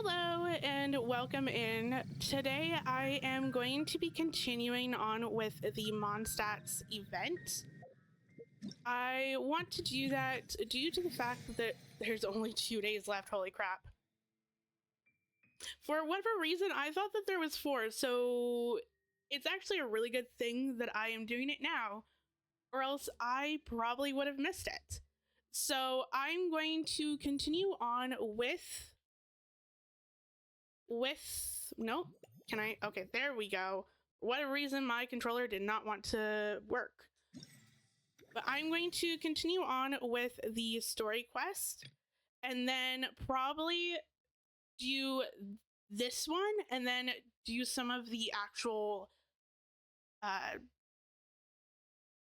Hello and welcome in. Today I am going to be continuing on with the Mondstadt's event. I want to do that due to the fact that there's only 2 days left. Holy crap. For whatever reason, I thought that there was 4, so it's actually a really good thing that I am doing it now, or else I probably would have missed it. So I'm going to continue on with nope. Can I? Okay, there we go. For whatever reason, my controller did not want to work. But I'm going to continue on with the story quest and then probably do this one and then do some of the actual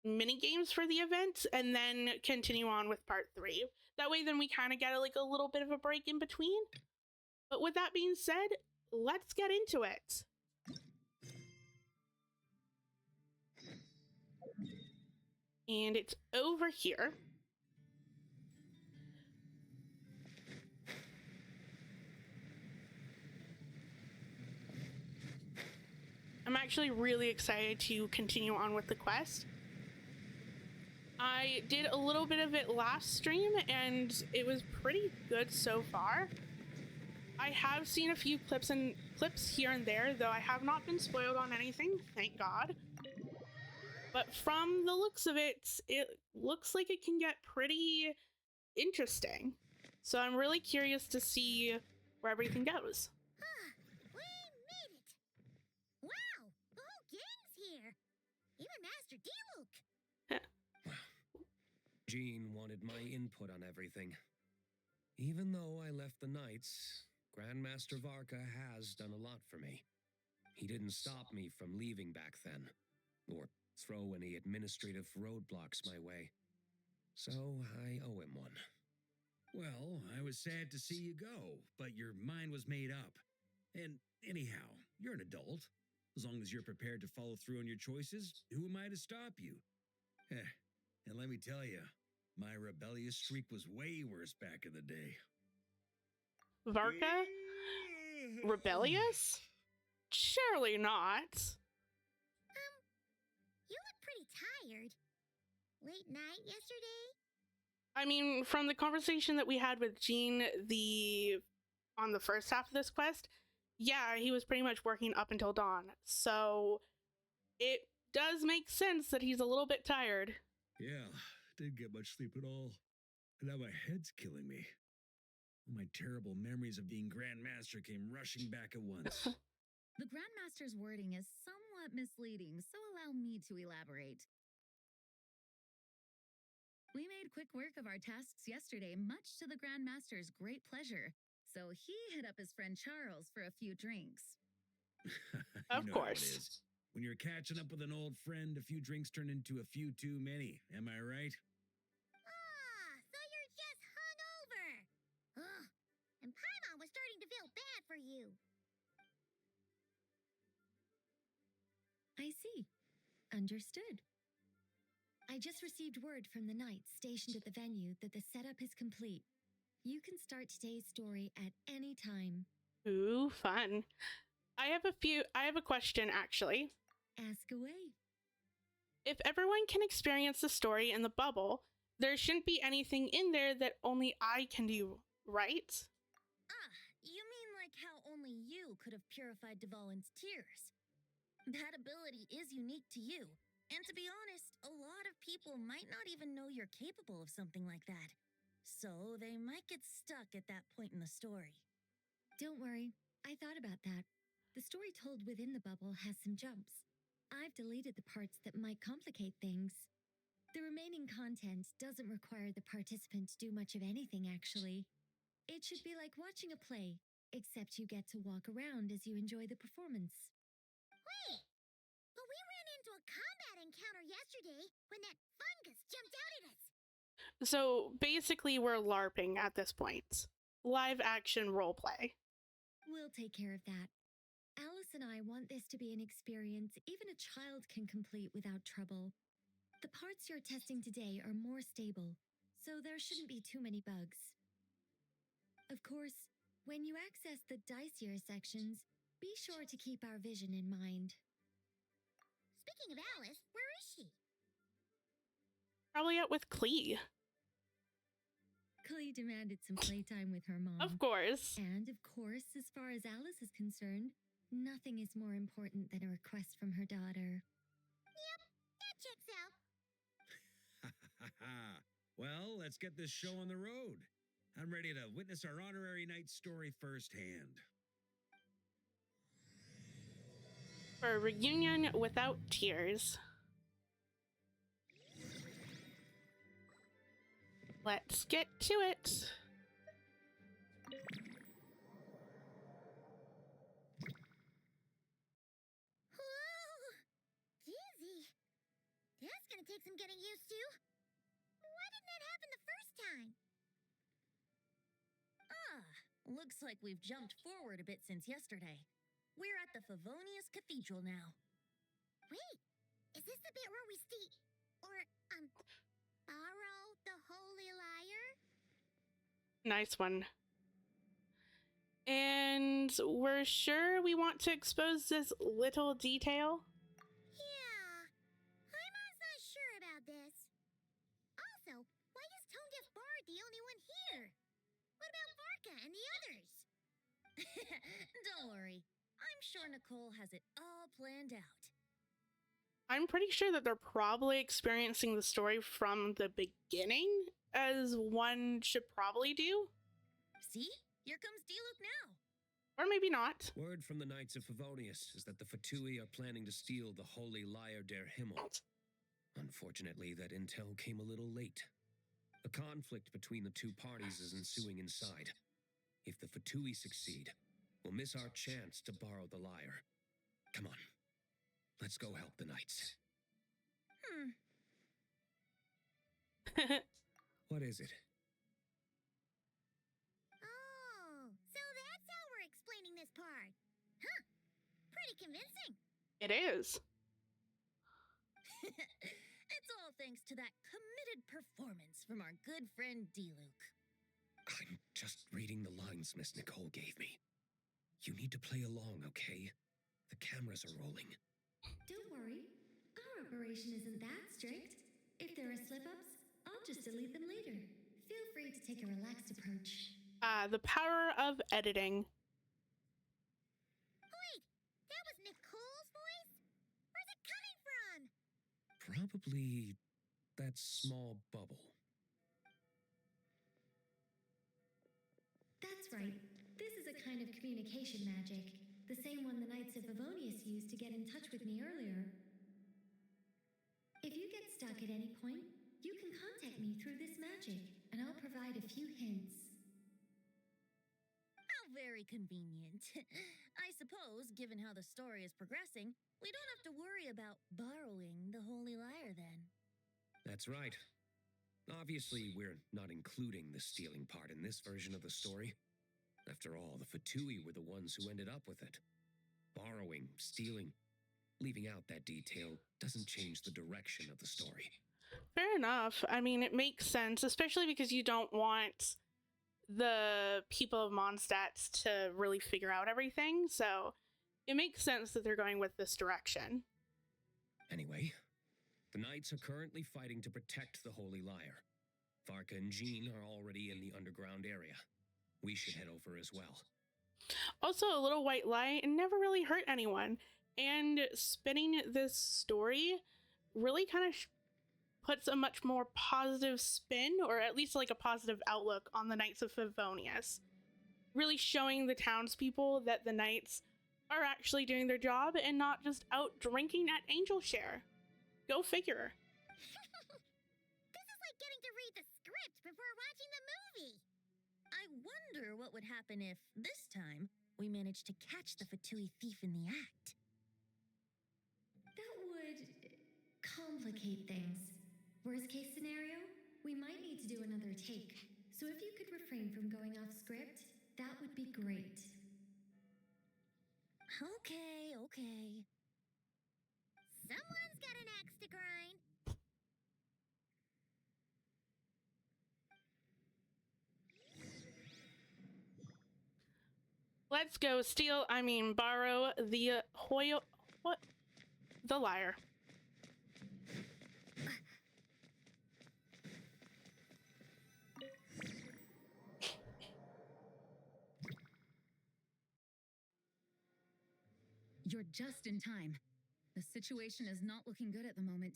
mini games for the event and then continue on with part 3. That way then we kind of get a little bit of a break in between. But with that being said, let's get into it. And it's over here. I'm actually really excited to continue on with the quest. I did a little bit of it last stream and it was pretty good so far. I have seen a few clips here and there, though I have not been spoiled on anything, thank God. But from the looks of it, it looks like it can get pretty interesting. So I'm really curious to see where everything goes. We made it! Wow, the whole gang's here! Even Master D-Luke! Jean wanted my input on everything. Even though I left the Knights, Grandmaster Varka has done a lot for me. He didn't stop me from leaving back then, or throw any administrative roadblocks my way. So I owe him one. Well, I was sad to see you go, but your mind was made up. And anyhow, you're an adult. As long as you're prepared to follow through on your choices, who am I to stop you? And let me tell you, my rebellious streak was way worse back in the day. Varka? Rebellious? Surely not. You look pretty tired. Late night yesterday? I mean, from the conversation that we had with Jean on the first half of this quest, yeah, he was pretty much working up until dawn. So it does make sense that he's a little bit tired. Yeah, didn't get much sleep at all. And now my head's killing me. My terrible memories of being Grandmaster came rushing back at once. The Grandmaster's wording is somewhat misleading, so allow me to elaborate. We made quick work of our tasks yesterday, much to the Grandmaster's great pleasure, so he hit up his friend Charles for a few drinks. Of You know course. how it is. When you're catching up with an old friend, a few drinks turn into a few too many. Am I right? So you're just hungover! Ugh, and Paimon was starting to feel bad for you. I see. Understood. I just received word from the Knights stationed at the venue that the setup is complete. You can start today's story at any time. Ooh, fun. I have a question, actually. Ask away. If everyone can experience the story in the bubble, there shouldn't be anything in there that only I can do, right? You mean like how only you could have purified Dvalin's tears? That ability is unique to you. And to be honest, a lot of people might not even know you're capable of something like that. So they might get stuck at that point in the story. Don't worry, I thought about that. The story told within the bubble has some jumps. I've deleted the parts that might complicate things. The remaining content doesn't require the participant to do much of anything, actually. It should be like watching a play, except you get to walk around as you enjoy the performance. Wait! But we ran into a combat encounter yesterday when that fungus jumped out at us. So basically, we're LARPing at this point. Live action roleplay. We'll take care of that. Alice and I want this to be an experience even a child can complete without trouble. The parts you're testing today are more stable, so there shouldn't be too many bugs. Of course, When you access the dicier sections, be sure to keep our vision in mind. Speaking of Alice, where is she? Probably out with Klee. Klee demanded some playtime with her mom. Of course. And of course, as far as Alice is concerned, nothing is more important than a request from her daughter. Yep, that checks out. Well, let's get this show on the road. I'm ready to witness our honorary knight story firsthand. For a reunion without tears. Let's get to it. Whoa! Dizzy. That's gonna take some getting used to. Why didn't that happen the first time? Looks like we've jumped forward a bit since yesterday. We're at the Favonius Cathedral now. Wait, is this the bit where we borrow the Holy Liar? Nice one. And we're sure we want to expose this little detail? Yeah, Paimon's not sure about this. Also, why is Tone Deaf Bard the only one here? What about Varka and the others? Don't worry. I'm sure Nicole has it all planned out. I'm pretty sure that they're probably experiencing the story from the beginning, as one should probably do. See? Here comes Diluc now. Or maybe not. Word from the Knights of Favonius is that the Fatui are planning to steal the Holy Lyre der Himmel. Unfortunately, that intel came a little late. A conflict between the two parties is ensuing inside. If the Fatui succeed, we'll miss our chance to borrow the lyre. Come on, let's go help the Knights. What is it? Oh, so that's how we're explaining this part. Huh, pretty convincing. It is. It's all thanks to that committed performance from our good friend Diluc. I'm just reading the lines Miss Nicole gave me. You need to play along, okay? The cameras are rolling. Don't worry, our operation isn't that strict. If there are slip-ups, I'll just delete them later. Feel free to take a relaxed approach. The power of editing. Wait, that was Nicole's voice? Where's it coming from? Probably that small bubble. That's right. This is a kind of communication magic. The same one the Knights of Favonius used to get in touch with me earlier. If you get stuck at any point, you can contact me through this magic, and I'll provide a few hints. How very convenient. I suppose, given how the story is progressing, we don't have to worry about borrowing the Holy Lyre then. That's right. Obviously, we're not including the stealing part in this version of the story. After all, the Fatui were the ones who ended up with it. Borrowing, stealing, leaving out that detail doesn't change the direction of the story. Fair enough. I mean, it makes sense, especially because you don't want the people of Mondstadt to really figure out everything, so it makes sense that they're going with this direction. Anyway, the Knights are currently fighting to protect the Holy Lyre. Varka and Jean are already in the underground area. We should head over as well. Also, a little white lie never really hurt anyone, and spinning this story really kind of puts a much more positive spin, or at least like a positive outlook on the Knights of Favonius. Really showing the townspeople that the Knights are actually doing their job and not just out drinking at Angel Share. Go figure. This is like getting to read the script before watching the movie. I wonder what would happen if, this time, we managed to catch the Fatui thief in the act. That would complicate things. Worst case scenario, we might need to do another take. So if you could refrain from going off script, that would be great. Okay. Someone's got an axe to grind. Let's go borrow the what? The lyre. You're just in time. The situation is not looking good at the moment.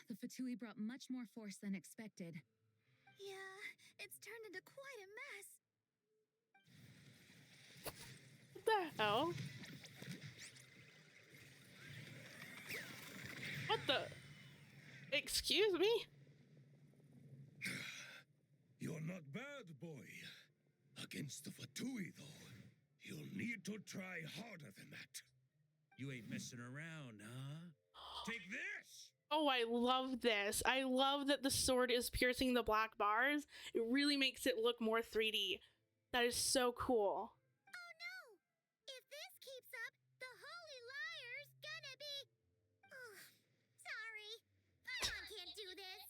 The Fatui brought much more force than expected. Yeah, it's turned into quite a mess. What the hell? What the? Excuse me? You're not bad, boy. Against the Fatui, though, you'll need to try harder than that. You ain't messing around, huh? Take this! Oh, I love this. I love that the sword is piercing the black bars. It really makes it look more 3D. That is so cool. Oh no! If this keeps up, the Holy Liar's gonna be... Ugh, sorry. Paimon can't do this.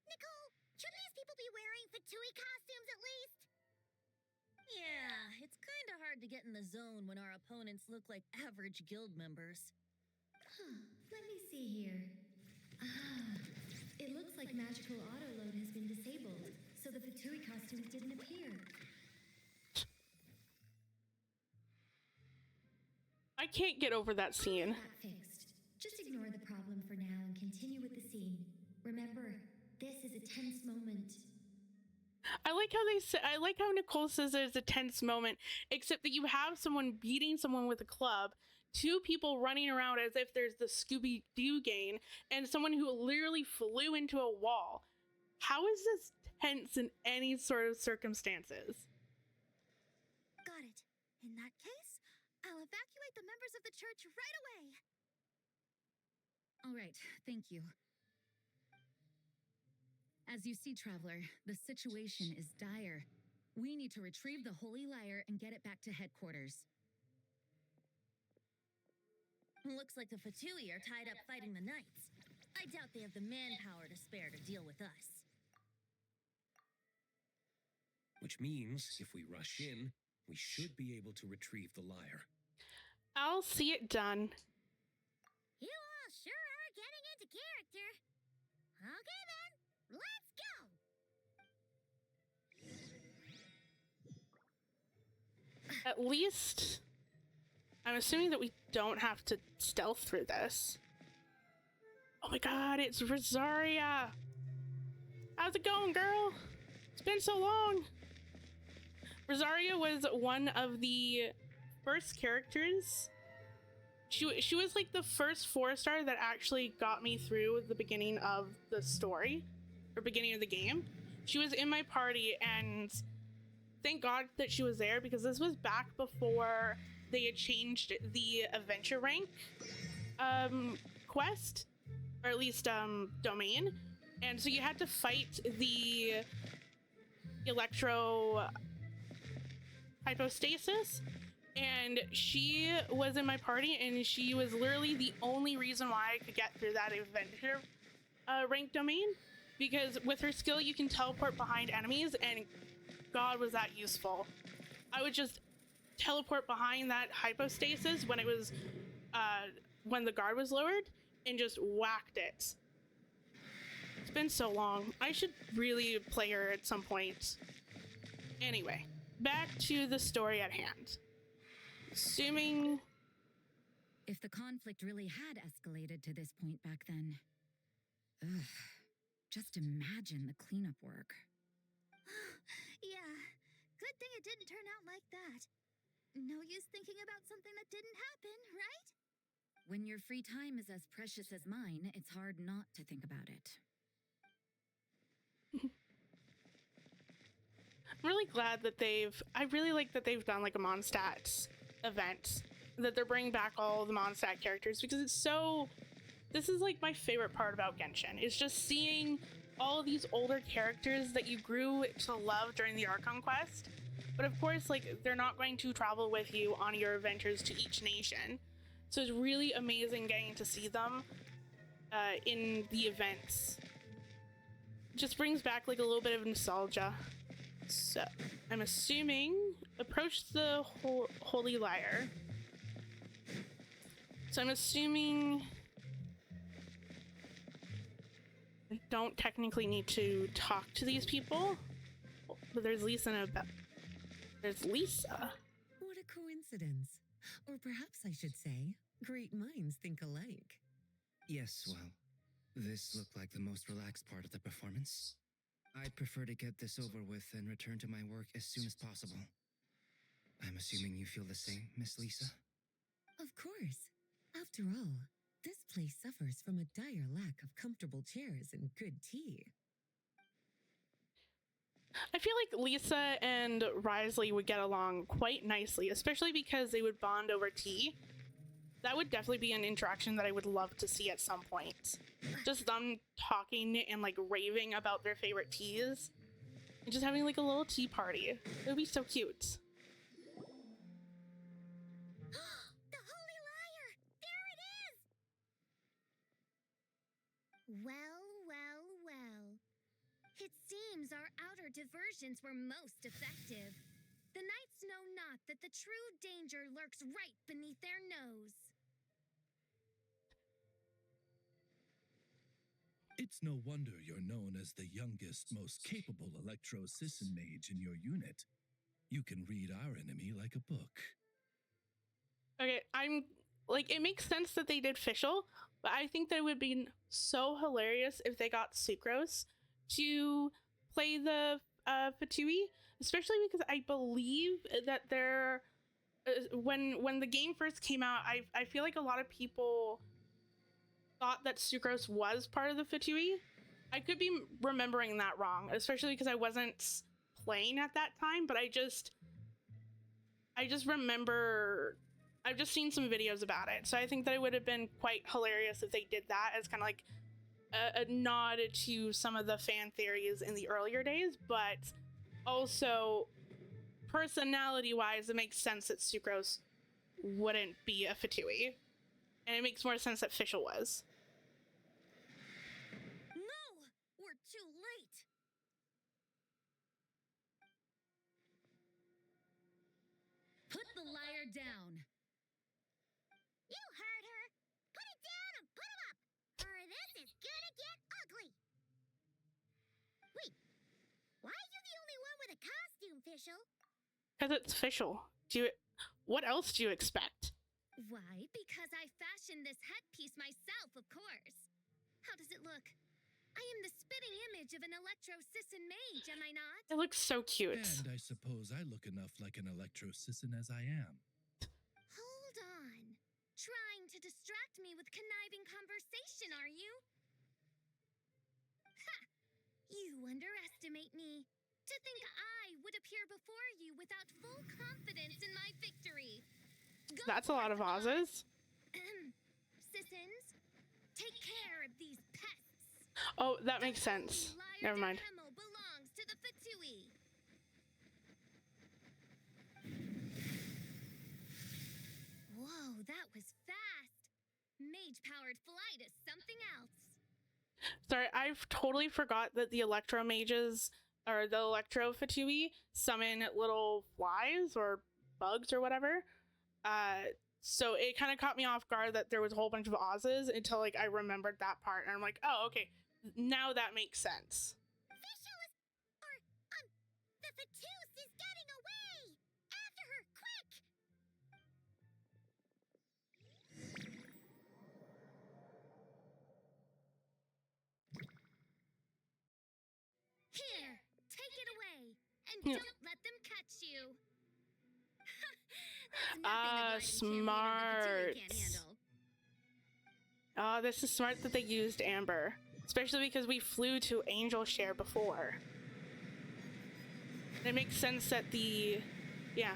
Nicole, should these people be wearing Fatui costumes at least? Yeah, it's kind of hard to get in the zone when our opponents look like average guild members. Let me see here. Ah, it looks like magical autoload has been disabled, so the Fatui costumes didn't appear. I can't get over that scene. That fixed. Just ignore the problem for now and continue with the scene. Remember, this is a tense moment. I like how I like how Nicole says it's a tense moment, except that you have someone beating someone with a club, two people running around as if there's the Scooby-Doo gang, and someone who literally flew into a wall. How is this tense in any sort of circumstances? Got it. In that case, I'll evacuate the members of the church right away. All right, thank you. As you see, Traveler, the situation is dire. We need to retrieve the Holy Lyre and get it back to headquarters. Looks like the Fatui are tied up fighting the knights. I doubt they have the manpower to spare to deal with us. Which means if we rush in, we should be able to retrieve the lyre. I'll see it done. You all sure are getting into character. Okay then, let's go! At least, I'm assuming that we don't have to stealth through this. Oh my god, it's Rosaria! How's it going, girl? It's been so long! Rosaria was one of the first characters. She was like the first 4-star that actually got me through the beginning of the story, or beginning of the game. She was in my party, and thank God that she was there, because this was back before they had changed the adventure rank quest, or at least domain, and so you had to fight the electro hypostasis, and she was in my party, and she was literally the only reason why I could get through that adventure rank domain, because with her skill you can teleport behind enemies, and God was that useful. I would just teleport behind that hypostasis when it was when the guard was lowered and just whacked it. It's been so long. I should really play her at some point. Anyway, back to the story at hand. Assuming... If the conflict really had escalated to this point back then... Ugh. Just imagine the cleanup work. Yeah, good thing it didn't turn out like that. No use thinking about something that didn't happen, right? When your free time is as precious as mine, it's hard not to think about it. I'm really glad that I really like that they've done like a Mondstadt event, that they're bringing back all the Mondstadt characters, because it's so... This is like my favorite part about Genshin. It's just seeing all of these older characters that you grew to love during the Archon quest. But of course, like, they're not going to travel with you on your adventures to each nation. So it's really amazing getting to see them in the events. Just brings back like a little bit of nostalgia. So, I'm assuming approach the Holy Liar. So I'm assuming I don't technically need to talk to these people, but there's Lisa and there's Lisa. What a coincidence. Or perhaps I should say, great minds think alike. Yes, well, this looked like the most relaxed part of the performance. I'd prefer to get this over with and return to my work as soon as possible. I'm assuming you feel the same, Miss Lisa? Of course. After all, this place suffers from a dire lack of comfortable chairs and good tea. I feel like Lisa and Risley would get along quite nicely, especially because they would bond over tea. That would definitely be an interaction that I would love to see at some point. Just them talking and like raving about their favorite teas. And just having like a little tea party. It would be so cute. The Holy Liar! There it is! Well, well, well. It seems our outer diversions were most effective. The knights know not that the true danger lurks right beneath their nose. It's no wonder you're known as the youngest, most capable electro-assistant mage in your unit. You can read our enemy like a book. Okay, I'm like, it makes sense that they did Fischl, but I think that it would be so hilarious if they got Sucrose to play the Fatui, especially because I believe that they're when the game first came out, I feel like a lot of people thought that Sucrose was part of the Fatui. I could be remembering that wrong, especially because I wasn't playing at that time, but I just remember I've just seen some videos about it. So I think that it would have been quite hilarious if they did that as kind of like a nod to some of the fan theories in the earlier days, but also personality-wise, it makes sense that Sucrose wouldn't be a Fatui. And it makes more sense that Fischl was. No! We're too late! Put the liar down. You heard her! Put it down and put him up! Or this is gonna get ugly! Wait, why are you the only one with a costume, Fischl? Because it's Fischl. What else do you expect? Why? Because I fashioned this headpiece myself, of course. How does it look? I am the spitting image of an electro-sisson mage, am I not? It looks so cute. And I suppose I look enough like an electro-assistant as I am. Hold on. Trying to distract me with conniving conversation, are you? Ha! You underestimate me. To think I would appear before you without full confidence in my victory. Go That's a lot of forth, Oz's. Sissons, take care of these pests. Oh, that makes sense. Never mind. Hemo belongs to the Fatui. Whoa, that was fast. Mage-powered flight is something else. Sorry, I've totally forgot that the Electro Mages, or the Electro Fatui, summon little flies or bugs or whatever. So it kind of caught me off guard that there was a whole bunch of Oz's until like I remembered that part, and I'm like, oh, okay, now that makes sense. Fischl is... the Fatus is getting away! After her, quick! Here, take it away, and Yeah. don't let them catch you. That's nothing a gliding champion of the Smart. Fatui can't handle. This is smart that they used Amber, especially because we flew to Angel Share before. And it makes sense that yeah.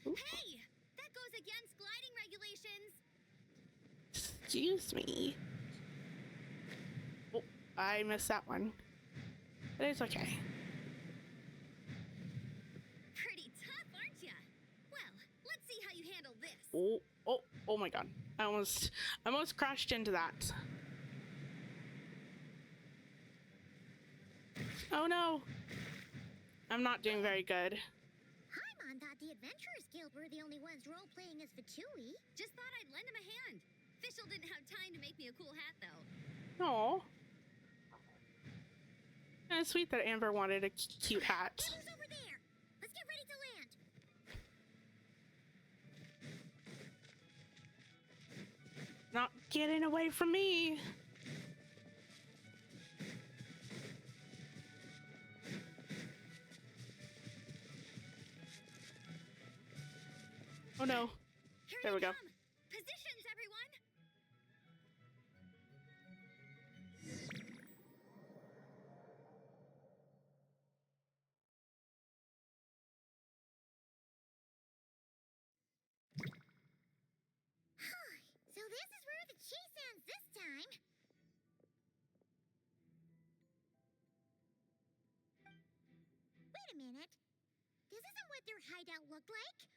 Hey, that goes against gliding regulations. Excuse me. Oh, I missed that one. But it's okay. Oh my god. I almost crashed into that. Oh no. I'm not doing very good. Paimon thought the Adventurers Guild were the only ones role-playing as Fatui. Just thought I'd lend him a hand. Fischl didn't have time to make me a cool hat, though. Oh. It's sweet that Amber wanted a cute hat. Amber's over there. Let's get ready to land. Not getting away from me. Oh no. Here There they we go. come. Positions, everyone. So this is where the chase ends this time. Wait a minute. This isn't what their hideout looked like.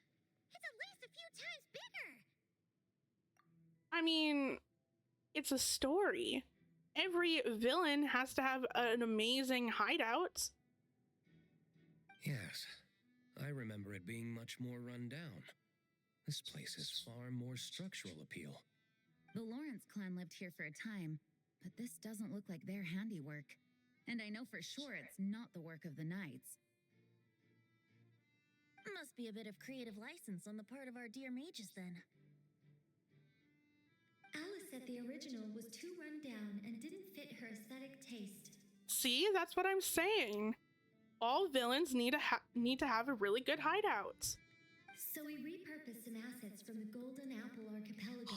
It's at least a few times bigger. I mean, it's a story. Every villain has to have an amazing hideout. Yes, I remember it being much more run down. This place has far more structural appeal. The Lawrence clan lived here for a time, but this doesn't look like their handiwork. And I know for sure it's not the work of the knights. Must be a bit of creative license on the part of our dear mages, then. Alice said the original was too run down and didn't fit her aesthetic taste. See, that's what I'm saying. All villains need to have a really good hideout. So we repurposed some assets from the Golden Apple Archipelago.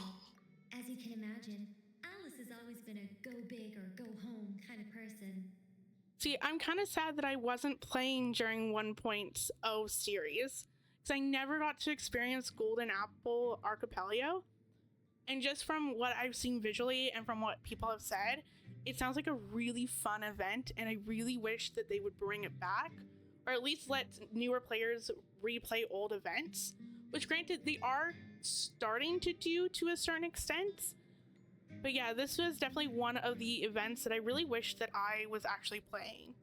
As you can imagine, Alice has always been a go big or go home kind of person. See, I'm kind of sad that I wasn't playing during 1.0 series, because I never got to experience Golden Apple Archipelago. And just from what I've seen visually and from what people have said, it sounds like a really fun event, and I really wish that they would bring it back, or at least let newer players replay old events, which granted they are starting to do to a certain extent. But yeah, this was definitely one of the events that I really wish that I was actually playing.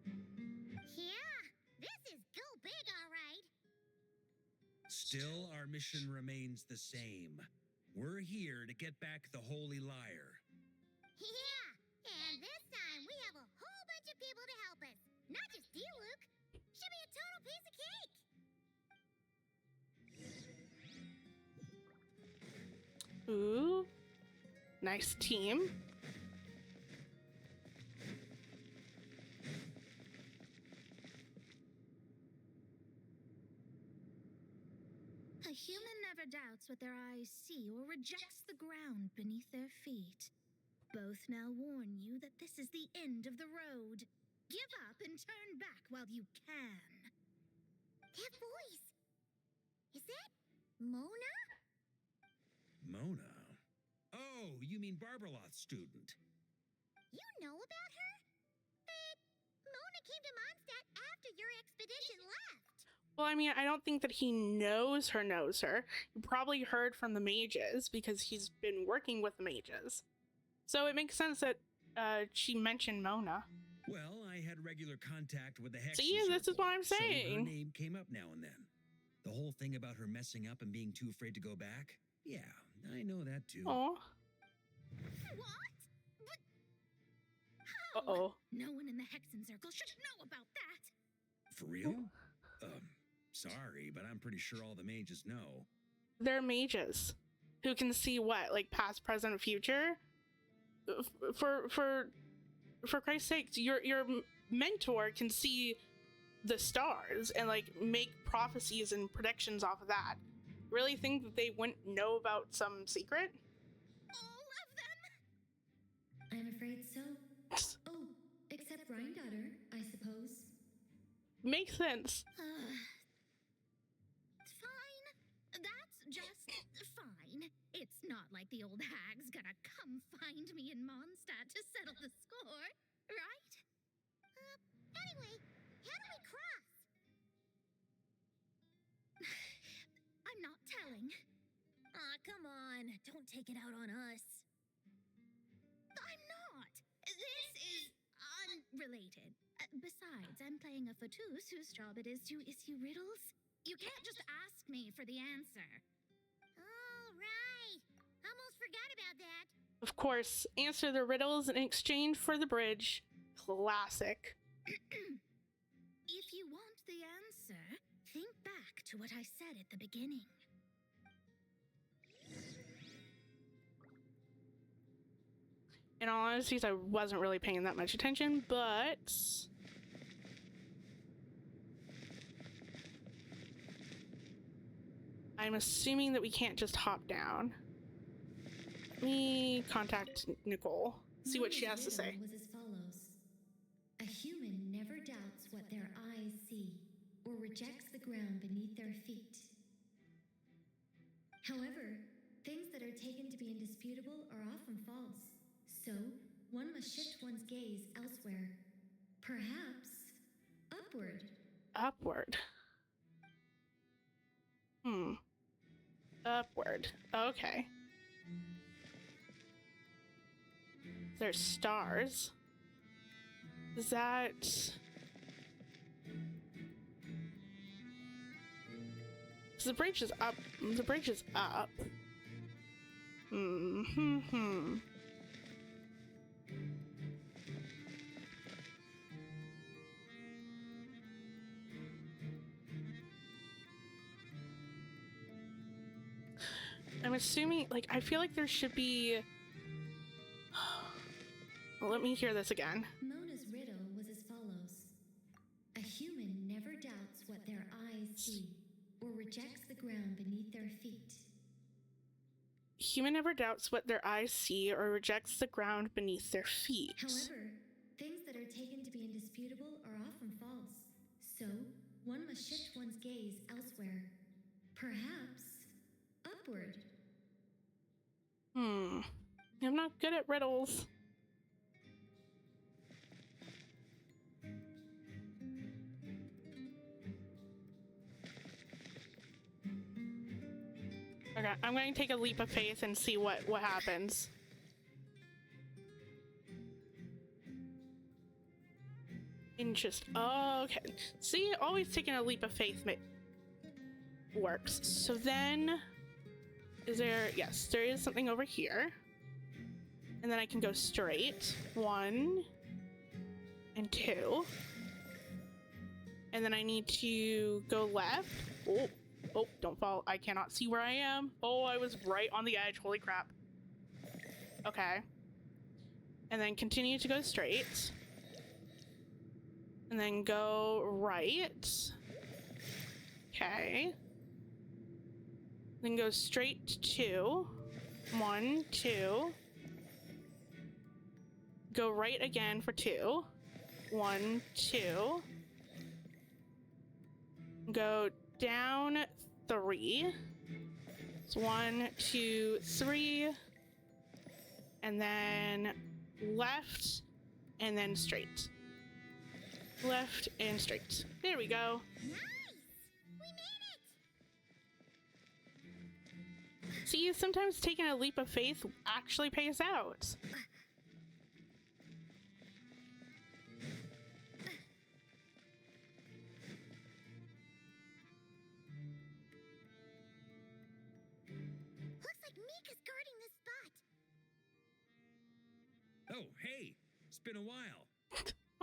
Yeah, this is go big, all right. Still, our mission remains the same. We're here to get back the Holy Lyre. Yeah, and this time we have a whole bunch of people to help us. Not just you, Luke. Should be a total piece of cake. Ooh, nice team. A human never doubts what their eyes see or rejects the ground beneath their feet. Both now warn you that this is the end of the road. Give up and turn back while you can. That voice. Is that Mona? Mona? Oh, you mean Barbarloth's student. You know about her? But Mona came to Mondstadt after your expedition left. Well, I mean, I don't think that he knows her. He probably heard from the mages because he's been working with the mages. So it makes sense that she mentioned Mona. Well, I had regular contact with the Hexen See, this is what I'm so her saying. name came up now and then. The whole thing about her messing up and being too afraid to go back? Yeah, I know that too. Oh. What? But how? Uh-oh. No one in the Hexen Circle should know about that. For real? Sorry, but I'm pretty sure all the mages know. They're mages who can see what, like past, present, future. For Christ's sake, your mentor can see the stars and like make prophecies and predictions off of that. Really think that they wouldn't know about some secret? All of them? I'm afraid so. Oh, except Granddaughter, I suppose. Makes sense. Fine. That's just fine. It's not like the old hag's gonna come find me in Mondstadt to settle the score, right? Anyway, how do we cross? I'm not telling. don't take it out on us. I'm not. This is unrelated. Besides, I'm playing a fatus whose job it is to issue riddles. You can't just ask me for the answer. Oh, right. Almost forgot about that. Of course, answer the riddles in exchange for the bridge. Classic. If you want the answer, think back to what I said at the beginning. In all honesty, I wasn't really paying that much attention, but... I'm assuming that we can't just hop down. Let me contact Nicole, see what she has to say. Was as follows. A human never doubts what their eyes see or rejects the ground beneath their feet. However, things that are taken to be indisputable are often false. So, one must shift one's gaze elsewhere. Perhaps upward. Upward. Upward. Okay. There's stars. Is that... So the bridge is up. The bridge is up. I'm assuming, like, I feel like there should be... Well, let me hear this again. Mona's riddle was as follows. A human never doubts what their eyes see or rejects the ground beneath their feet. Human never doubts what their eyes see or rejects the ground beneath their feet. However, things that are taken to be indisputable are often false. So, one must shift one's gaze elsewhere. Perhaps upward. I'm not good at riddles. Okay, I'm going to take a leap of faith and see what happens. Oh, okay. See, always taking a leap of faith works. So then, is there... Yes, there is something over here. And then I can go straight. 1 and 2. And then I need to go left. Oh, don't fall. I cannot see where I am. Oh, I was right on the edge. Holy crap. Okay. And then continue to go straight. And then go right. Okay. Then go straight to 2. 1, 2. Go right again for 2. 1, 2. Go down 3. It's 1, 2, 3. And then left and then straight. Left and straight. There we go. Nice! We made it! See, sometimes taking a leap of faith actually pays out. Looks like Mika's guarding this spot. Oh, hey, it's been a while.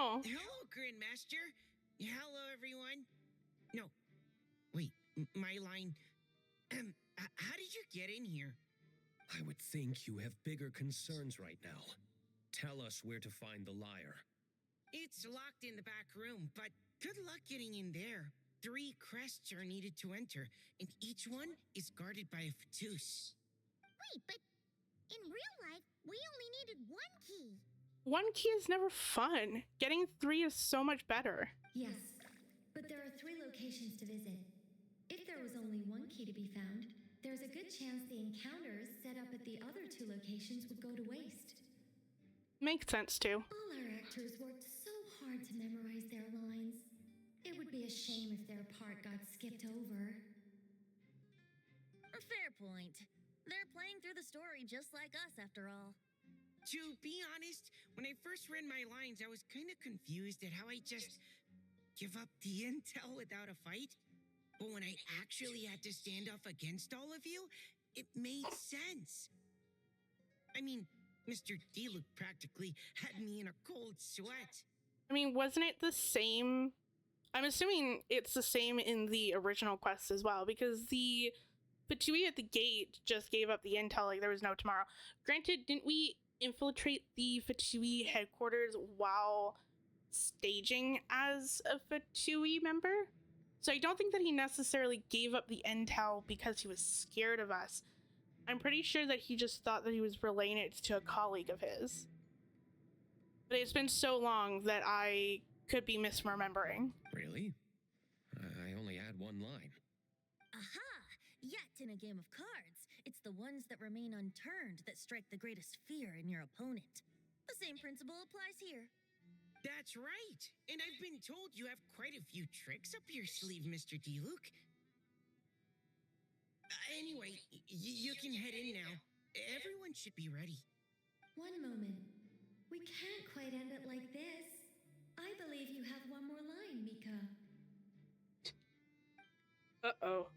Oh. Hello, Grandmaster. Hello, everyone. No, wait, my line. How did you get in here? I would think you have bigger concerns right now. Tell us where to find the lyre. It's locked in the back room, but good luck getting in there. 3 crests are needed to enter, and each one is guarded by a fatus. Wait, but in real life, we only needed 1 key. 1 key is never fun. Getting 3 is so much better. Yes, but there are 3 locations to visit. If there was only 1 key to be found, there's a good chance the encounters set up at the other 2 locations would go to waste. Makes sense too. All our actors worked so hard to memorize their lines. It would be a shame if their part got skipped over. A fair point. They're playing through the story just like us, after all. To be honest, when I first read my lines, I was kind of confused at how I just give up the intel without a fight. But when I actually had to stand up against all of you, it made sense. I mean, Mr. D-Luke practically had me in a cold sweat. I mean, wasn't it the same? I'm assuming it's the same in the original quest as well, because the Fatui at the gate just gave up the intel like there was no tomorrow. Granted, didn't we infiltrate the Fatui headquarters while staging as a Fatui member? So I don't think that he necessarily gave up the intel because he was scared of us. I'm pretty sure that he just thought that he was relaying it to a colleague of his. But it's been so long that I could be misremembering. Really? I only had one line. Aha! Yet in a game of cards, it's the ones that remain unturned that strike the greatest fear in your opponent. The same principle applies here. That's right. And I've been told you have quite a few tricks up your sleeve, Mr. D-Luke. Anyway, you can head in now. Everyone should be ready. One moment. We can't quite end it like this. I believe you have one more line, Mika. Uh-oh.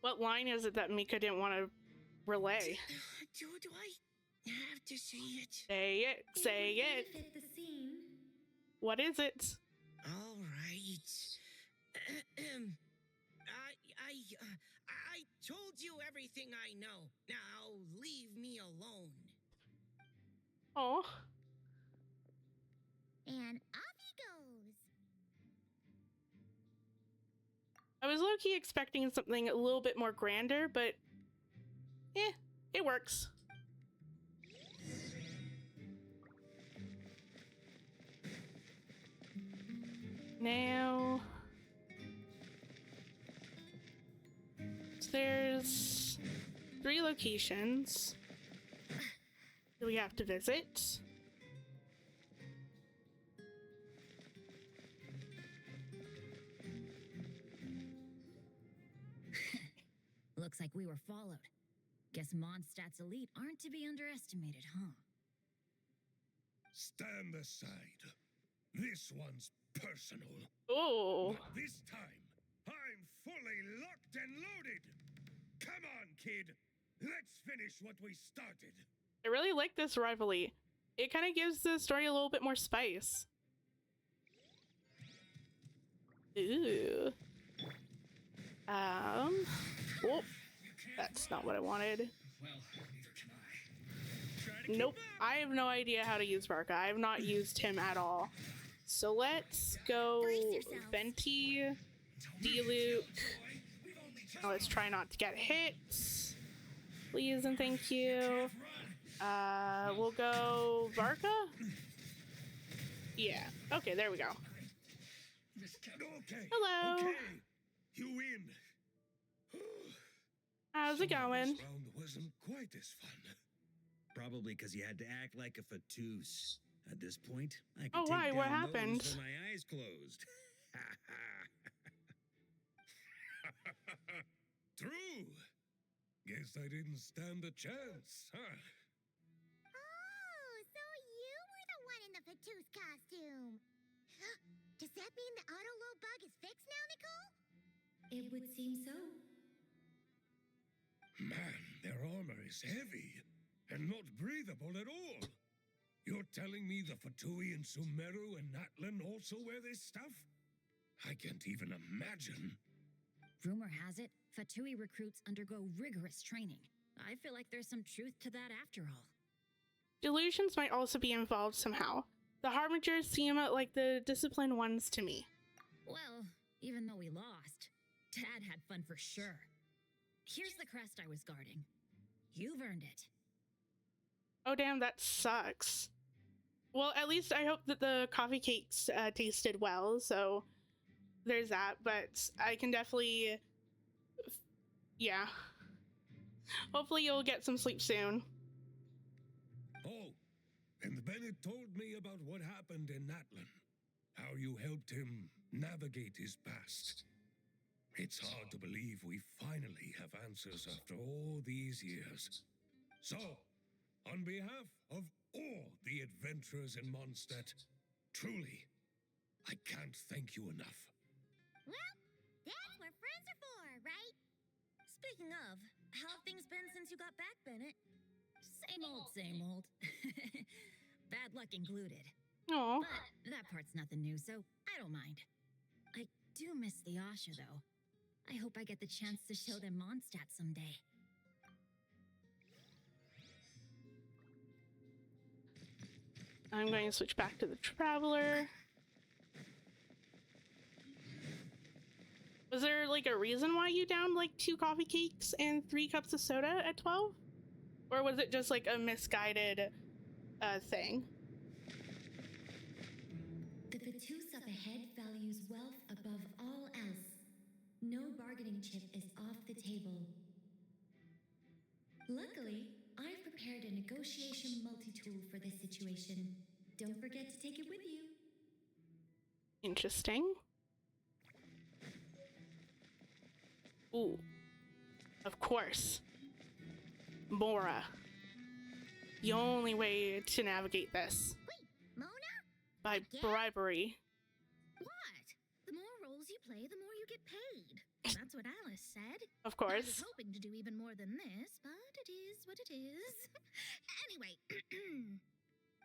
What line is it that Mika didn't want to relay? Do I have to say it? Say it. Say it. Fit the scene. What is it? All right. I told you everything I know. Now leave me alone. Oh. And off he goes. I was low-key expecting something a little bit more grander, but it works. Now, so there's 3 locations that we have to visit. Looks like we were followed. Guess Mondstadt's elite aren't to be underestimated, huh? Stand aside. This one's personal. Oh. But this time, I'm fully locked and loaded. Come on, kid. Let's finish what we started. I really like this rivalry. It kind of gives the story a little bit more spice. Ooh. Oh, that's not what I wanted. Well, neither can I. Try to keep Nope. up. I have no idea how to use Varka. I have not used him at all. So let's go Brace yourselves. Venti, D-Luke. Oh, let's try not to get hit. Please and thank you. We'll go Varka? Yeah. Okay, there we go. Okay. Hello. Okay. You win. How's it going? This round wasn't quite as fun. Probably because you had to act like a fatous. At this point, I can Oh, take why? down What those happened? with my eyes closed. True. Guess I didn't stand a chance, huh? Oh, so you were the one in the Fatous costume. Does that mean the auto-low bug is fixed now, Nicole? It would seem so. Man, their armor is heavy and not breathable at all. You're telling me the Fatui in Sumeru and Natlan also wear this stuff? I can't even imagine. Rumor has it, Fatui recruits undergo rigorous training. I feel like there's some truth to that after all. Delusions might also be involved somehow. The Harbingers seem like the disciplined ones to me. Well, even though we lost, Dad had fun for sure. Here's the crest I was guarding. You've earned it. Oh damn, that sucks. Well, at least I hope that the coffee cakes tasted well, so there's that, but I can definitely... Yeah. Hopefully you'll get some sleep soon. Oh, and Bennett told me about what happened in Natlan. How you helped him navigate his past. It's hard to believe we finally have answers after all these years. So, on behalf of all the adventurers in Mondstadt, truly, I can't thank you enough. Well, that's what friends are for, right? Speaking of, how have things been since you got back, Bennett? Same old, same old. Bad luck included. Oh, But that part's nothing new, so I don't mind. I do miss the Asha, though. I hope I get the chance to show them Mondstadt someday. I'm going to switch back to the Traveler. Was there like a reason why you downed like 2 coffee cakes and 3 cups of soda at 12? Or was it just like a misguided thing? The Vatus up ahead values wealth above all else. No bargaining chip is off the table. Luckily, I've prepared a negotiation multi-tool for this situation. Don't forget to take it with you. Interesting. Ooh. Of course. Mora. The only way to navigate this. Wait, Mona? By Yeah? bribery. What? The more roles you play, the more you get paid. That's what Alice said. Of I was course. hoping to do even more than this, but it is what it is. Anyway,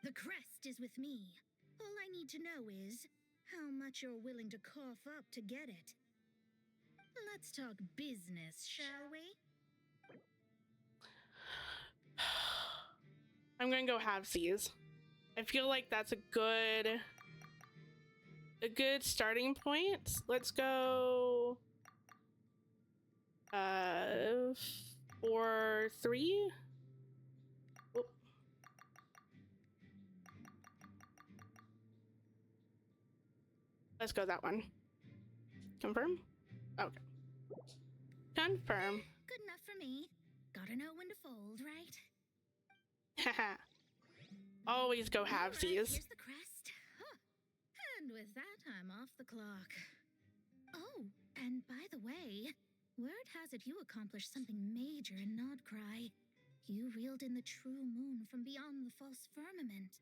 the crest is with me. All I need to know is how much you're willing to cough up to get it. Let's talk business, shall we? I'm gonna go halvesies. I feel like that's a good starting point. Let's go 4-3. Oh. Let's go that one. Confirm? Okay. Confirm. Good enough for me. Gotta know when to fold, right? Haha. Always go All right, halvesies. here's the crest. Huh. And with that, I'm off the clock. Oh, and by the way, word has it you accomplished something major in Nodcry. You reeled in the true moon from beyond the false firmament.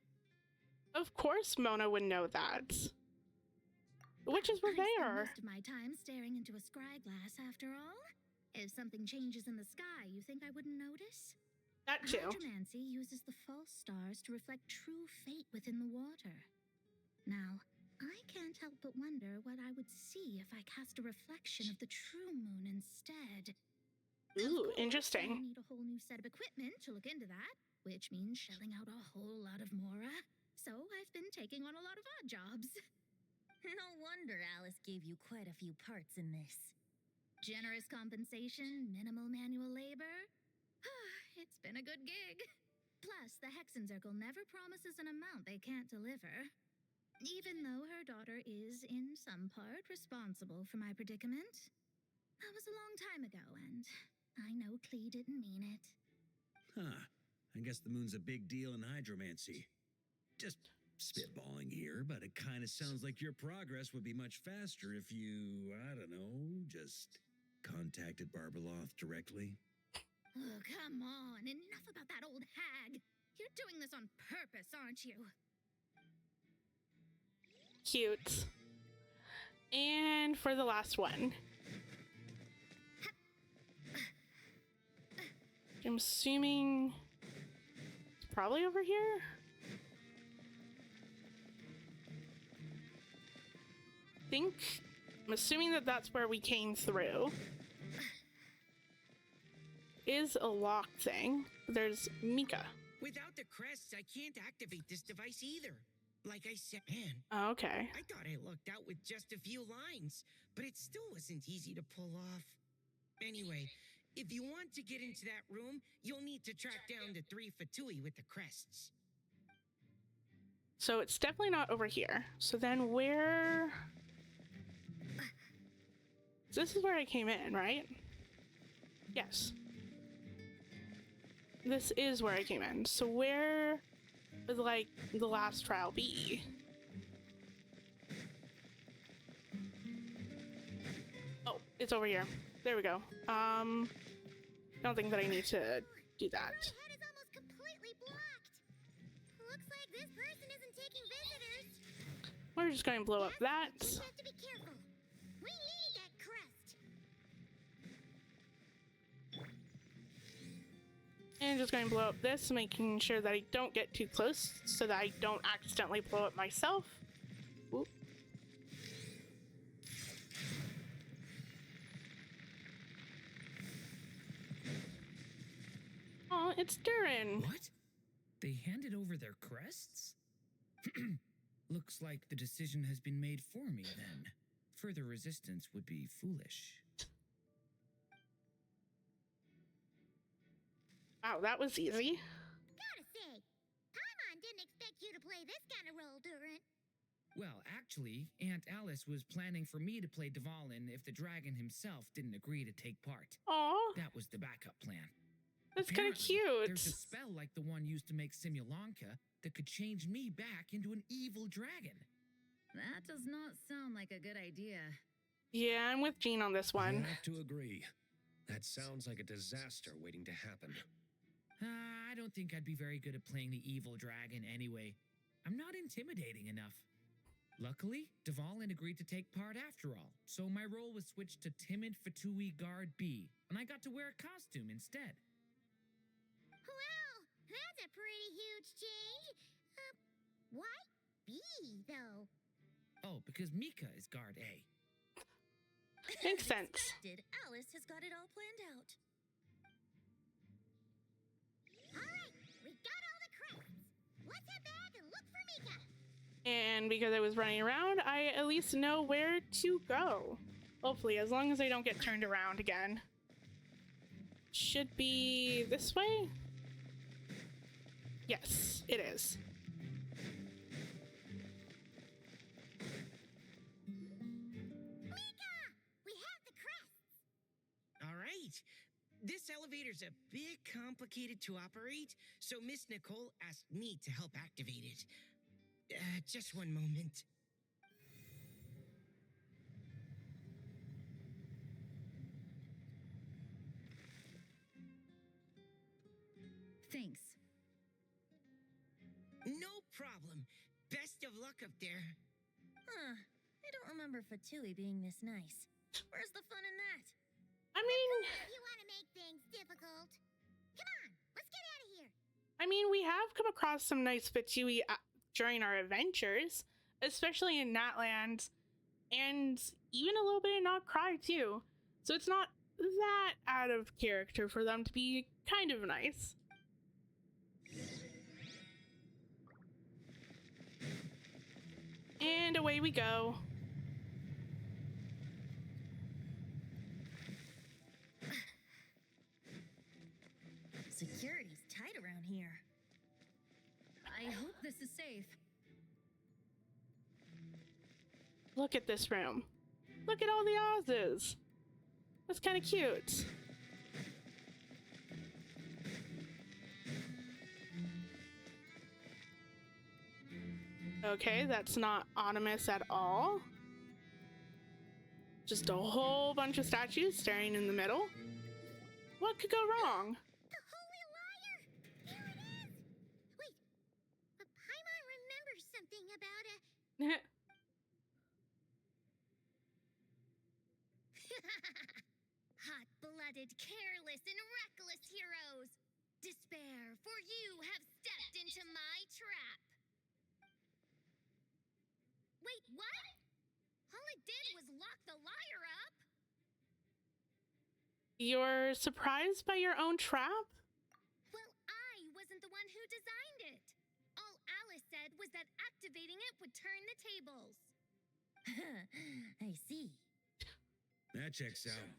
Of course Mona would know that. The witches were I spend there. most of my time staring into a scry glass, after all. If something changes in the sky, you think I wouldn't notice? That too. Hydromancy uses the false stars to reflect true fate within the water. Now, I can't help but wonder what I would see if I cast a reflection of the true moon instead. Ooh, I interesting. need a whole new set of equipment to look into that, which means shelling out a whole lot of mora. So I've been taking on a lot of odd jobs. No wonder Alice gave you quite a few parts in this. Generous compensation, minimal manual labor. It's been a good gig. Plus, the Hexen Circle never promises an amount they can't deliver. Even though her daughter is, in some part, responsible for my predicament. That was a long time ago, and I know Klee didn't mean it. Huh. I guess the moon's a big deal in hydromancy. Just spitballing here, but it kind of sounds like your progress would be much faster if you, I don't know, just contacted Barbeloth directly. Oh, come on. Enough about that old hag. You're doing this on purpose, aren't you? Cute. And for the last one. I'm assuming it's probably over here. I'm assuming that that's where we came through. Is a lock thing. There's Mika. Without the crests, I can't activate this device either. Like I said, man, Oh, okay. I thought I lucked out with just a few lines, but it still wasn't easy to pull off. Anyway, if you want to get into that room, you'll need to track down the 3 Fatui with the crests. So it's definitely not over here. So then where... This is where I came in, right? Yes. This is where I came in. So where would, like, the last trial be? Oh, it's over here. There we go. I don't think that I need to do that. Road ahead is We're just going to blow up that. You have to be careful. We need that crest. And just going to blow up this, making sure that I don't get too close so that I don't accidentally blow up myself. Oop. Oh, it's Durin. What? They handed over their crests? Looks like the decision has been made for me then. Further resistance would be foolish. Wow, that was easy. Gotta say, Paimon didn't expect you to play this kind of role, Durin. Well, actually, Aunt Alice was planning for me to play Dvalin if the dragon himself didn't agree to take part. Aw, That was the backup plan. that's kind of Apparently, cute. There's a spell like the one used to make Simulanka that could change me back into an evil dragon. That does not sound like a good idea. Yeah, I'm with Jean on this I one. have to agree. That sounds like a disaster waiting to happen. I don't think I'd be very good at playing the evil dragon anyway. I'm not intimidating enough. Luckily, Dvalin agreed to take part after all, so my role was switched to timid Fatui Guard B, and I got to wear a costume instead. Wow, that's a pretty huge change. Why B, though? Oh, because Mika is Guard A. Makes sense. Expected, Alice has got it all planned out. All right, we got all the crests. Let's head back and look for Mika. And because I was running around, I at least know where to go. Hopefully, as long as I don't get turned around again. Should be this way? Yes, it is. Mika, we have the crests. All right. This elevator's a bit complicated to operate, so Miss Nicole asked me to help activate it. Just one moment. Thanks. No problem. Best of luck up there. Huh. I don't remember Fatui being this nice. Where's the fun in that? I mean, If you want to make things difficult. Come on, let's get out of here. we have come across some nice Fatui during our adventures, especially in Natland, and even a little bit in Not Cry too. So it's not that out of character for them to be kind of nice. And away we go. Security's tight around here. I hope this is safe. Look at this room. Look at all the Oz's. That's kind of cute. Okay, that's not ominous at all. Just a whole bunch of statues staring in the middle. What could go wrong? The Holy Liar! There it is! Wait, but Paimon remembers something about a... Hot-blooded, careless, and reckless heroes! Despair, for you have stepped into my trap! Wait, what? All it did was lock the liar up? You're surprised by your own trap? Well, I wasn't the one who designed it. All Alice said was that activating it would turn the tables. I see. That checks out.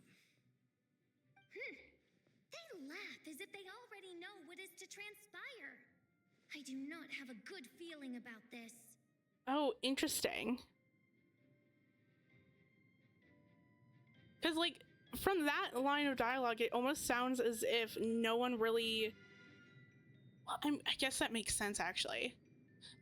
They laugh as if they already know what is to transpire. I do not have a good feeling about this. Oh, interesting. Because, like, from that line of dialogue, it almost sounds as if no one really... Well, I guess that makes sense, actually.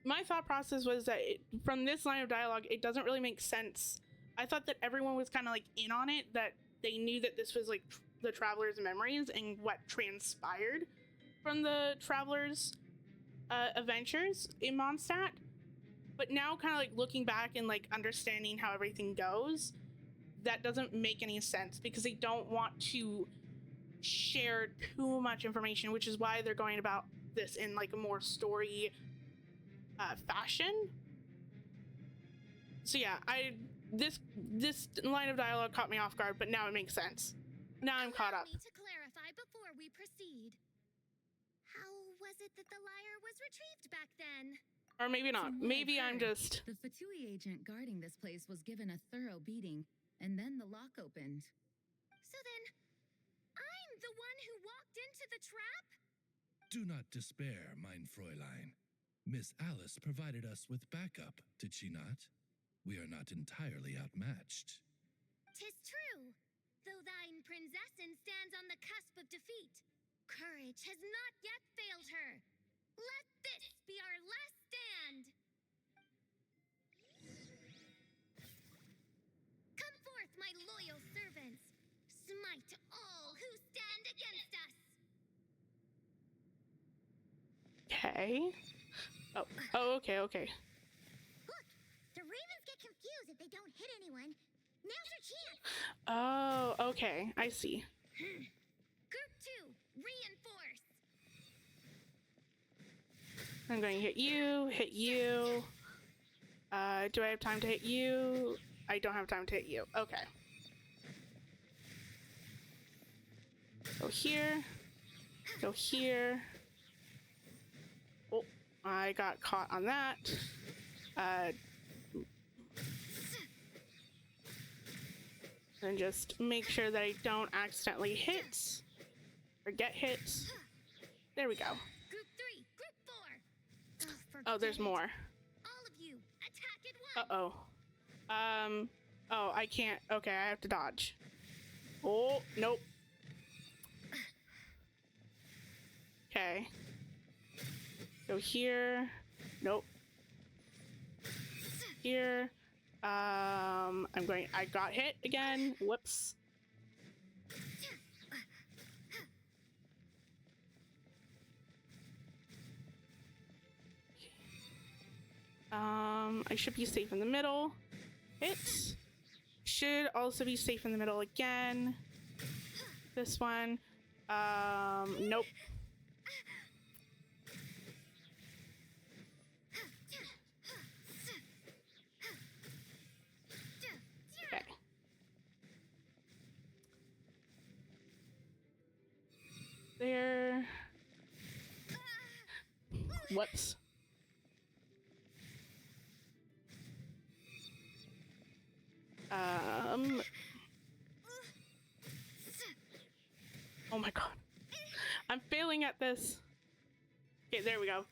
My thought process was that from this line of dialogue, it doesn't really make sense. I thought that everyone was kind of, like, in on it, that they knew that this was, like, the Traveler's memories and what transpired from the Traveler's adventures in Mondstadt. But now kind of like looking back and like understanding how everything goes, that doesn't make any sense because they don't want to share too much information, which is why they're going about this in like a more story fashion. So yeah, this line of dialogue caught me off guard, but now it makes sense. Now I'm caught up. Allow me to clarify before we proceed. How was it that the lyre was retrieved back then? Or maybe not. From what Maybe I've I'm heard, just... The Fatui agent guarding this place was given a thorough beating, and then the lock opened. So then, I'm the one who walked into the trap? Do not despair, mein Fräulein. Miss Alice provided us with backup, did she not? We are not entirely outmatched. 'Tis true. Though thine Prinzessin stands on the cusp of defeat, courage has not yet failed her. Let this be our last stand. Come forth, my loyal servants. Smite all who stand against us. Okay. Oh, okay. Look, the ravens get confused if they don't hit anyone. Now's your chance. Oh, okay. I see. Group 2, reinforce. I'm going to hit you. Do I have time to hit you? I don't have time to hit you. Okay. Go here. Go here. Oh, I got caught on that. And just make sure that I don't accidentally hit or get hit. There we go. Group 3, Group 4. Oh, there's more. All of you, attack at once. Oh, I can't. Okay, I have to dodge. Oh, nope. Okay. Go here. Nope. Here. I got hit again. Whoops. I should be safe in the middle. Hit. Should also be safe in the middle again. This one. Nope. Okay. There. Whoops. Oh my god. I'm failing at this. Okay, there we go.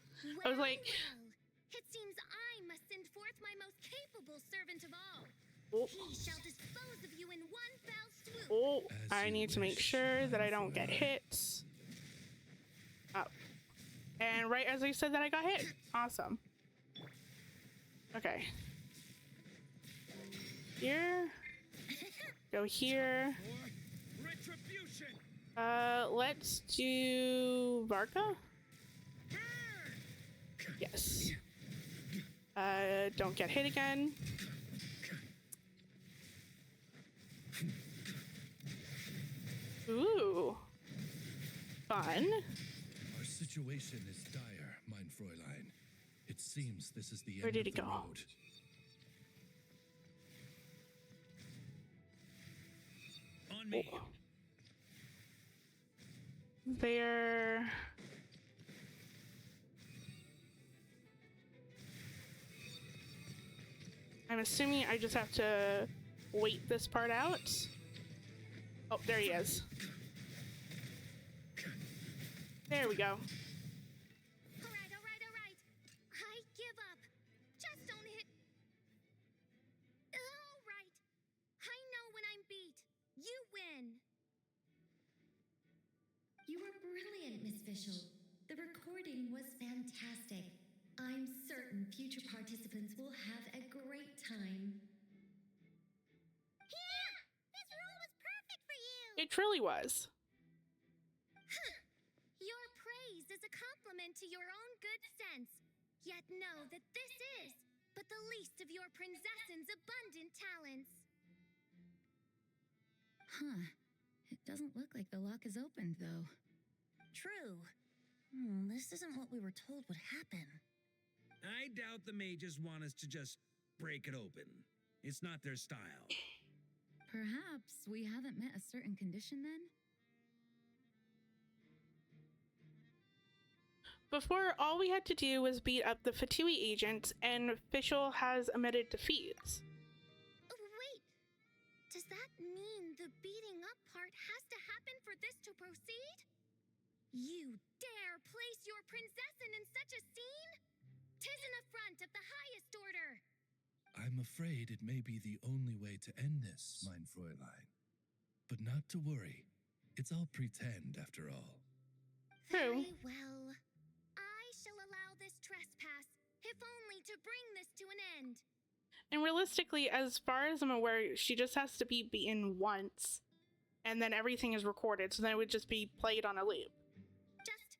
I was like... It seems I must send forth my most capable servant of all. Oh, He shall dispose of you in one fell swoop. oh, As I you need to make wish, sure that I don't my get friend. hit. Oh. And right as I said that, I got hit. Awesome. Okay. Here. Go here. Retribution! Let's do Varka. Yes. Don't get hit again. Ooh. Fun. Our situation is dire, mein Fräulein. It seems this is the end Where did of it the go? road. On me. There. I'm assuming I just have to wait this part out. Oh, there he is. There we go. All right. I give up. Just don't hit. All right. I know when I'm beat. You win. You were brilliant, Miss Fischel. The recording was fantastic. I'm certain future participants will have a great time. Yeah! This role was perfect for you! It truly was. Your praise is a compliment to your own good sense. Yet know that this is, but the least of your princess's abundant talents. Huh. It doesn't look like the lock is opened, though. True. This isn't what we were told would happen. I doubt the mages want us to just break it open. It's not their style. Perhaps we haven't met a certain condition then? Before, all we had to do was beat up the Fatui agent, and Fischl has admitted defeats. Oh, wait. Does that mean the beating up part has to happen for this to proceed? You dare place your princessin in such a scene? 'Tis an affront of the highest order. I'm afraid it may be the only way to end this, mein Fräulein. But not to worry. It's all pretend, after all. True. Very well. I shall allow this trespass, if only to bring this to an end. And realistically, as far as I'm aware, she just has to be beaten once, and then everything is recorded, so then it would just be played on a loop. Just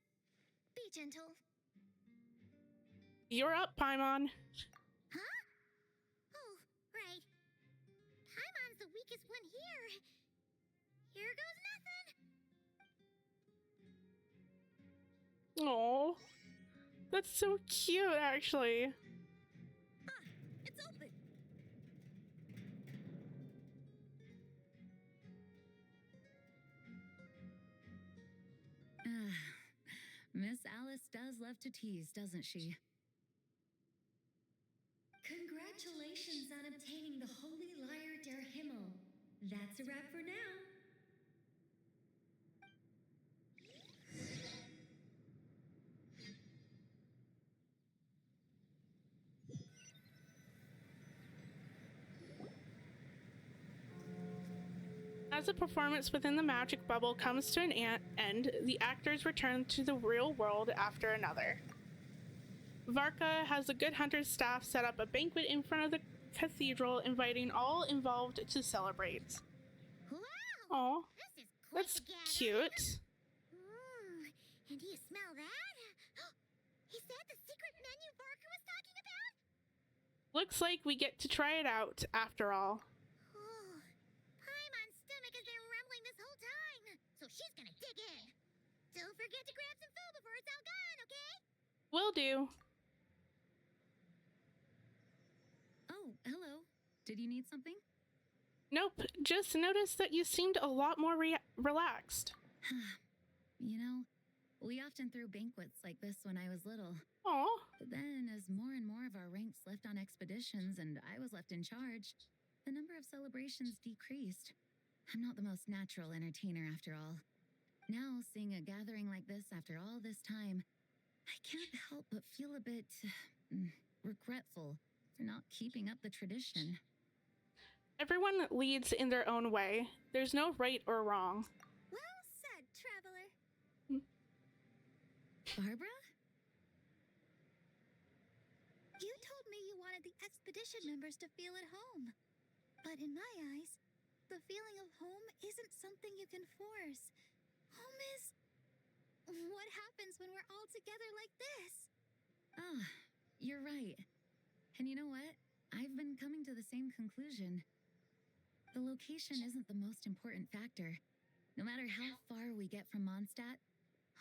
be gentle. You're up, Paimon. Huh? Oh, right. Paimon's the weakest one here. Here goes nothing. Oh, that's so cute, actually. It's open. Miss Alice does love to tease, doesn't she? Congratulations on obtaining the Holy Lyre der Himmel. That's a wrap for now. As the performance within the magic bubble comes to an end, the actors return to the real world after another. Varka has the Good Hunter's staff set up a banquet in front of the cathedral, inviting all involved to celebrate. Wow! Oh, This is quite that's the gathering. cute. And do you smell that? Is that the secret menu Barker was talking about? Looks like we get to try it out after all. Oh, Paimon's stomach has been rumbling this whole time, so she's gonna dig in. Don't forget to grab some food before it's all gone, okay? Will do. Oh, hello. Did you need something? Nope, just noticed that you seemed a lot more relaxed. You know, we often threw banquets like this when I was little. Aw, But then, as more and more of our ranks left on expeditions and I was left in charge, the number of celebrations decreased. I'm not the most natural entertainer after all. Now, seeing a gathering like this after all this time, I can't help but feel a bit regretful for not keeping up the tradition. everyone leads in their own way. There's no right or wrong. Well said, traveler. Barbara? You told me you wanted the expedition members to feel at home. But in my eyes, the feeling of home isn't something you can force. Home is what happens when we're all together like this. Ah, you're right. And you know what? I've been coming to the same conclusion. The location isn't the most important factor. No matter how far we get from Mondstadt,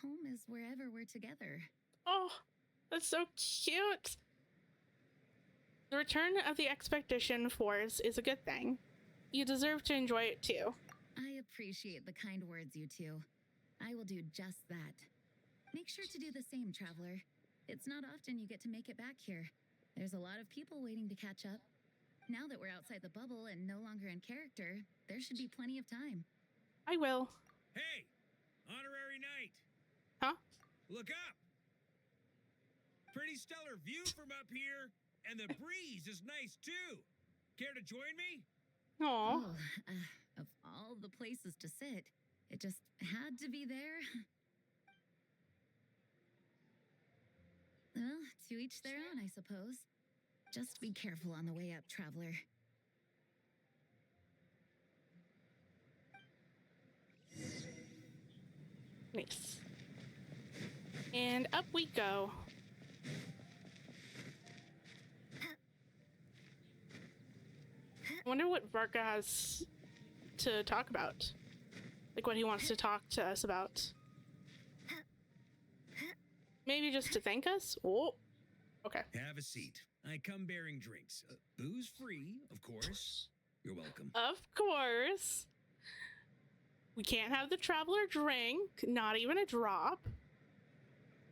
home is wherever we're together. Oh, that's so cute. The return of the expedition force is a good thing. You deserve to enjoy it too. I appreciate the kind words, you two. I will do just that. Make sure to do the same, traveler. It's not often you get to make it back here. There's a lot of people waiting to catch up. Now that we're outside the bubble and no longer in character, there should be plenty of time. I will. Hey! Honorary knight! Huh? Look up! Pretty stellar view from up here, and the breeze is nice too. Care to join me? Aw. Oh, of all the places to sit, it just had to be there. Well, to each their own, I suppose. Just be careful on the way up, traveler. Nice. And up we go. I wonder what Varka has to talk about. Like what he wants to talk to us about. Maybe just to thank us? Oh, okay. Have a seat. I come bearing drinks. Booze free, of course. You're welcome. Of course. We can't have the traveler drink, not even a drop.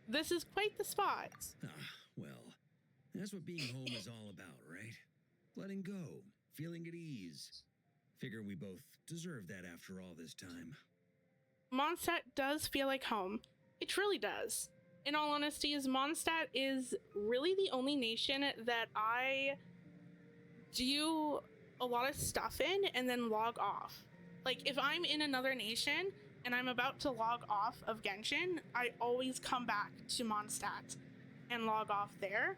This is quite the spot. Ah, well, that's what being home is all about, right? Letting go, feeling at ease. Figure we both deserve that after all this time. Mondstadt does feel like home. It truly does. In all honesty, Mondstadt is really the only nation that I do a lot of stuff in and then log off. Like, if I'm in another nation and I'm about to log off of Genshin, I always come back to Mondstadt and log off there.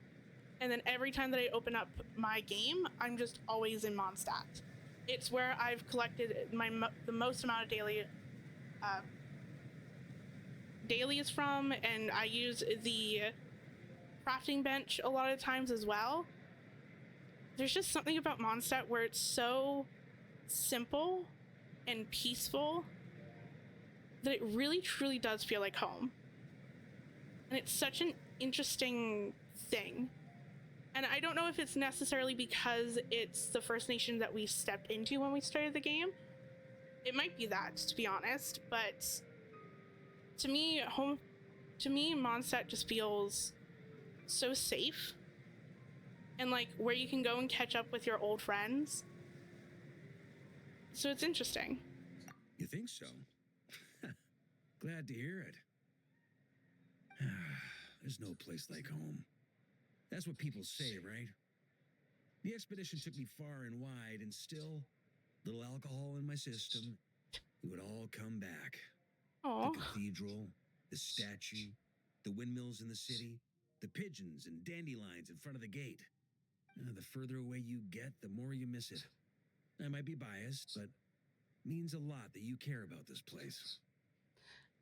And then every time that I open up my game, I'm just always in Mondstadt. It's where I've collected the most amount of dailies from, and I use the crafting bench a lot of times as well. There's just something about Mondstadt where it's so simple and peaceful that it really truly does feel like home. And it's such an interesting thing. And I don't know if it's necessarily because it's the first nation that we stepped into when we started the game. It might be that, to be honest, but to me, Mondstadt just feels so safe. And like where you can go and catch up with your old friends. So it's interesting. You think so? Glad to hear it. There's no place like home. That's what people say, right? The expedition took me far and wide, and still, little alcohol in my system, it would all come back. Aww. The cathedral, the statue, the windmills in the city, the pigeons and dandelions in front of the gate. The further away you get, the more you miss it. I might be biased, but it means a lot that you care about this place.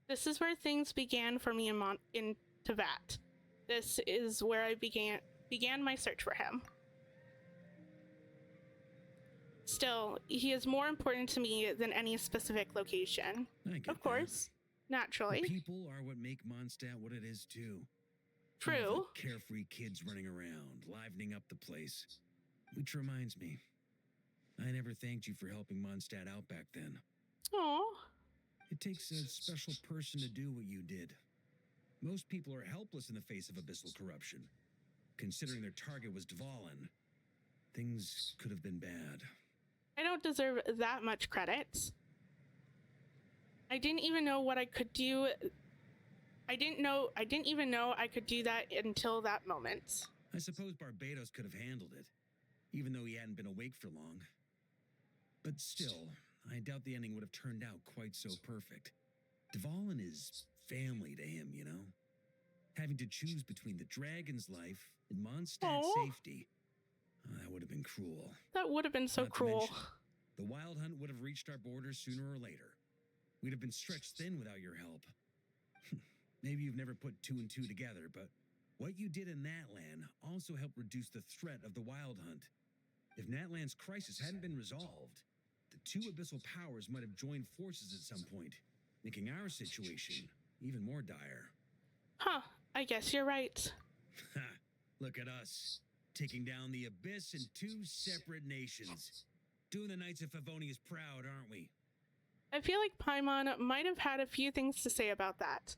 This is where things began for me in Teyvat. This is where I began my search for him. Still, he is more important to me than any specific location. Of course, naturally. The people are what make Mondstadt what it is too. All True. the carefree kids running around, livening up the place. Which reminds me, I never thanked you for helping Mondstadt out back then. Aw. It takes a special person to do what you did. Most people are helpless in the face of abyssal corruption. Considering their target was Dvalin, things could have been bad. I don't deserve that much credit. I didn't even know what I could do. I didn't even know I could do that until that moment. I suppose Barbados could have handled it, even though he hadn't been awake for long. But still, I doubt the ending would have turned out quite so perfect. Dvalin is family to him, you know? Having to choose between the dragon's life and Mondstadt's safety. That would have been cruel. That would have been so Not to cruel. mention, the wild hunt would have reached our borders sooner or later. We'd have been stretched thin without your help. Maybe you've never put two and two together, but what you did in Natlan also helped reduce the threat of the wild hunt. If Natlan's crisis hadn't been resolved, the two abyssal powers might have joined forces at some point, making our situation even more dire. Huh, I guess you're right. Ha! Look at us, taking down the abyss in two separate nations. Doing the Knights of Favonius proud, aren't we? I feel like Paimon might have had a few things to say about that.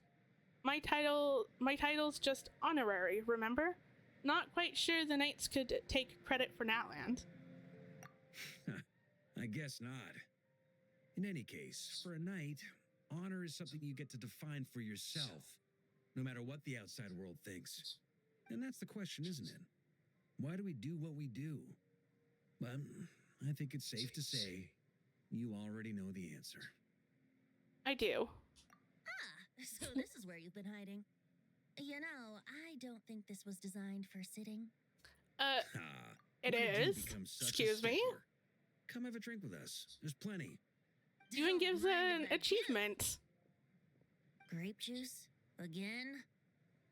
My title's just honorary, remember? Not quite sure the Knights could take credit for Natland. I guess not. In any case, for a knight, honor is something you get to define for yourself, no matter what the outside world thinks. And that's the question, isn't it? Why do we do what we do? Well, I think it's safe to say you already know the answer. I do. So this is where you've been hiding. You know, I don't think this was designed for sitting. It When did you is. become such a Excuse me? stickler? Come have a drink with us. There's plenty. Even Don't gives mind an if I do. achievement. Grape juice? Again?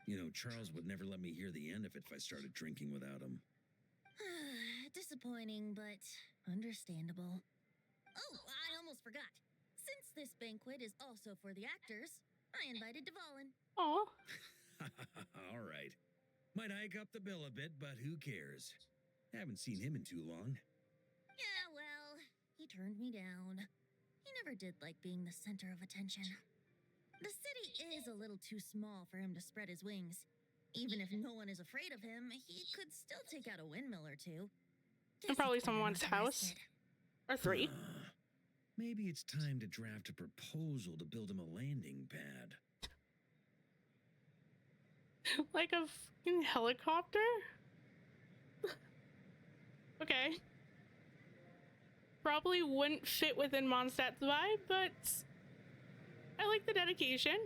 You know, Charles would never let me hear the end of it if I started drinking without him. Disappointing, but Understandable. Oh, I almost forgot. Since this banquet is also for the actors, I invited Dvalin. Oh, All right. Might hike up the bill a bit, but who cares? Haven't seen him in too long. Yeah, well, he turned me down. He never did like being the center of attention. The city is a little too small for him to spread his wings. Even if no one is afraid of him, he could still take out a windmill or two. and probably Guess he's someone's not house. interested. Or 3. Maybe it's time to draft a proposal to build him a landing pad. Like a fucking helicopter? Okay. Probably wouldn't fit within Mondstadt's vibe, but I like the dedication.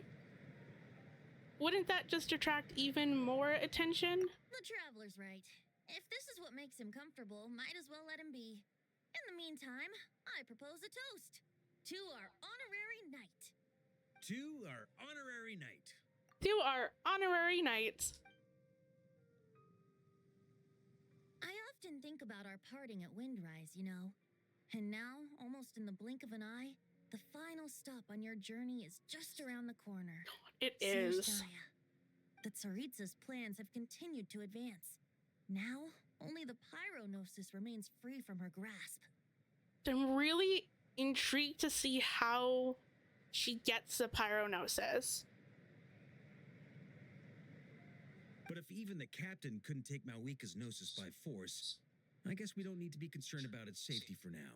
Wouldn't that just attract even more attention? The traveler's right. If this is what makes him comfortable, might as well let him be. In the meantime, I propose a toast to our honorary knight. To our honorary knight. To our honorary knight. I often think about our parting at Windrise, you know. And now, almost in the blink of an eye, the final stop on your journey is just around the corner. It is. Snezhnaya. The Tsaritsa's plans have continued to advance. Now, only the Pyronosis remains free from her grasp. I'm really intrigued to see how she gets the Pyronosis. But if even the captain couldn't take Malwika's gnosis by force, I guess we don't need to be concerned about its safety for now.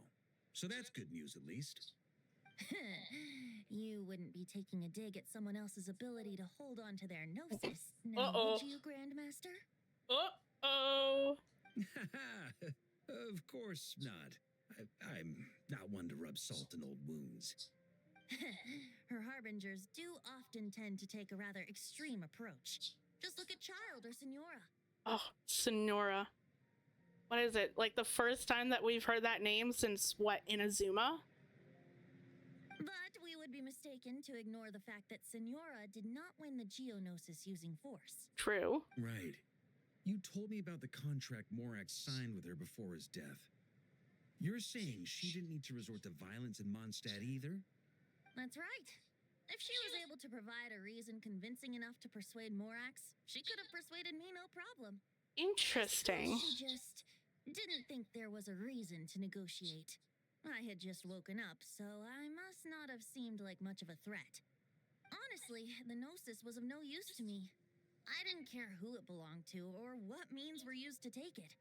So that's good news, at least. You wouldn't be taking a dig at someone else's ability to hold on to their gnosis, now Uh-oh. would you, Grandmaster? Uh-oh. Of course not. I'm not one to rub salt in old wounds. Her harbingers do often tend to take a rather extreme approach. Just look at Child or Senora. Oh, Sonora. What is it? Like the first time that we've heard that name since what, Inazuma? But we would be mistaken to ignore the fact that Senora did not win the Geonosis using force. True. Right. You told me about the contract Morak signed with her before his death. You're saying she didn't need to resort to violence in Mondstadt either? That's right. If she was able to provide a reason convincing enough to persuade Morax, she could have persuaded me no problem. Interesting. She just didn't think there was a reason to negotiate. I had just woken up, so I must not have seemed like much of a threat. Honestly, the Gnosis was of no use to me. I didn't care who it belonged to or what means were used to take it.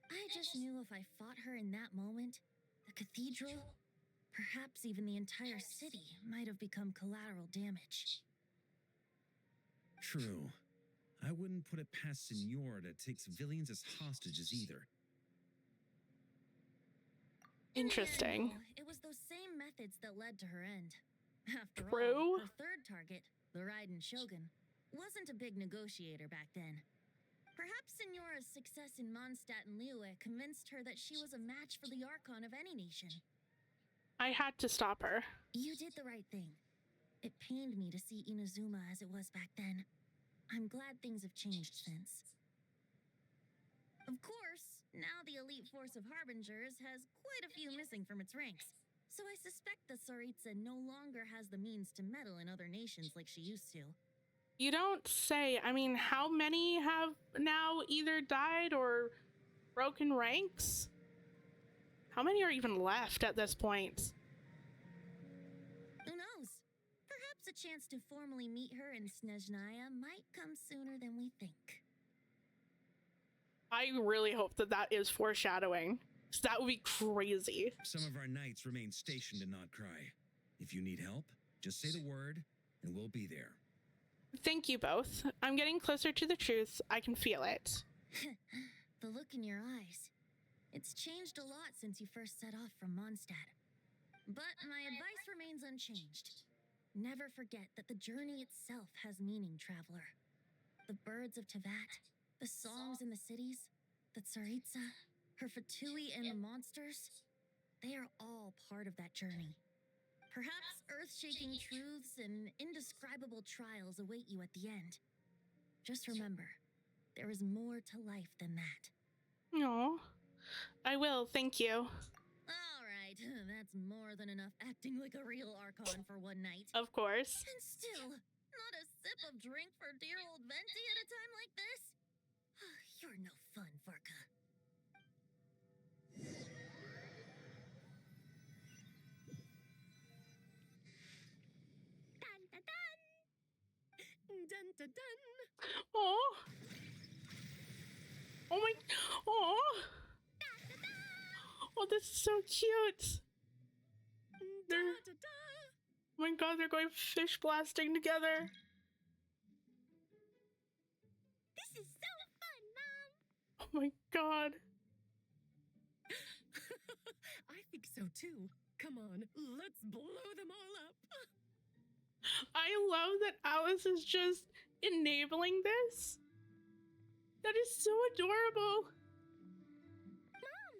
I just knew if I fought her in that moment, the cathedral, perhaps even the entire city, might have become collateral damage. True. I wouldn't put it past Senora to take civilians as hostages either. Interesting. It was those same methods that led to her end. After True. all, her third target, the Raiden Shogun, wasn't a big negotiator back then. Perhaps Senora's success in Mondstadt and Liyue convinced her that she was a match for the Archon of any nation. I had to stop her. You did the right thing. It pained me to see Inazuma as it was back then. I'm glad things have changed since. Of course, now the elite force of Harbingers has quite a few missing from its ranks. So I suspect the Tsaritsa no longer has the means to meddle in other nations like she used to. You don't say. I mean, how many have now either died or broken ranks? How many are even left at this point? Who knows? Perhaps a chance to formally meet her in Snezhnaya might come sooner than we think. I really hope that that is foreshadowing. 'Cause that would be crazy. Some of our knights remain stationed in Not Cry. If you need help, just say the word, and we'll be there. Thank you both. I'm getting closer to the truth. I can feel it. The look in your eyes. It's changed a lot since you first set off from Mondstadt. But my advice remains unchanged. Never forget that the journey itself has meaning, traveler. The birds of Tevat, the songs in the cities, the Tsaritsa, her Fatui and the monsters, they are all part of that journey. Perhaps earth-shaking truths and indescribable trials await you at the end. Just remember, there is more to life than that. No, I will. Thank you. That's more than enough acting like a real Archon for one night. Of course. And still, not a sip of drink for dear old Venti at a time like this? You're no fun, Varka. Dun dun dun! Dun dun dun! Oh. Oh my. Oh. Oh, this is so cute. They're, Da, da. oh my god, they're going fish blasting together. This is so fun, Mom! Oh my god. I think so too. Come on, let's blow them all up. I love that Alice is just enabling this. That is so adorable. Mom,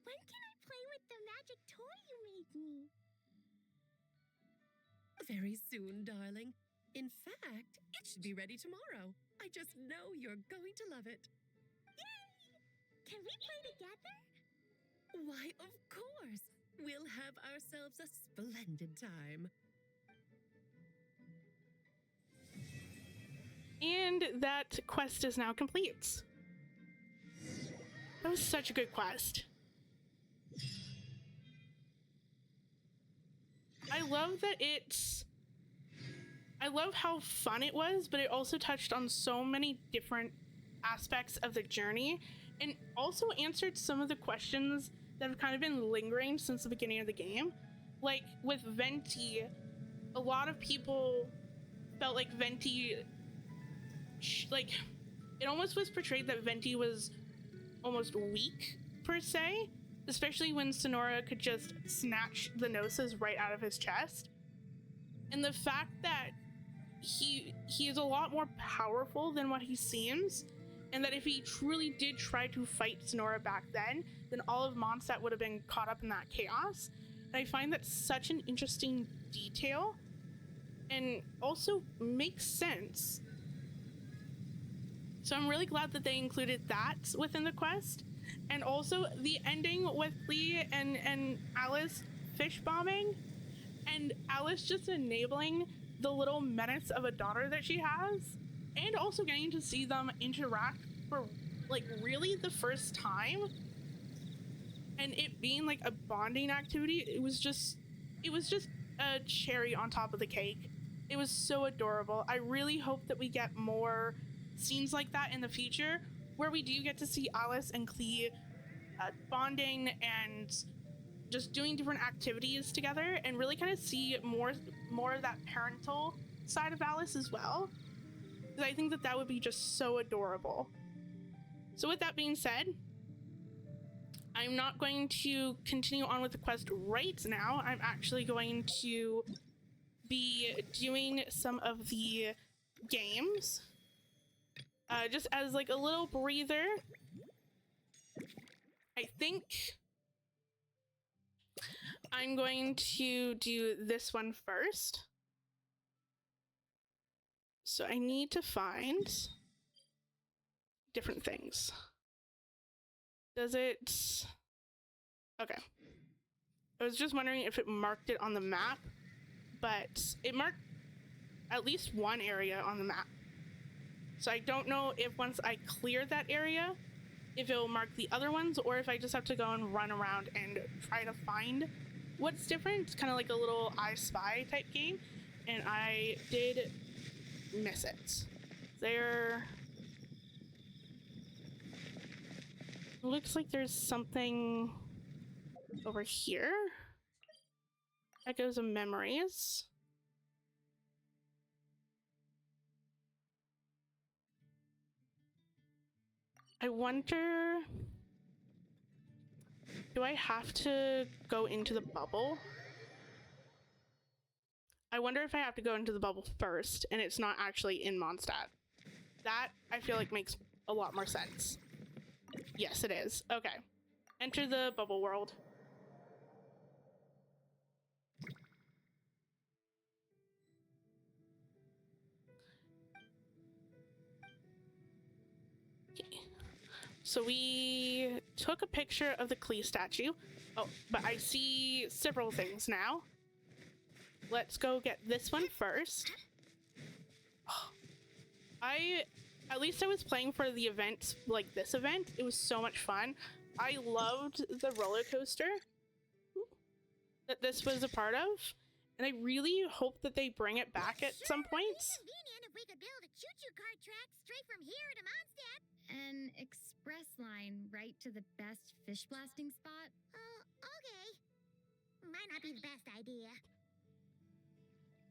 when can I play with the magic toy you made me? Very soon, darling. In fact, it should be ready tomorrow. I just know you're going to love it. Yay! Can we play together? Why, of course. We'll have ourselves a splendid time. And that quest is now complete. That was such a good quest. I love that I love how fun it was, but it also touched on so many different aspects of the journey and also answered some of the questions that have kind of been lingering since the beginning of the game. Like with Venti, a lot of people felt like Venti, like, it almost was portrayed that Venti was almost weak, per se, especially when Sonora could just snatch the Gnosis right out of his chest. And the fact that he is a lot more powerful than what he seems, and that if he truly did try to fight Sonora back then all of Mondstadt would have been caught up in that chaos. And I find that such an interesting detail, and also makes sense. So I'm really glad that they included that within the quest. And also the ending with Lee and Alice fish bombing, and Alice just enabling the little menace of a daughter that she has, and also getting to see them interact for like really the first time, and it being like a bonding activity. It was just a cherry on top of the cake. It was so adorable. I really hope that we get more scenes like that in the future, where we do get to see Alice and Klee bonding and just doing different activities together, and really kind of see more of that parental side of Alice as well, because I think that that would be just so adorable. So with that being said, I'm not going to continue on with the quest right now. I'm actually going to be doing some of the games just as like a little breather. I think I'm going to do this one first. So I need to find different things. Does it? Okay. I was just wondering if it marked it on the map, but it marked at least one area on the map. So I don't know if once I clear that area, if it will mark the other ones, or if I just have to go and run around and try to find what's different. It's kind of like a little I Spy type game, and I did miss it. There looks like there's something over here. Echoes of memories. I wonder, do I have to go into the bubble? I wonder if I have to go into the bubble first and it's not actually in Mondstadt. That I feel like makes a lot more sense. Yes, it is. Okay. Enter the bubble world. Okay. So we took a picture of the Klee statue. Oh, but I see several things now. Let's go get this one first. At least I was playing for the event, like this event. It was so much fun. I loved the roller coaster that this was a part of, and I really hope that they bring it back at some point. Convenient if we could build a choo-choo cart track straight from here to Mondstadt. An express line right to the best fish blasting spot? Okay. Might not be the best idea.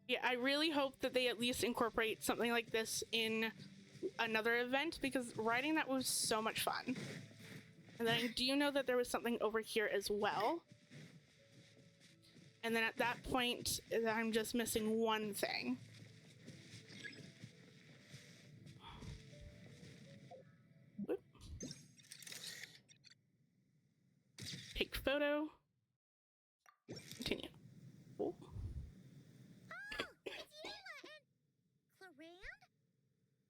Yeah, I really hope that they at least incorporate something like this in another event, because riding that was so much fun. And then I do know that there was something over here as well. And then at that point, I'm just missing one thing. Whoop. Take photo. Continue. Oh. It's Eula and Clarand?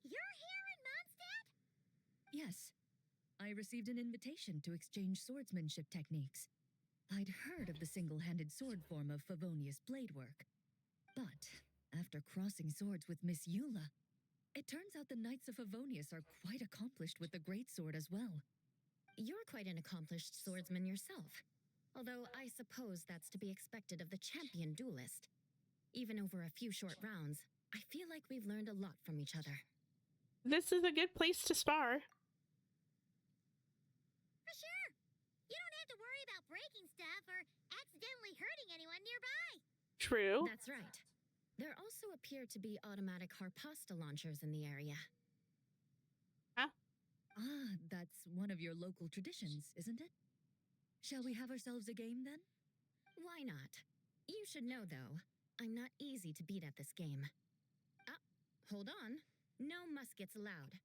You're here in Mondstadt? Yes. I received an invitation to exchange swordsmanship techniques. I'd heard of the single-handed sword form of Favonius blade work. But after crossing swords with Miss Eula, it turns out the Knights of Favonius are quite accomplished with the greatsword as well. You're quite an accomplished swordsman yourself. Although I suppose that's to be expected of the champion duelist. Even over a few short rounds, I feel like we've learned a lot from each other. This is a good place to spar. For sure. You don't have to worry about breaking stuff or accidentally hurting anyone nearby. True. That's right. There also appear to be automatic harpasta launchers in the area. Huh? Ah, that's one of your local traditions, isn't it? Shall we have ourselves a game then? Why not? You should know, though, I'm not easy to beat at this game. Ah, hold on. No muskets allowed.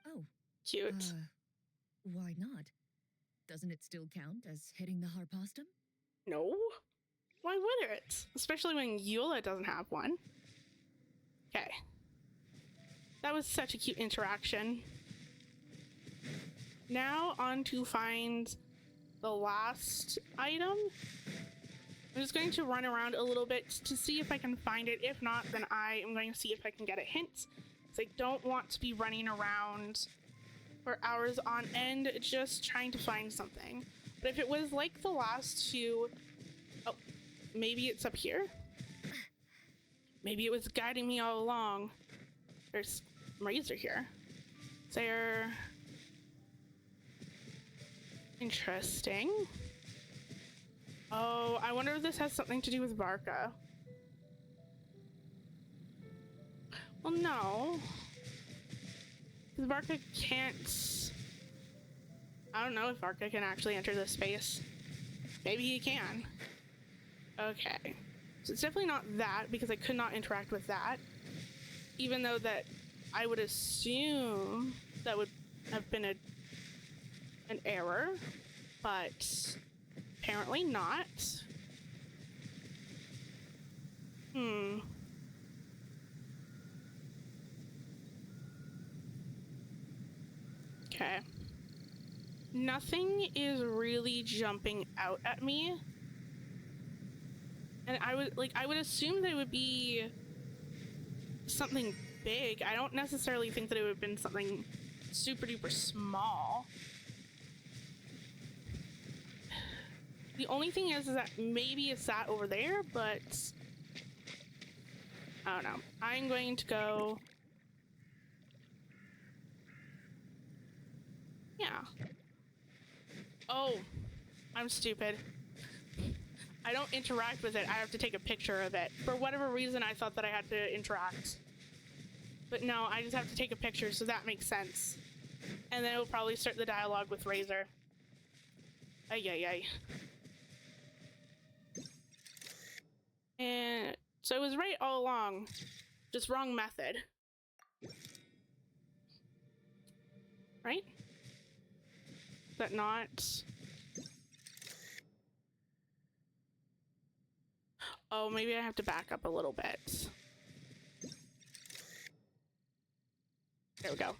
Oh. Cute. Why not? Doesn't it still count as hitting the harpastum? No. Why would it? Especially when Eula doesn't have one. Okay. That was such a cute interaction. Now on to find the last item. I'm just going to run around a little bit to see if I can find it. If not, then I am going to see if I can get a hint. Because I don't want to be running around for hours on end just trying to find something. But if it was like the last two... Oh, maybe it's up here? Maybe it was guiding me all along. There's Razor here. There... Interesting. Oh, I wonder if this has something to do with Varka. Well, no. Because Varka can't... I don't know if Varka can actually enter this space. Maybe he can. Okay. So it's definitely not that, because I could not interact with that. Even though that I would assume that would have been an error, but apparently not. Okay. Nothing is really jumping out at me. And I would assume that it would be something big. I don't necessarily think that it would have been something super duper small. The only thing is that maybe it's that over there, but I don't know. I'm going to go... Yeah. Oh, I'm stupid. I don't interact with it. I have to take a picture of it. For whatever reason, I thought that I had to interact. But no, I just have to take a picture, so that makes sense. And then it'll probably start the dialogue with Razor. Ay, ay, ay. And so it was right all along, just wrong method. Right? But not... Oh, maybe I have to back up a little bit. There we go.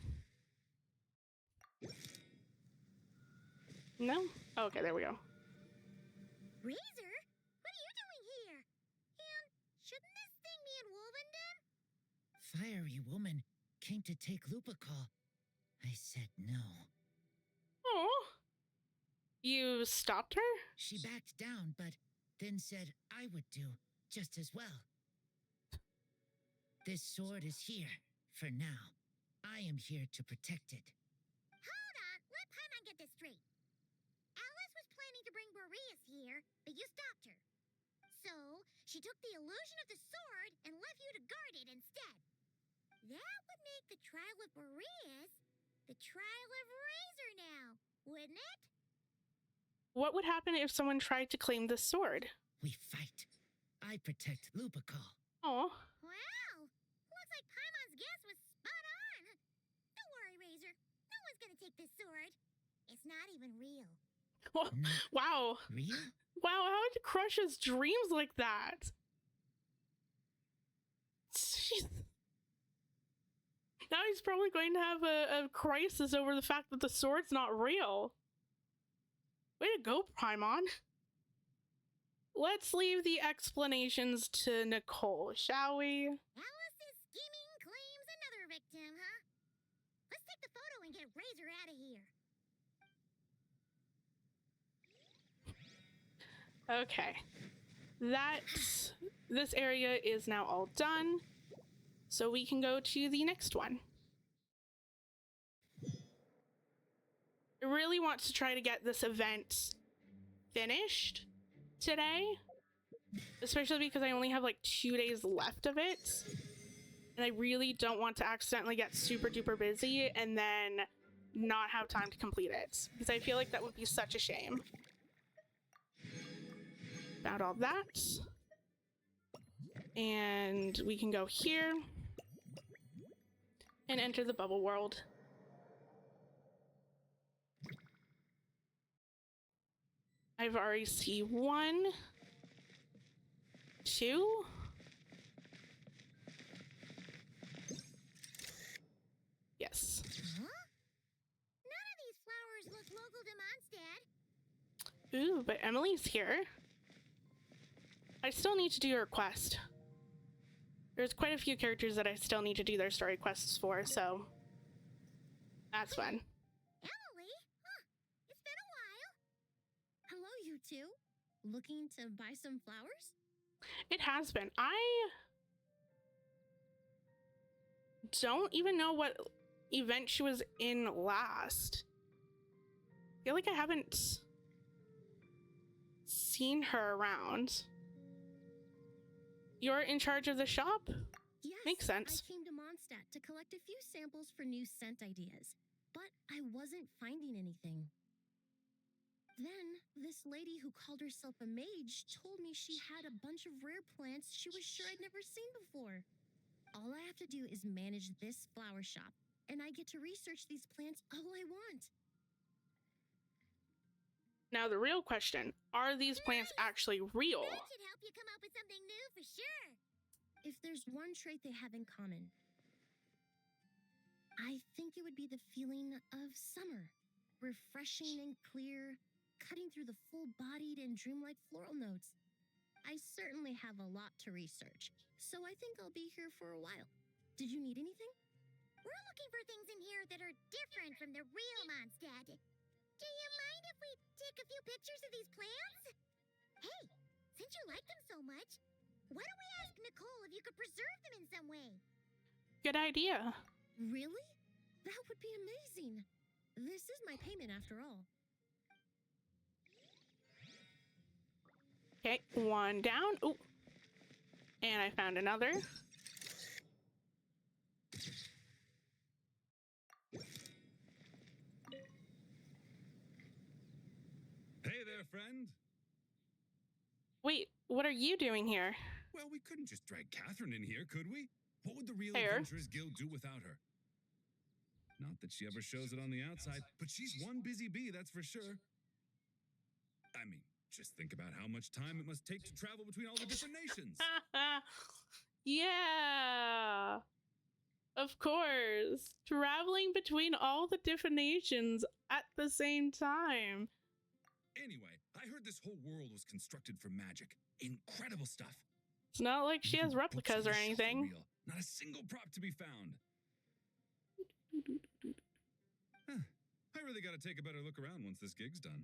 No? Okay, there we go. Razor? What are you doing here? And shouldn't this thing be in Wolvenden? Fiery woman came to take Lupical. I said no. Oh. You stopped her? She backed down, but then said I would do just as well. This sword is here for now. I am here to protect it. Hold on, let Paimon get this straight. Alice was planning to bring Boreas here, but you stopped her. So, she took the illusion of the sword and left you to guard it instead. That would make the trial of Boreas the trial of Razor now, wouldn't it? What would happen if someone tried to claim the sword? We fight. I protect Lupical. Oh. Wow! Looks like Paimon's guess was spot on. Don't worry, Razor. No one's gonna take this sword. It's not even real. Wow. Real? Wow, how did you crush his dreams like that? Jeez. Now he's probably going to have a crisis over the fact that the sword's not real. Way to go, Paimon. Let's leave the explanations to Nicole, shall we? Alice's scheming claims another victim, huh? Let's take the photo and get Razor out of here. Okay. This area is now all done. So we can go to the next one. I really want to try to get this event finished today, especially because I only have like 2 days left of it. And I really don't want to accidentally get super duper busy and then not have time to complete it, because I feel like that would be such a shame. Found all that. And we can go here and enter the bubble world. I've already seen 1, 2. Yes. Huh? None of these flowers look local to Mondstadt. Ooh, but Emily's here. I still need to do her quest. There's quite a few characters that I still need to do their story quests for, so that's fun. Emily? Huh. It's been a while. Hello, you two. Looking to buy some flowers? It has been. I don't even know what event she was in last. I feel like I haven't seen her around. You're in charge of the shop? Yes. Makes sense. I came to Mondstadt to collect a few samples for new scent ideas, but I wasn't finding anything. Then, this lady who called herself a mage told me she had a bunch of rare plants she was sure I'd never seen before. All I have to do is manage this flower shop, and I get to research these plants all I want. Now the real question, are these plants actually real? That should help you come up with something new for sure. If there's one trait they have in common, I think it would be the feeling of summer. Refreshing and clear, cutting through the full-bodied and dreamlike floral notes. I certainly have a lot to research, so I think I'll be here for a while. Did you need anything? We're looking for things in here that are different from the real Mondstadt. Do you mind if we take a few pictures of these plants? Hey, since you like them so much, why don't we ask Nicole if you could preserve them in some way? Good idea. Really? That would be amazing. This is my payment after all. Okay, 1 down. Ooh. And I found another. Hey there, friend. Wait, what are you doing here? Well, we couldn't just drag Catherine in here, could we? What would the Real Fair. Adventurers Guild do without her? Not that she ever shows it on the outside, but she's one busy bee, that's for sure. I mean, just think about how much time it must take to travel between all the different nations. Yeah. Of course. Traveling between all the different nations at the same time. Anyway, I heard this whole world was constructed for magic. Incredible stuff. It's not like she Even has books replicas on or the shelf are anything. real. Not a single prop to be found. Huh. I really got to take a better look around once this gig's done.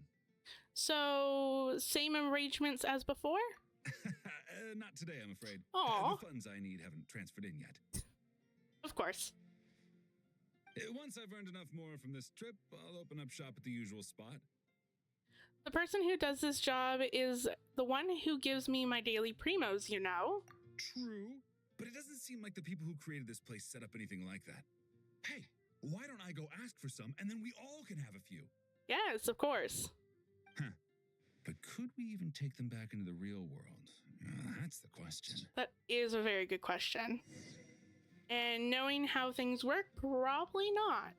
So, same arrangements as before? Not today, I'm afraid. Aw. The funds I need haven't transferred in yet. Of course. Once I've earned enough more from this trip, I'll open up shop at the usual spot. The person who does this job is the one who gives me my daily primos, you know? True, but it doesn't seem like the people who created this place set up anything like that. Hey, why don't I go ask for some, and then we all can have a few? Yes, of course. Huh. But could we even take them back into the real world? That's the question. That is a very good question. And knowing how things work, probably not.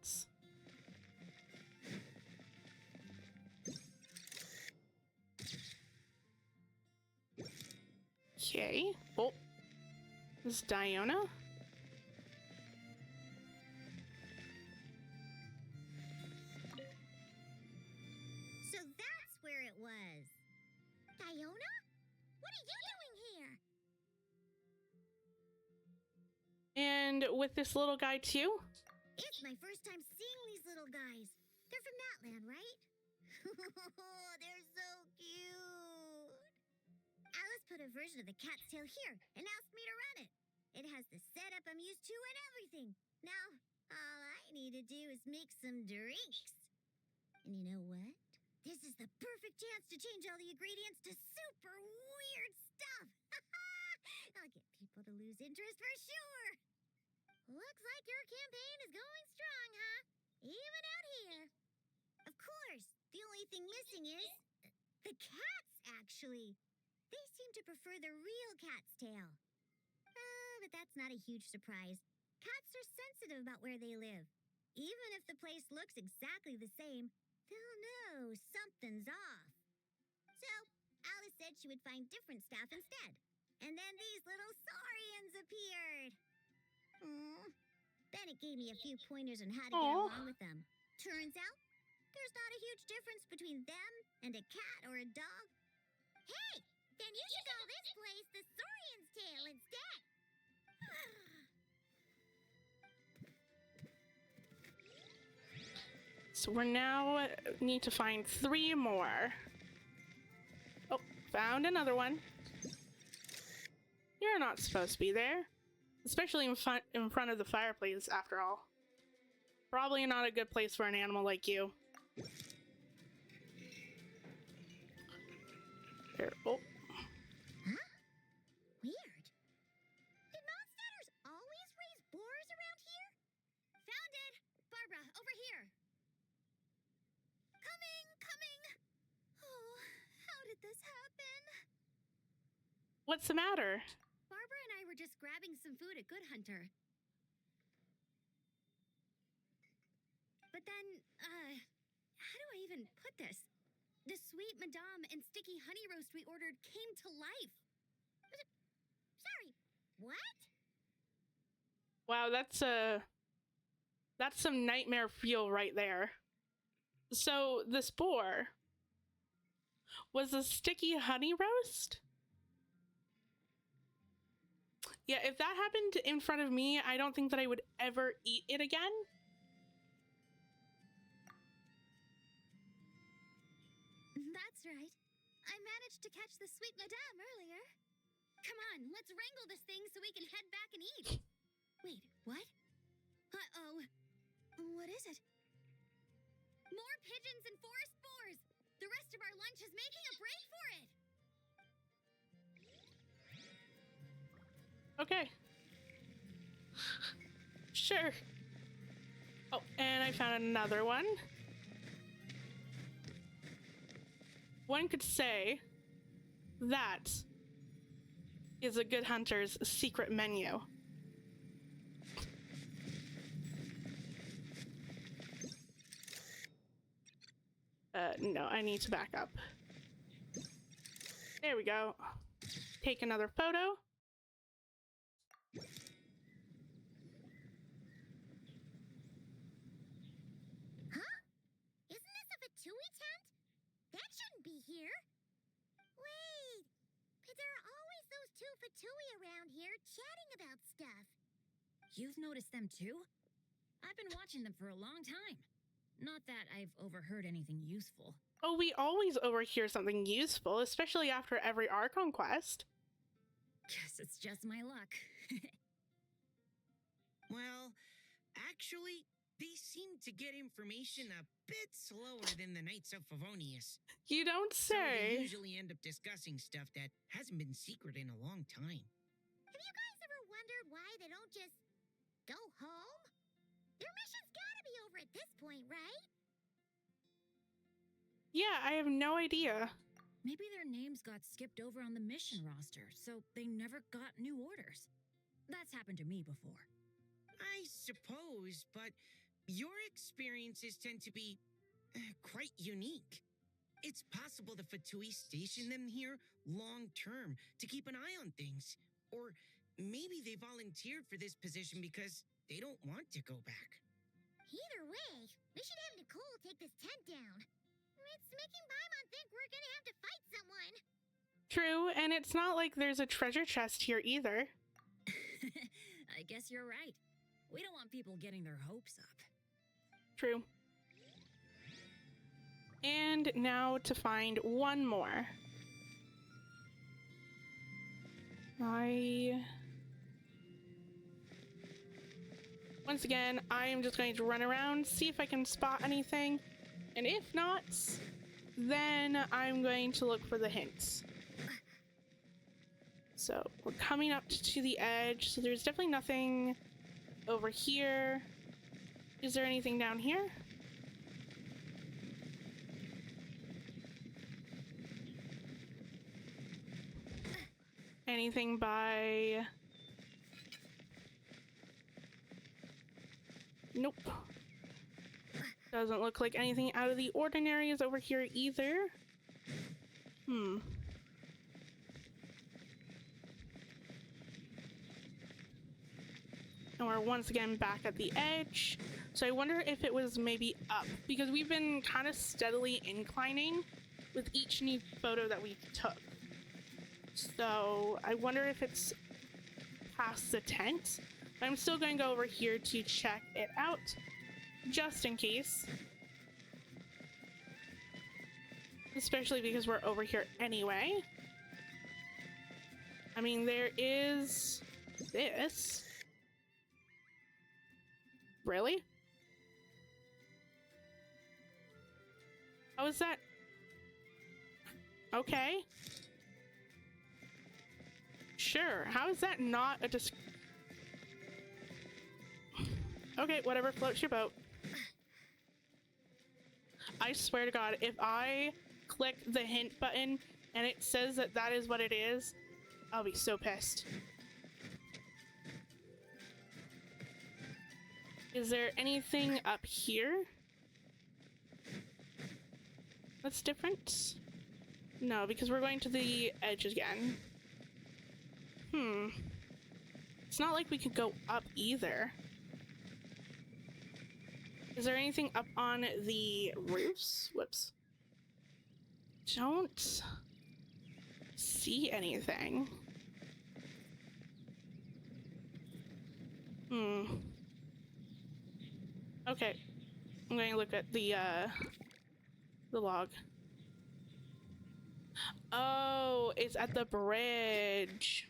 Okay. Oh. This is Diona. So that's where it was. Diona? What are you doing here? And with this little guy too? It's my first time seeing these little guys. They're from Natland, right? They're so cute. Alice put a version of the cat's tail here and asked me to run it. It has the setup I'm used to and everything. Now, all I need to do is make some drinks. And you know what? This is the perfect chance to change all the ingredients to super weird stuff. I'll get people to lose interest for sure. Looks like your campaign is going strong, huh? Even out here. Of course, the only thing missing is the cats, actually. They seem to prefer the real cat's tail. But that's not a huge surprise. Cats are sensitive about where they live. Even if the place looks exactly the same, they'll know something's off. So, Alice said she would find different staff instead. And then these little saurians appeared. Bennett gave me a few pointers on how to get along with them. Turns out, there's not a huge difference between them and a cat or a dog. Hey, then you should call this place the Saurian's Tail instead. So we're now need to find 3 more. Oh, found another one. You're not supposed to be there. Especially in front of the fireplace, after all. Probably not a good place for an animal like you. Here. Oh. Huh? Weird. Did Mondstatters always raise boars around here? Found it! Barbara, over here! Coming! Oh, how did this happen? What's the matter? Barbara and I were just grabbing some food at Good Hunter. But then, how do I even put this? The sweet madame and sticky honey roast we ordered came to life. Sorry, what? Wow, that's some nightmare fuel right there. So the spore was a sticky honey roast? Yeah, if that happened in front of me, I don't think that I would ever eat it again. That's right. I managed to catch the sweet madame earlier. Come on, let's wrangle this thing so we can head back and eat. Wait, what? Uh-oh. What is it? More pigeons and forest boars! The rest of our lunch is making a break for it! Okay. Sure. Oh, and I found another one. One could say that is a Good Hunter's secret menu. No, I need to back up. There we go. Take another photo. Huh? Isn't this a Fatui tent? That shouldn't Fatui around here chatting about stuff. You've noticed them too? I've been watching them for a long time. Not that I've overheard anything useful. Oh, we always overhear something useful, especially after every Archon quest. Guess it's just my luck. Well, actually, they seem to get information a bit slower than the Knights of Favonius. You don't So they say. usually end up discussing stuff that hasn't been secret in a long time. Have you guys ever wondered why they don't just go home? Their mission's gotta be over at this point, right? Yeah, I have no idea. Maybe their names got skipped over on the mission roster, so they never got new orders. That's happened to me before. I suppose, but your experiences tend to be quite unique. It's possible the Fatui stationed them here long term to keep an eye on things. Or maybe they volunteered for this position because they don't want to go back. Either way, we should have Nicole take this tent down. It's making Paimon think we're gonna have to fight someone. True, and it's not like there's a treasure chest here either. I guess you're right. We don't want people getting their hopes up. True. And now to find one more. Once again, I am just going to run around, see if I can spot anything. And if not, then I'm going to look for the hints. So we're coming up to the edge, so there's definitely nothing over here. Is there anything down here? Anything by... Nope. Doesn't look like anything out of the ordinary is over here either. And we're once again back at the edge. So I wonder if it was maybe up, because we've been kind of steadily inclining with each new photo that we took. So I wonder if it's past the tent. But I'm still going to go over here to check it out, just in case. Especially because we're over here anyway. I mean, there is this. Really? How is that? Okay. Sure. How is that not a Okay, whatever floats your boat. I swear to God, if I click the hint button and it says that that is what it is, I'll be so pissed. Is there anything up here that's different? No, because we're going to the edge again. It's not like we could go up either. Is there anything up on the roofs? Whoops. Don't see anything. Okay. I'm going to look at the log. Oh, it's at the bridge.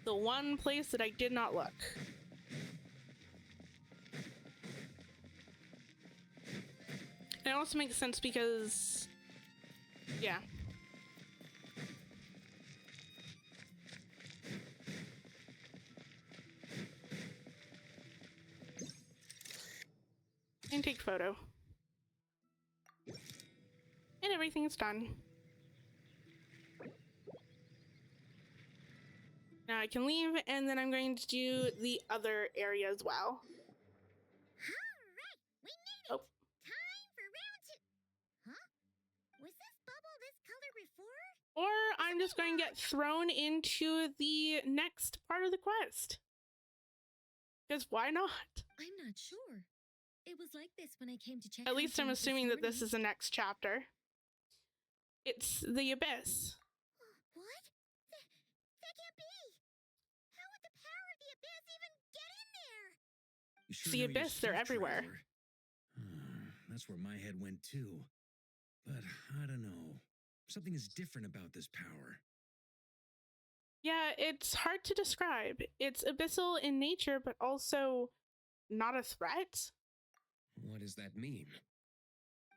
The one place that I did not look. It also makes sense because, yeah. And take photo. And everything's done. Now I can leave, and then I'm going to do the other area as well. Alright, we made it! Oh. Time for round 2. Huh? Was this bubble this color before? Or I'm just going to get thrown into the next part of the quest. Because why not? I'm not sure. It was like this when I came to check. At least I'm assuming that this is the next chapter. It's the Abyss. What? That can't be You sure It's the know your abyss, they're stuff, everywhere. traveler. That's where my head went too. But I don't know. Something is different about this power. Yeah, it's hard to describe. It's abyssal in nature, but also not a threat. What does that mean?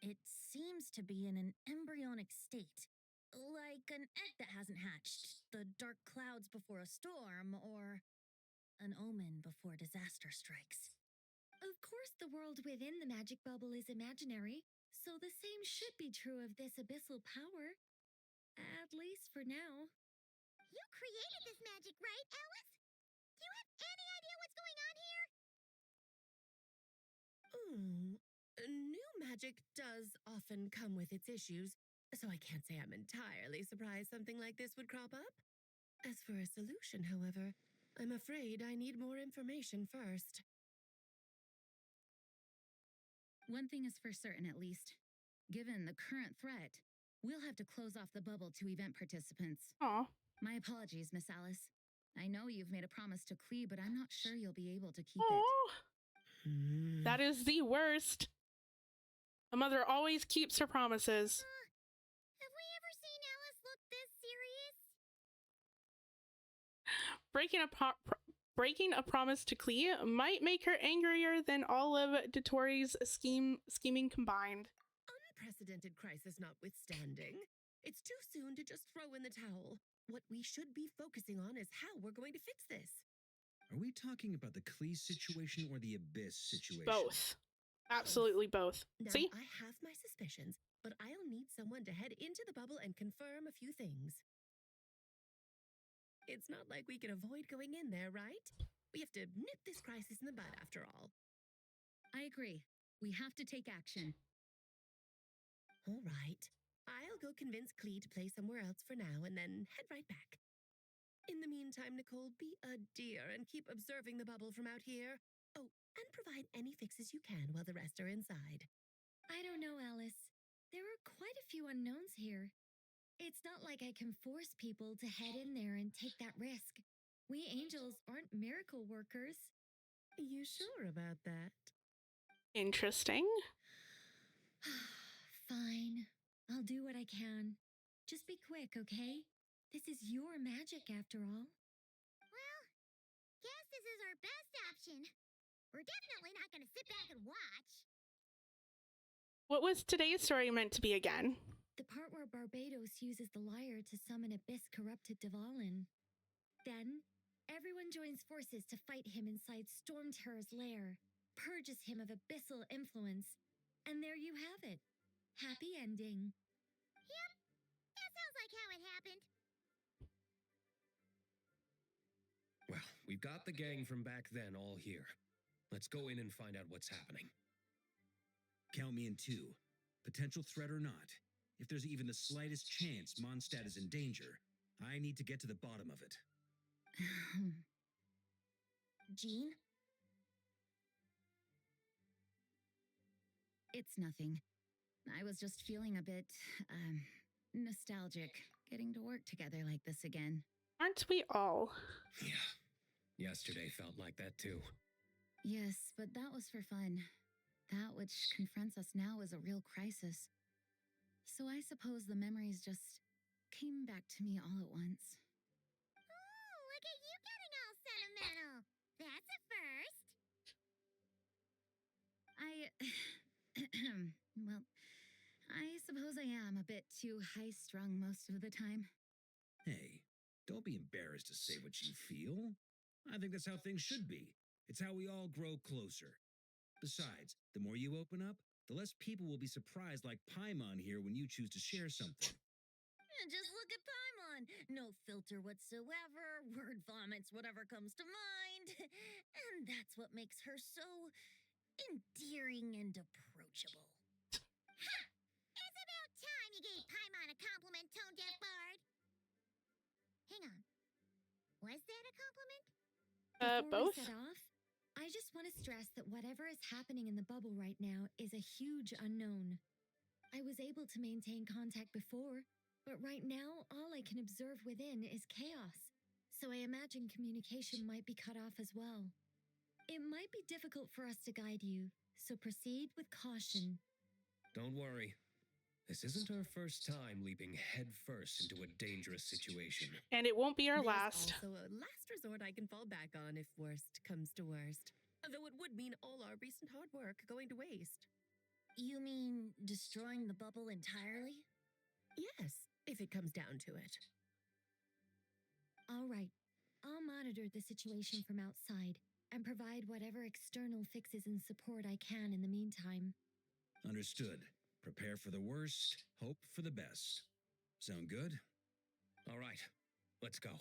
It seems to be in an embryonic state, like an egg that hasn't hatched, the dark clouds before a storm, or an omen before disaster strikes. Of course, the world within the magic bubble is imaginary, so the same should be true of this abyssal power. At least for now. You created this magic, right, Alice? Do you have any idea what's going on here? New magic does often come with its issues, so I can't say I'm entirely surprised something like this would crop up. As for a solution, however, I'm afraid I need more information first. One thing is for certain, at least. Given the current threat, we'll have to close off the bubble to event participants. Aw. My apologies, Miss Alice. I know you've made a promise to Klee, but I'm not sure you'll be able to keep it. Aw. That is the worst. A mother always keeps her promises. Have we ever seen Alice look this serious? Breaking a promise to Klee might make her angrier than all of Dotori's scheming combined. Unprecedented crisis notwithstanding, it's too soon to just throw in the towel. What we should be focusing on is how we're going to fix this. Are we talking about the Klee situation or the Abyss situation? Both. Absolutely both. Now, See? I have my suspicions, but I'll need someone to head into the bubble and confirm a few things. It's not like we can avoid going in there, right? We have to nip this crisis in the bud, after all. I agree. We have to take action. All right. I'll go convince Klee to play somewhere else for now and then head right back. In the meantime, Nicole, be a dear and keep observing the bubble from out here. Oh, and provide any fixes you can while the rest are inside. I don't know, Alice. There are quite a few unknowns here. It's not like I can force people to head in there and take that risk. We angels aren't miracle workers. You sure about that? Interesting. Fine. I'll do what I can. Just be quick, okay? This is your magic after all. Well, guess this is our best option. We're definitely not going to sit back and watch. What was today's story meant to be again? The part where Barbados uses the lyre to summon abyss-corrupted Dvalin. Then, everyone joins forces to fight him inside Storm Terror's lair, purges him of abyssal influence, and there you have it. Happy ending. Yep, that sounds like how it happened. Well, we've got the gang from back then all here. Let's go in and find out what's happening. Count me in 2. Potential threat or not. If there's even the slightest chance Mondstadt is in danger, I need to get to the bottom of it. Jean? It's nothing. I was just feeling a bit, nostalgic, getting to work together like this again. Aren't we all? Yeah. Yesterday felt like that too. Yes, but that was for fun. That which confronts us now is a real crisis. So I suppose the memories just came back to me all at once. Oh, look at you getting all sentimental. That's a first. Well, I suppose I am a bit too high-strung most of the time. Hey, don't be embarrassed to say what you feel. I think that's how things should be. It's how we all grow closer. Besides, the more you open up, the less people will be surprised like Paimon here when you choose to share something. Just look at Paimon. No filter whatsoever, word vomits whatever comes to mind. And that's what makes her so endearing and approachable. Ha! It's about time you gave Paimon a compliment, tone-deaf bard. Hang on. Was that a compliment? Before Both? we set off, I just want to stress that whatever is happening in the bubble right now is a huge unknown. I was able to maintain contact before, but right now all I can observe within is chaos. So I imagine communication might be cut off as well. It might be difficult for us to guide you, so proceed with caution. Don't worry. This isn't our first time leaping headfirst into a dangerous situation. And it won't be our There's last. also a last resort I can fall back on if worst comes to worst. Though it would mean all our recent hard work going to waste. You mean destroying the bubble entirely? Yes, if it comes down to it. All right, I'll monitor the situation from outside and provide whatever external fixes and support I can in the meantime. Understood. Prepare for the worst, hope for the best. Sound good? All right, let's go.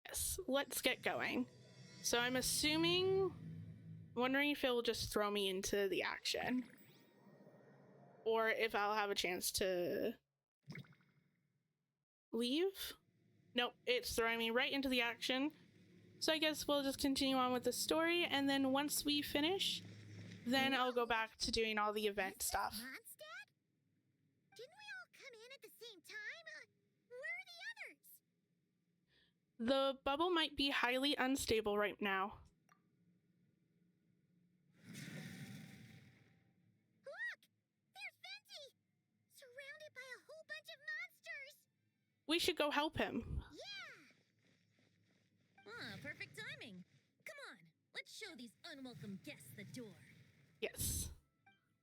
Yes, let's get going. So I'm wondering if it'll just throw me into the action. Or if I'll have a chance to leave. Nope, it's throwing me right into the action. So I guess we'll just continue on with the story, and then once we finish, then I'll go back to doing all the event stuff. Mondstadt? Didn't we all come in at the same time? Where are the others? The bubble might be highly unstable right now. Look! There's Venti! Surrounded by a whole bunch of monsters! We should go help him. Yeah! Perfect timing. Come on, let's show these unwelcome guests the door. Yes.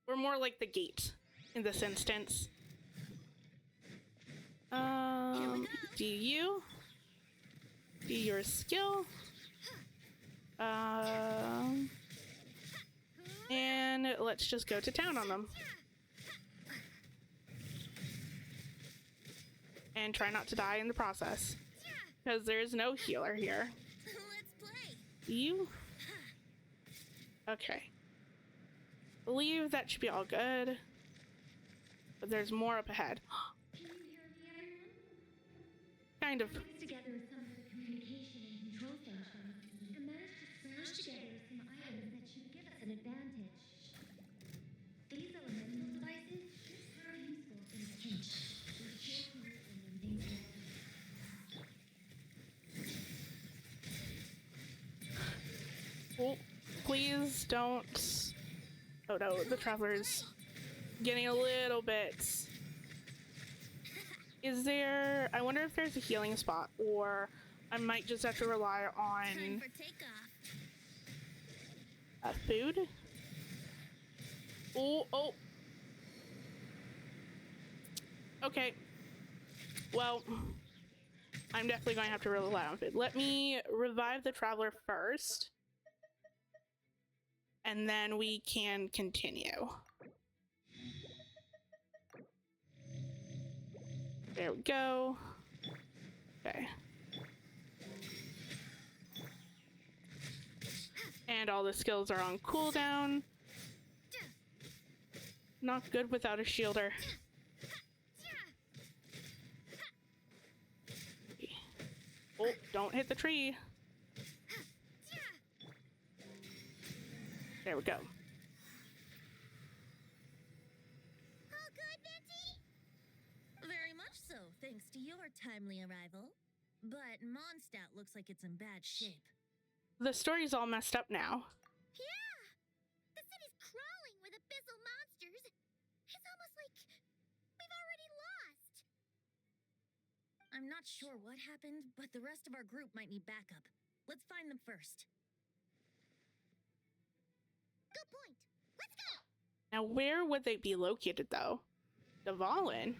We're more like the gate in this instance. Do you? Do your skill. And let's just go to town on them. And try not to die in the process. Because there's no healer here. Let's play. You? Okay. Believe that should be all good. But there's more up ahead. Kind of. Together with some of the communication and control functions, and managed to smash together some items that should give us an advantage. These elemental devices are useful in a pinch, with short movement when things get Oh, please don't. Oh no, the traveler's getting a little bit. Is there... I wonder if there's a healing spot, or I might just have to rely on Time for takeoff. food. Oh. Okay. Well, I'm definitely going to have to rely on food. Let me revive the traveler first. And then we can continue. There we go. Okay. And all the skills are on cooldown. Not good without a shielder. Oh, don't hit the tree. There we go. All good, Venti? Very much so, thanks to your timely arrival. But Mondstadt looks like it's in bad shape. The story's all messed up now. Yeah! The city's crawling with abyssal monsters. It's almost like we've already lost. I'm not sure what happened, but the rest of our group might need backup. Let's find them first. Good point. Let's go! Now, where would they be located, though? Dvalin?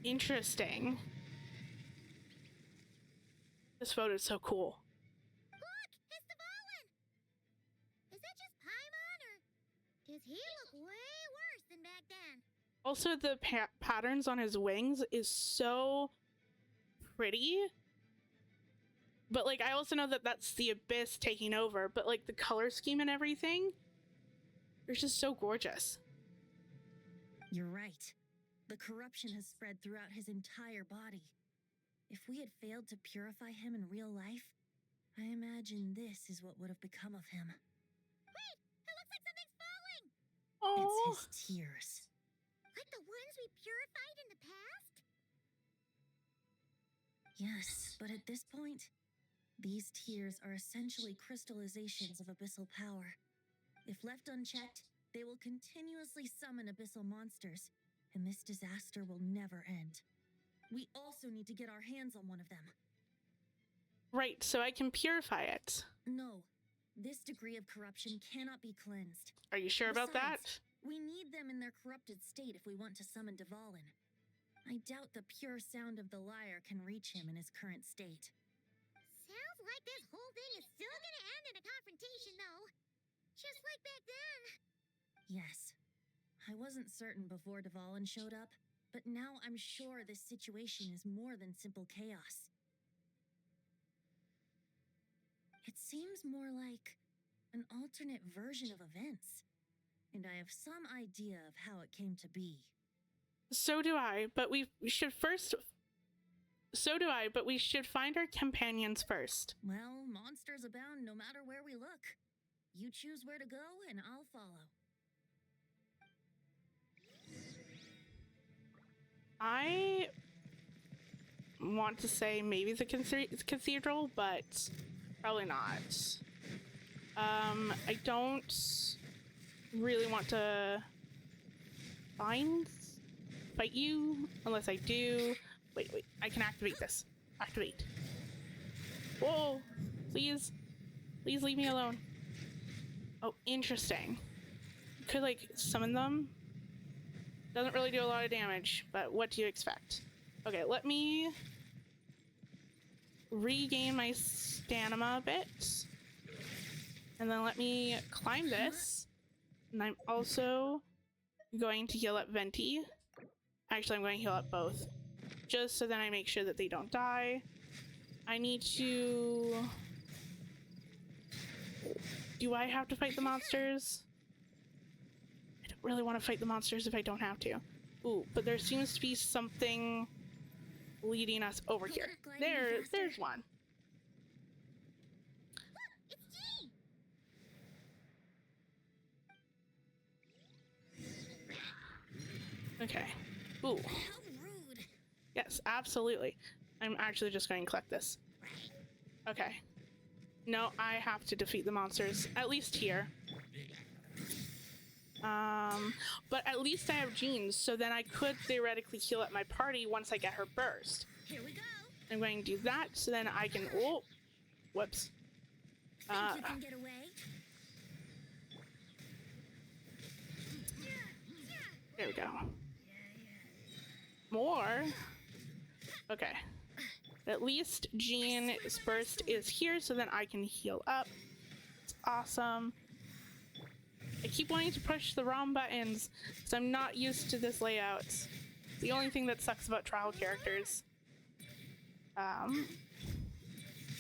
Interesting. This photo is so cool. Look! It's Dvalin! Is that just Paimon, or does he look way worse than back then? Also, the patterns on his wings is so pretty. But, like, I also know that that's the Abyss taking over, but, like, the color scheme and everything, they're just so gorgeous. You're right. The corruption has spread throughout his entire body. If we had failed to purify him in real life, I imagine this is what would have become of him. Wait! It looks like something's falling! Oh, It's his tears. Like the ones we purified in the past? Yes, but at this point, these tears are essentially crystallizations of abyssal power. If left unchecked, they will continuously summon abyssal monsters, and this disaster will never end. We also need to get our hands on one of them. Right, so I can purify it. No, this degree of corruption cannot be cleansed. Are you sure about that? Besides, we need them in their corrupted state if we want to summon Dvalin. I doubt the pure sound of the lyre can reach him in his current state. Sounds like this whole thing is still gonna end in a confrontation, though. Just like back then. Yes. I wasn't certain before Dvalin showed up, but now I'm sure this situation is more than simple chaos. It seems more like an alternate version of events, and I have some idea of how it came to be. So do I, but we should first... So do I, but we should find our companions first. Well, monsters abound no matter where we look. You choose where to go, and I'll follow. I want to say maybe the cathedral, but probably not. I don't really want to fight you unless I do. Wait, I can activate this. Activate. Whoa, please leave me alone. Oh, interesting. Could like summon them. Doesn't really do a lot of damage, but what do you expect? Okay, let me regain my stamina a bit. And then let me climb this. And I'm also going to heal up Venti. Actually, I'm going to heal up both. Just so that I make sure that they don't die. I need to... Do I have to fight the monsters? I don't really want to fight the monsters if I don't have to. Ooh, but there seems to be something leading us over here. There's one. It's Jean! Okay. Ooh. How rude. Yes, absolutely. I'm actually just going to collect this. Okay. No, I have to defeat the monsters, at least here. But at least I have Jean, so then I could theoretically heal up my party once I get her burst. Here we go. I'm going to do that, so then I can... Oh, whoops. Think you can get away? There we go. More? Okay. At least Jean's burst is here, so then I can heal up. It's awesome. I keep wanting to push the wrong buttons, because I'm not used to this layout. It's the only thing that sucks about trial characters.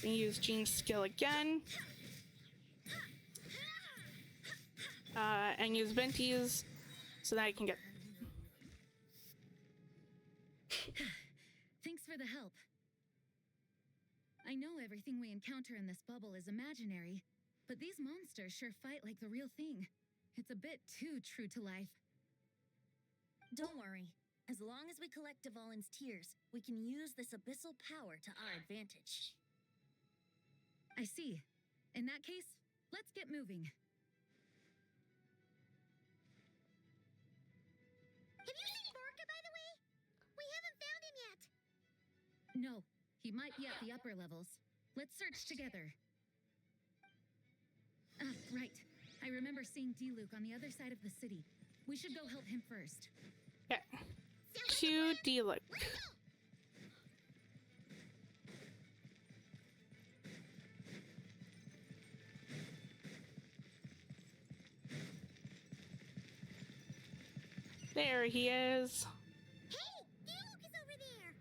We use Jean's skill again. And use Venti's, so that I can get... Thanks for the help. I know everything we encounter in this bubble is imaginary, but these monsters sure fight like the real thing. It's a bit too true to life. Don't worry. As long as we collect Dvalin's tears, we can use this abyssal power to our advantage. I see. In that case, let's get moving. Have you seen Vorka, by the way? We haven't found him yet. No, he might be at the upper levels. Let's search together. Ah, right. I remember seeing D-Luke on the other side of the city. We should go help him first. Yeah. To D-Luke. There he is. Hey, D-Luke is over there.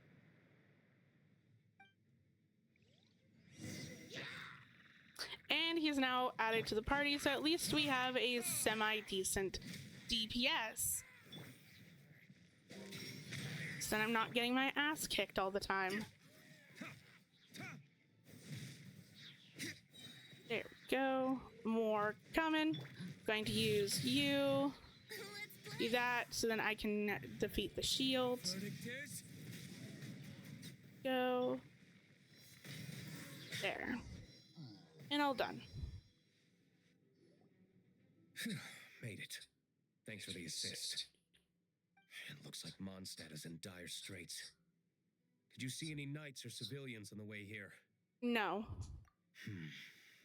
And he's now added to the party, so at least we have a semi-decent DPS. So then I'm not getting my ass kicked all the time. There we go. More coming. Going to use you. Do that, so then I can defeat the shield. Go. There. And all done. Made it. Thanks for the assist. It looks like Mondstadt is in dire straits. Did you see any knights or civilians on the way here? No.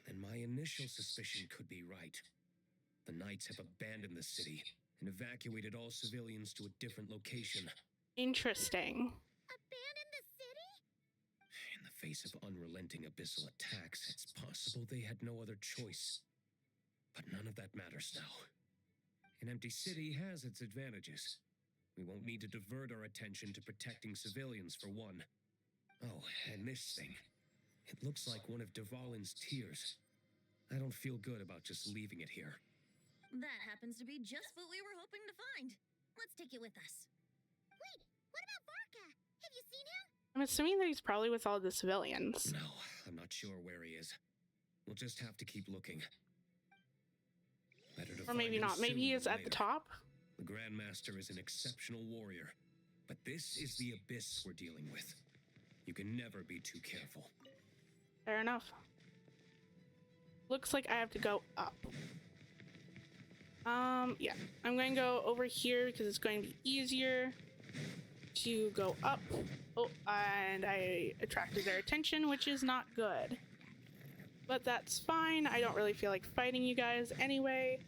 Then my initial suspicion could be right. The knights have abandoned the city and evacuated all civilians to a different location. Interesting. Abandon the city? In the face of unrelenting abyssal attacks, it's possible they had no other choice. But none of that matters now. An empty city has its advantages. We won't need to divert our attention to protecting civilians for one. Oh, and this thing. It looks like one of Dvalin's tears. I don't feel good about just leaving it here. That happens to be just what we were hoping to find. Let's take it with us. Wait, what about Varka? Have you seen him? I'm assuming that he's probably with all the civilians. No, I'm not sure where he is. We'll just have to keep looking. Better to Or maybe find him not. Maybe he sooner is than at the later. top. The Grandmaster is an exceptional warrior, but this is the abyss we're dealing with. You can never be too careful. Fair enough. Looks like I have to go up. Yeah. I'm going to go over here because it's going to be easier to go up. Oh, and I attracted their attention, which is not good. But that's fine. I don't really feel like fighting you guys anyway.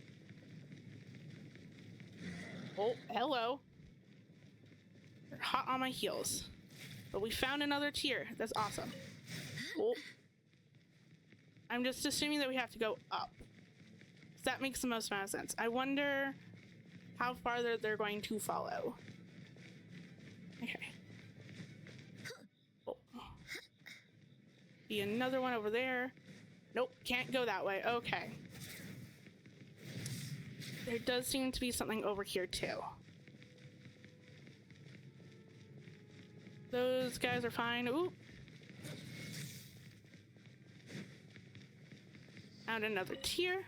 Oh, hello. They're hot on my heels. But we found another tier. That's awesome. Oh. I'm just assuming that we have to go up. That makes the most amount of sense. I wonder how far they're going to follow. Okay. Oh. Be another one over there. Nope, can't go that way. Okay. There does seem to be something over here too. Those guys are fine. Ooh. Found another tier.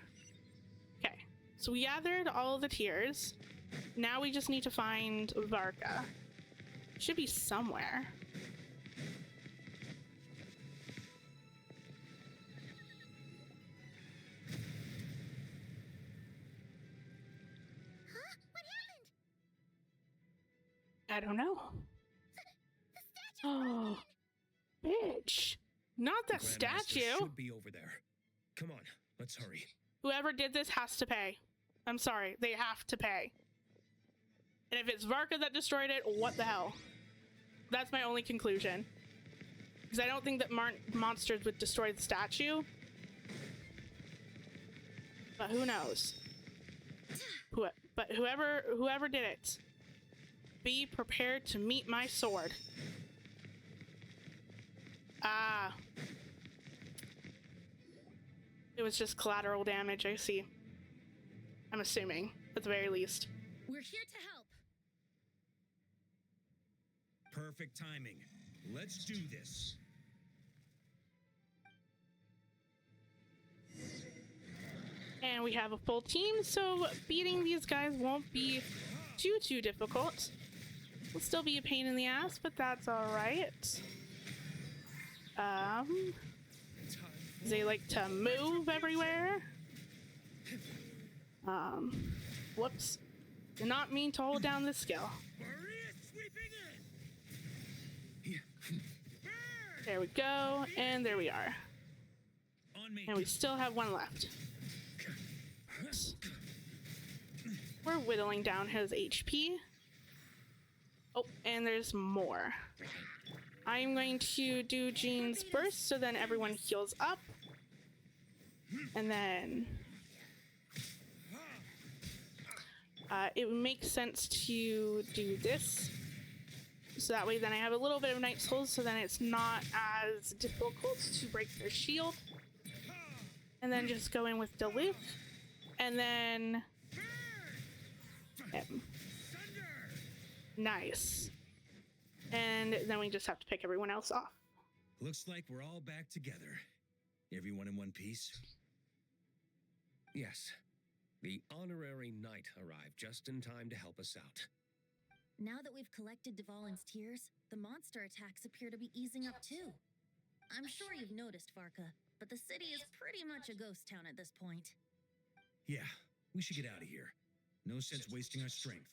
Okay, so we gathered all of the tiers. Now we just need to find Varka. Should be somewhere. Huh? What happened? I don't know. The statue! Oh, bitch. Not the Grandmaster statue. should be over there. Come on, let's hurry. Whoever did this has to pay. I'm sorry, they have to pay. And if it's Varka that destroyed it, what the hell? That's my only conclusion. Because I don't think that monsters would destroy the statue. But who knows? But whoever did it, be prepared to meet my sword. Ah. It was just collateral damage, I see. I'm assuming, at the very least. We're here to help. Perfect timing. Let's do this. And we have a full team, so beating these guys won't be too difficult. Will still be a pain in the ass, but that's alright. They like to move everywhere. Whoops. Did not mean to hold down this skill. There we go, and there we are. And we still have one left. Oops. We're whittling down his HP. Oh, and there's more. I'm going to do Jean's burst so then everyone heals up. And then it makes sense to do this. So that way then I have a little bit of Night Souls, so then it's not as difficult to break their shield. And then just go in with Duluth. And then... Nice. And then we just have to pick everyone else off. Looks like we're all back together. Everyone in one piece? Yes. The honorary knight arrived just in time to help us out. Now that we've collected Dvalin's tears, the monster attacks appear to be easing up too. I'm sure you've noticed, Varka, but the city is pretty much a ghost town at this point. Yeah, we should get out of here. No sense wasting our strength.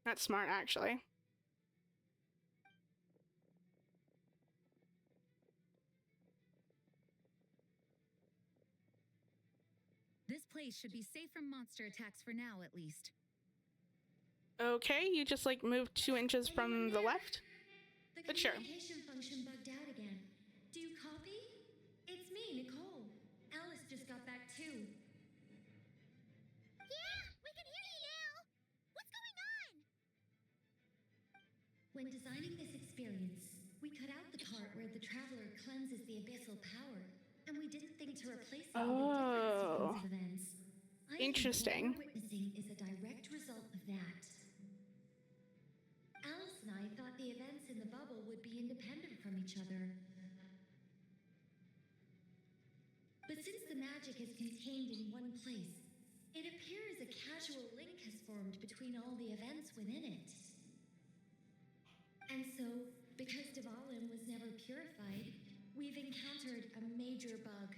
That's smart, actually. This place should be safe from monster attacks for now, at least. Okay, you just like moved 2 inches from the left? The But sure. communication function bugged out again. Do you copy? It's me, Nicole. Alice just got back too. Yeah, we can hear you now. What's going on? When designing this experience, we cut out the part where the traveler cleanses the abyssal power, and we didn't think to replace it with a different sequence of events. I think Interesting. what we're witnessing is a direct result of that. Alice and I thought the events in the bubble would be independent from each other. But since the magic is contained in one place, it appears a casual link has formed between all the events within it. And so, because Dvalin was never purified, we've encountered a major bug.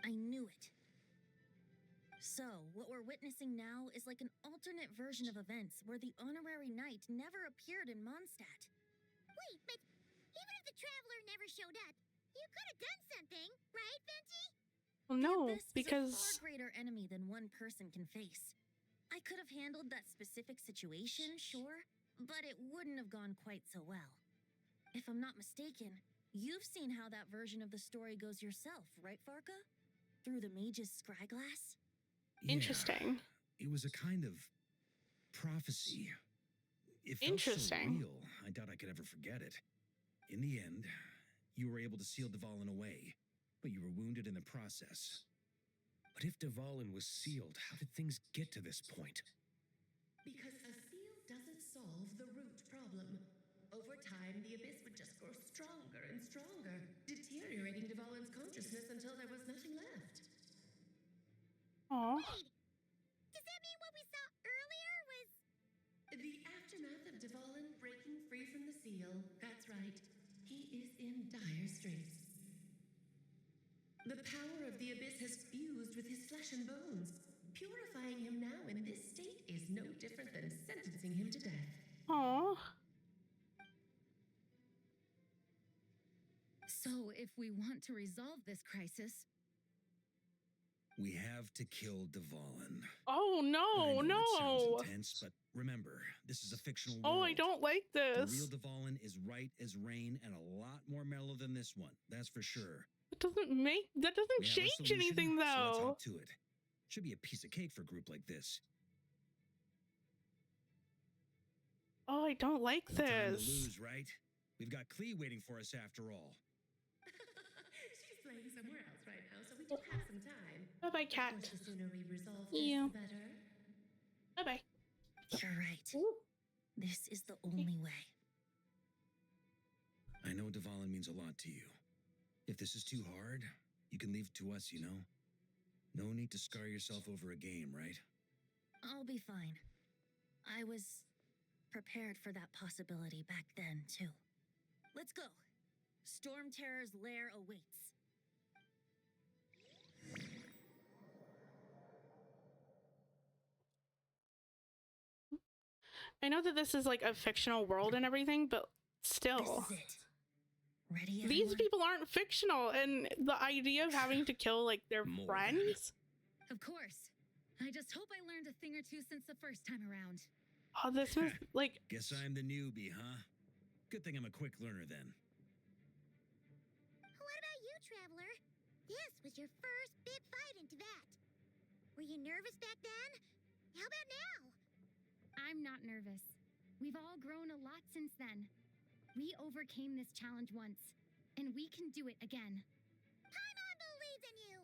I knew it. So, what we're witnessing now is like an alternate version of events where the honorary knight never appeared in Mondstadt. Wait, but even if the traveler never showed up, you could have done something, right, Venti? Well, no, This is a because far greater enemy than one person can face. I could have handled that specific situation, sure, but it wouldn't have gone quite so well. If I'm not mistaken, you've seen how that version of the story goes yourself, right, Varka? Through the mage's scryglass? Interesting. It was a kind of prophecy. It felt Interesting. so real, I doubt I could ever forget it. In the end, you were able to seal Dvalin away, but you were wounded in the process. But if Dvalin was sealed, how did things get to this point? Because a seal doesn't solve the root problem. Over time, the abyss would just grow stronger and stronger, deteriorating Dvalin's consciousness until there was nothing left. Aw. Wait, does that mean what we saw earlier was... The aftermath of Dvalin breaking free from the seal. That's right. He is in dire straits. The power of the abyss has fused with his flesh and bones. Purifying him now in this state is no different than sentencing him to death. Aw. So, if we want to resolve this crisis, We have to kill Dvalin. Oh, I no, know that sounds no. intense, but remember, this is a fictional Oh, world. I don't like The real this. Dvalin is right as rain and a lot more mellow than this one. That's for sure. That doesn't We have a change solution, anything, So let's though. hop to it. Should be a piece of cake for a group like this. Oh, I don't like No time to this. lose, right? We've got Klee waiting for us after all. She's playing somewhere else right now, so we do have some time. Bye-bye, cat. Of course, the sooner we resolve You. this, the better. Bye-bye. You're right. This is the only way. I know Dvalin means a lot to you. If this is too hard, you can leave it to us, you know? No need to scar yourself over a game, right? I'll be fine. I was prepared for that possibility back then, too. Let's go. Storm Terror's lair awaits. I know that this is like a fictional world and everything, but still. This is it. Ready, These everyone? people aren't fictional, and the idea of having to kill like their More. friends. of course. I just hope I learned a thing or two since the first time around. Oh, this is like Guess I'm the newbie, huh? Good thing I'm a quick learner then. What about you, Traveler? This was your first big fight in Tibet. Were you nervous back then? How about now? I'm not nervous. We've all grown a lot since then. We overcame this challenge once, and we can do it again. Paimon believes in you.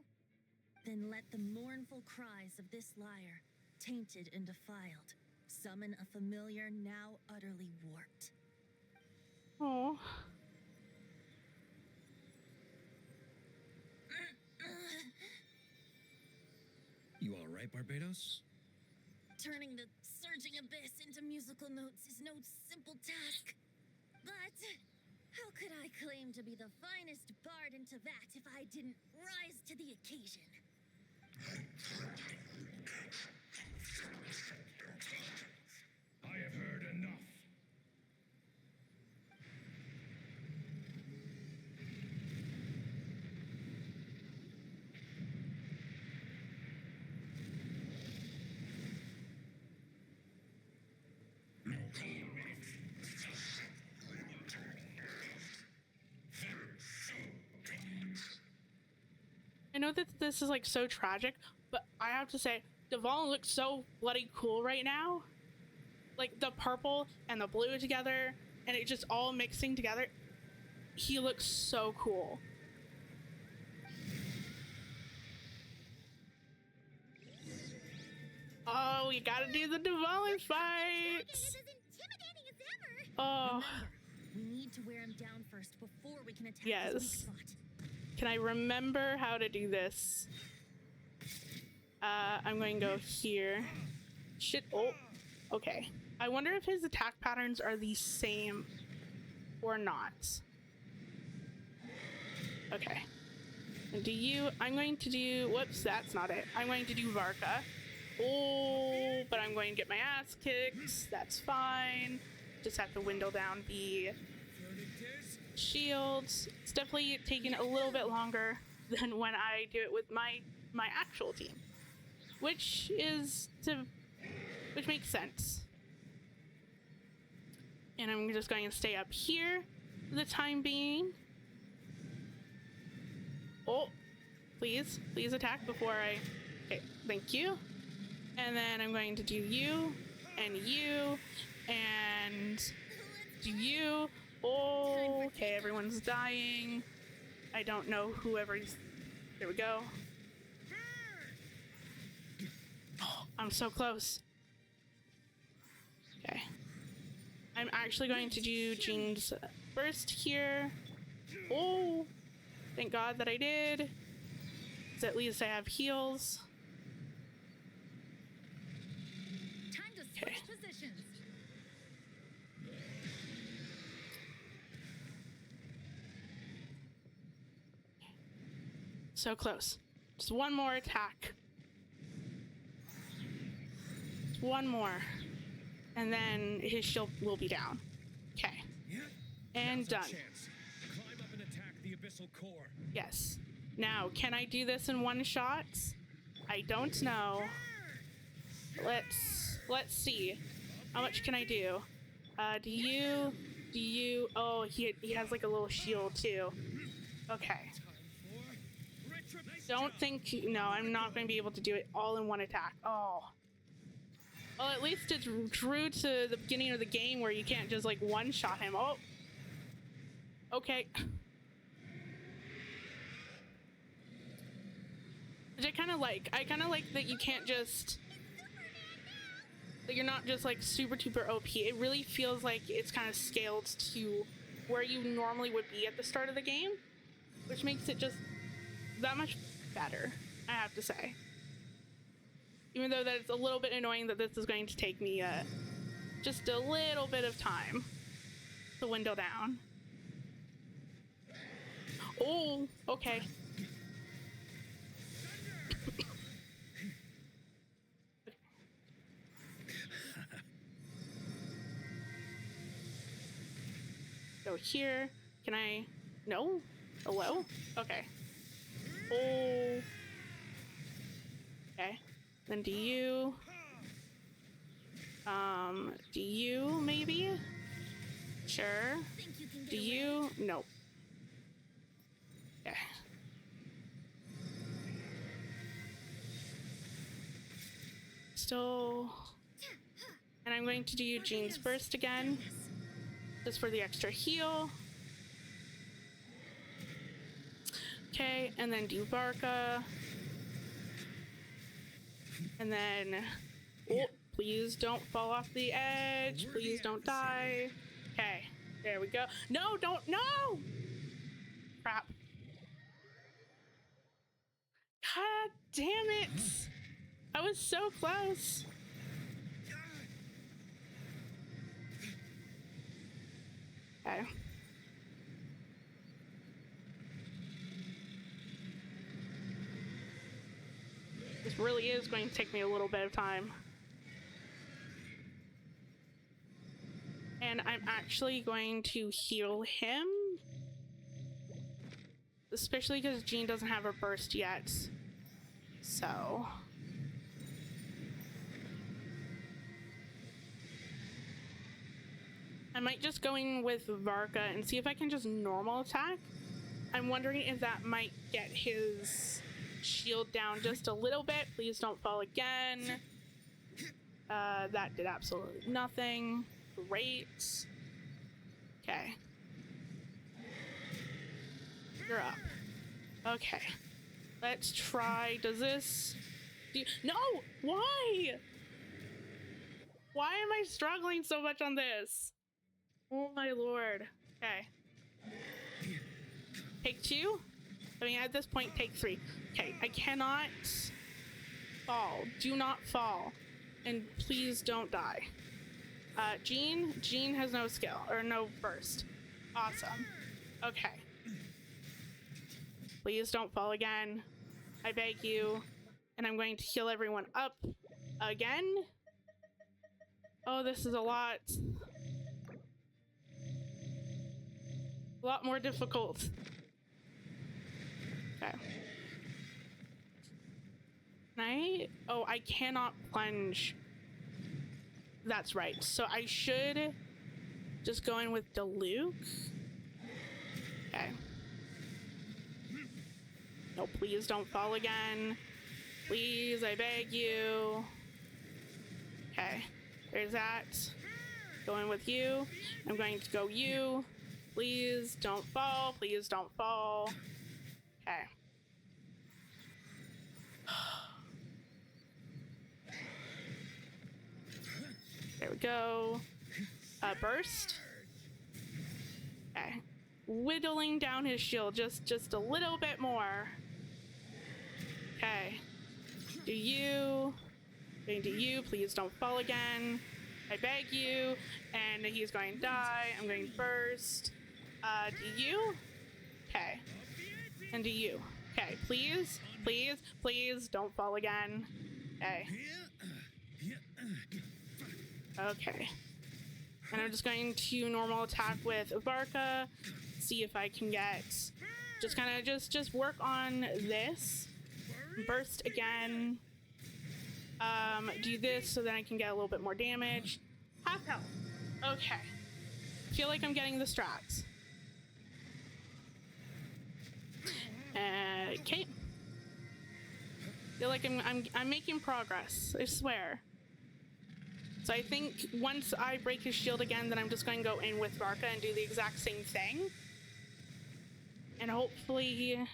Then let the mournful cries of this liar, tainted and defiled, summon a familiar now utterly warped. oh. You all right, Barbados? Turning the surging abyss into musical notes is no simple task. But could I claim to be the finest bard in Teyvat if I didn't rise to the occasion? I have heard enough. I know that this is like so tragic, but I have to say, Devon looks so bloody cool right now. Like the purple and the blue together, and it just all mixing together. He looks so cool. Oh, we gotta do the Devon fights. Oh. Remember, we need to wear him down first before we can attack Yes. his weak spot. Can I remember how to do this? I'm going to go here. Shit. Oh, okay. I wonder if his attack patterns are the same or not. Okay. And do you... I'm going to do... Whoops, that's not it. I'm going to do Varka. Oh, but I'm going to get my ass kicked. That's fine. Just have to window down the shields. It's definitely taking a little bit longer than when I do it with my actual team, which makes sense. And I'm just going to stay up here for the time being. Oh, please attack before I... Okay, thank you. And then I'm going to do you, and you, and do you. Oh, okay, everyone's dying. I don't know whoever's... There we go. Oh, I'm so close. Okay. I'm actually going to do Jean's burst here. Oh, thank God that I did. 'Cause at least I have heals. Time to switch positions. So close. Just one more attack. Just one more. And then his shield will be down. Okay. And done. Climb up and attack the abyssal core. Yes. Now, can I do this in one shot? I don't know. Let's see. How much can I do? Do you... Oh, he has like a little shield too. Okay. Don't think... No, I'm not going to be able to do it all in one attack. Oh. Well, at least it's true to the beginning of the game where you can't just like one-shot him. Oh. Okay. Which I kind of like. I kind of like that you can't just... That you're not just like super OP. It really feels like it's kind of scaled to where you normally would be at the start of the game, which makes it just that much better, I have to say. Even though that it's a little bit annoying that this is going to take me just a little bit of time to window down. Oh, okay. Go here. Can I? No? Hello? Okay. Oh. Okay. Then do you? Do you maybe? Sure. Do you? Nope. Okay. Still. And I'm going to do Eugene's burst again. Just for the extra heal. Okay, and then do Varka. And then... Oh, please don't fall off the edge. Please don't die. Okay, there we go. No, don't... No! Crap. God damn it! I was so close. Okay. really is going to take me a little bit of time. And I'm actually going to heal him. Especially because Jean doesn't have her burst yet. So... I might just go in with Varka and see if I can just normal attack. I'm wondering if that might get his shield down just a little bit. Please don't fall again. That did absolutely nothing. Great. Okay. You're up. Okay. Let's try. Does this... No! Why? Why am I struggling so much on this? Oh my lord. Okay. Take 2? I mean, at this point, take 3. Okay, I cannot fall. Do not fall. And please don't die. Jean? Jean has no skill, or no burst. Awesome. Okay. Please don't fall again. I beg you. And I'm going to heal everyone up again. Oh, this is a lot. A lot more difficult. Okay. Oh, I cannot plunge. That's right. So I should just go in with Diluc. Okay. No, please don't fall again. Please, I beg you. Okay. There's that. Go in with you. I'm going to go you. Please don't fall. Please don't fall. Okay. There we go. Burst. Okay. Whittling down his shield just a little bit more. Okay. Do you. Going to you. Please don't fall again. I beg you. And he's going to die. I'm going to burst. Do you? Okay. And do you? Okay. Please. Please. Please don't fall again. Okay. Okay. And I'm just going to normal attack with Varka. See if I can get... Just kind of just work on this. Burst again. Do this so that I can get a little bit more damage. Half health. Okay. Feel like I'm getting the strats. Okay. Feel like I'm making progress. I swear. So I think once I break his shield again, then I'm just going to go in with Varka and do the exact same thing. And hopefully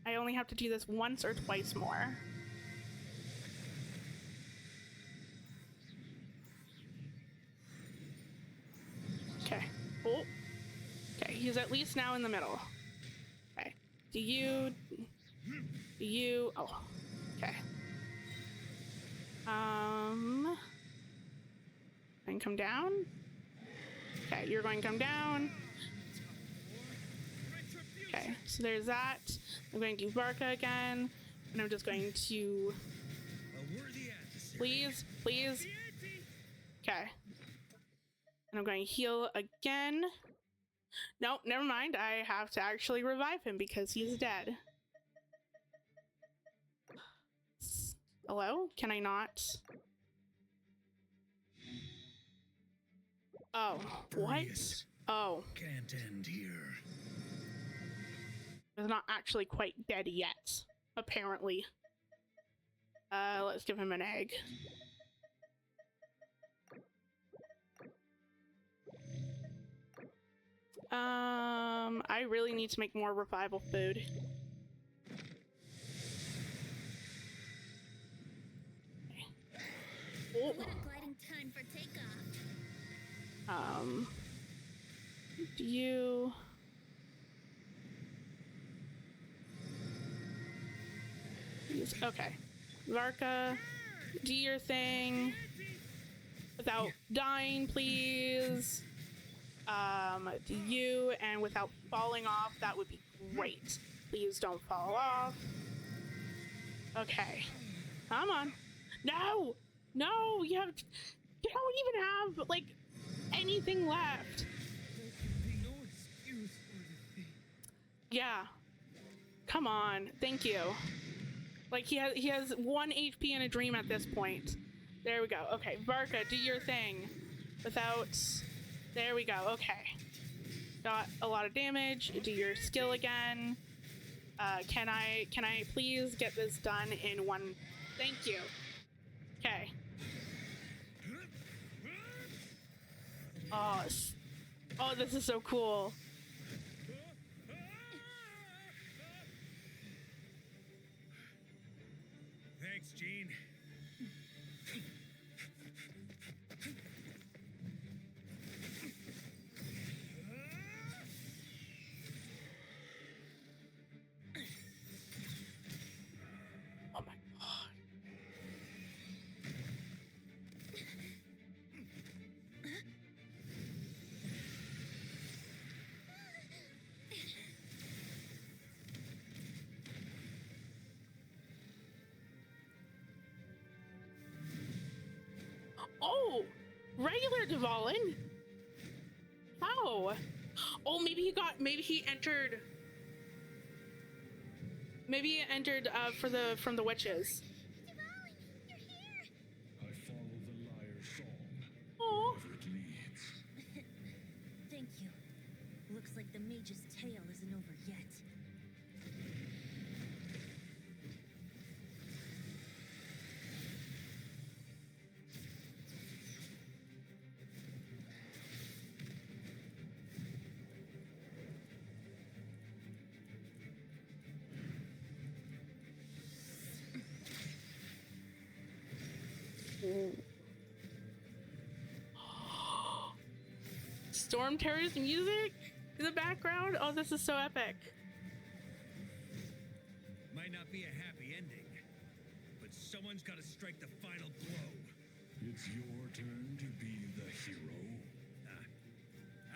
I only have to do this once or twice more. Okay. Oh. Okay, he's at least now in the middle. Okay. Do you... Oh. Okay. And come down. Okay, you're going to come down. Okay, so there's that. I'm going to do Varka again. And I'm just going to... Please, please. Okay. And I'm going to heal again. Nope, never mind. I have to actually revive him because he's dead. Hello? Can I not? Oh, what? Oh. Can't end here. He's not actually quite dead yet, apparently. Let's give him an egg. I really need to make more revival food. Oh. What a gliding time for takeoff. Do you... Okay. Varka, do your thing. Without dying, please. Do you, and without falling off, that would be great. Please don't fall off. Okay. Come on. No! No! You don't even have, like, anything left. No excuse for the thing. Yeah. Come on. Thank you. Like, he has 1 HP and a dream at this point. There we go. Okay, Varka, do your thing. Without... There we go. Okay. Got a lot of damage. Do your skill again. Can I please get this done in one... Thank you. Okay. Oh, this is so cool. Thanks, Gene. Oh my god. Oh, regular Dvalin. How? Oh, maybe he entered from the witches. I follow the liar's song. Oh. Wherever it leads. Thank you. Looks like the mage's tale isn't over yet. Storm Terror's music in the background. Oh, this is so epic. Might not be a happy ending, but someone's got to strike the final blow. It's your turn to be the hero.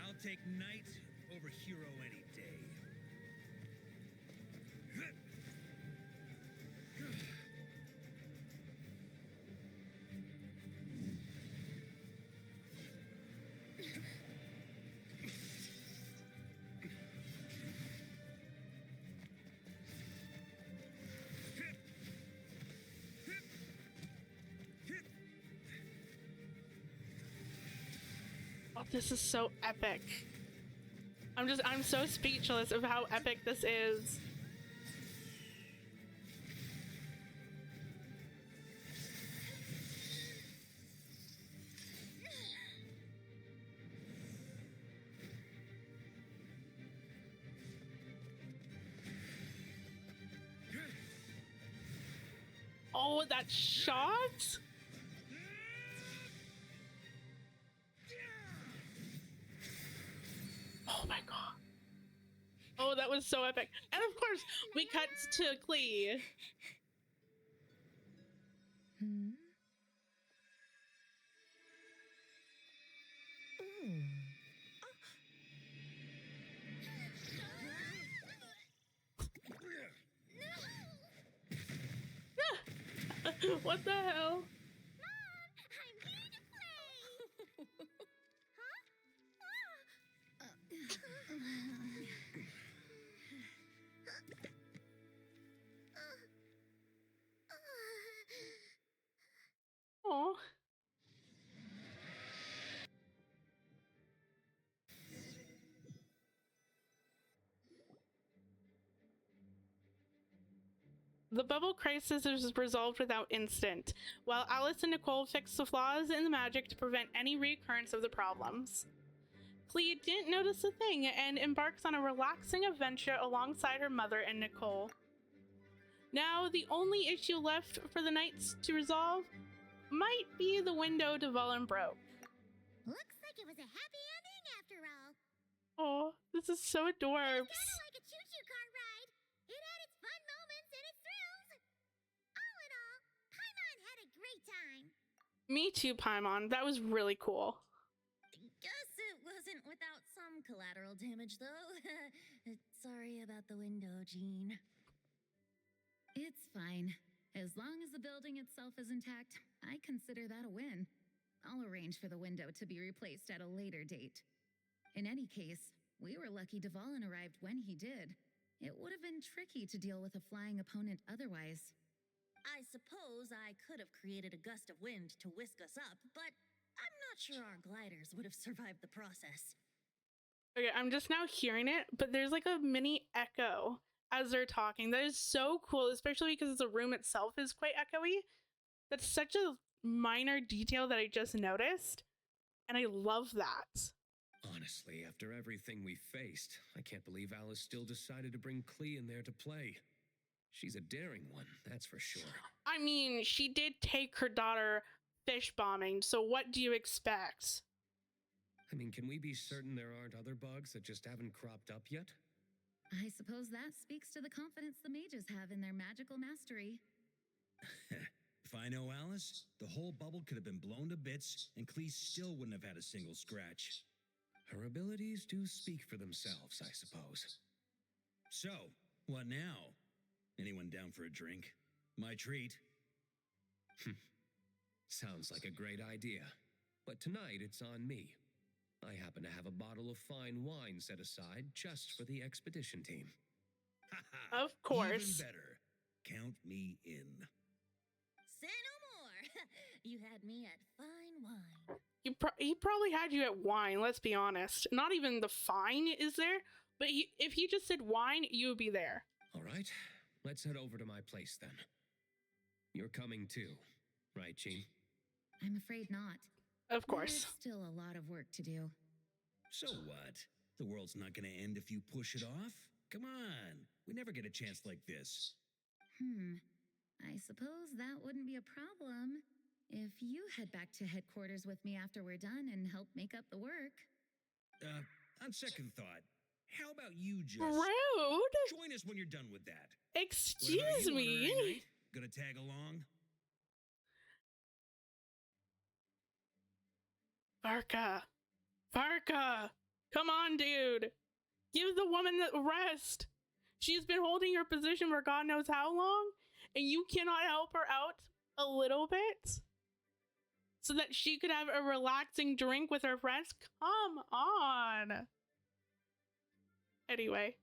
I'll take knight over hero any day. Oh, this is so epic. I'm so speechless of how epic this is. Oh, that shot? Oh my god. Oh, that was so epic. And of course, we cut to Klee. Hmm? What the hell? Oh. The bubble crisis is resolved without incident, while Alice and Nicole fix the flaws in the magic to prevent any reoccurrence of the problems. Klee didn't notice a thing and embarks on a relaxing adventure alongside her mother and Nicole. Now, the only issue left for the knights to resolve might be the window Dvalin broke. Looks like it was a happy ending after all. Oh, this is so adorbs. It's kind of like a choo-choo car ride. It had its fun moments and its thrills. All in all, Paimon had a great time. Me too, Paimon. That was really cool. Guess it wasn't without some collateral damage, though. Sorry about the window, Jean. It's fine. As long as the building itself is intact, I consider that a win. I'll arrange for the window to be replaced at a later date. In any case, we were lucky Dvalin arrived when he did. It would have been tricky to deal with a flying opponent otherwise. I suppose I could have created a gust of wind to whisk us up, but I'm not sure our gliders would have survived the process. Okay, I'm just now hearing it, but there's like a mini echo as they're talking. That is so cool, especially because the room itself is quite echoey. That's such a minor detail that I just noticed, and I love that. Honestly, after everything we faced, I can't believe Alice still decided to bring Klee in there to play. She's a daring one, that's for sure. I mean, she did take her daughter fish bombing, so what do you expect? I mean, can we be certain there aren't other bugs that just haven't cropped up yet? I suppose that speaks to the confidence the mages have in their magical mastery. If I know Alice, the whole bubble could have been blown to bits, and Klee still wouldn't have had a single scratch. Her abilities do speak for themselves, I suppose. So, what now? Anyone down for a drink? My treat. Sounds like a great idea. But tonight it's on me. I happen to have a bottle of fine wine set aside just for the expedition team. Of course. Even better. Count me in. Say no more. You had me at fine wine. He probably had you at wine, let's be honest. Not even the fine is there, but if he just said wine, you would be there. All right, let's head over to my place then. You're coming too, right, Jean? I'm afraid not. Of course. There's still a lot of work to do. So what? The world's not going to end if you push it off? Come on, we never get a chance like this. I suppose that wouldn't be a problem if you head back to headquarters with me after we're done and help make up the work. On second thought, how about you just... Rude! Join us when you're done with that. Excuse me? Gonna tag along? Varka! Come on, dude! Give the woman the rest! She's been holding her position for God knows how long, and you cannot help her out a little bit? So that she could have a relaxing drink with her friends? Come on! Anyway,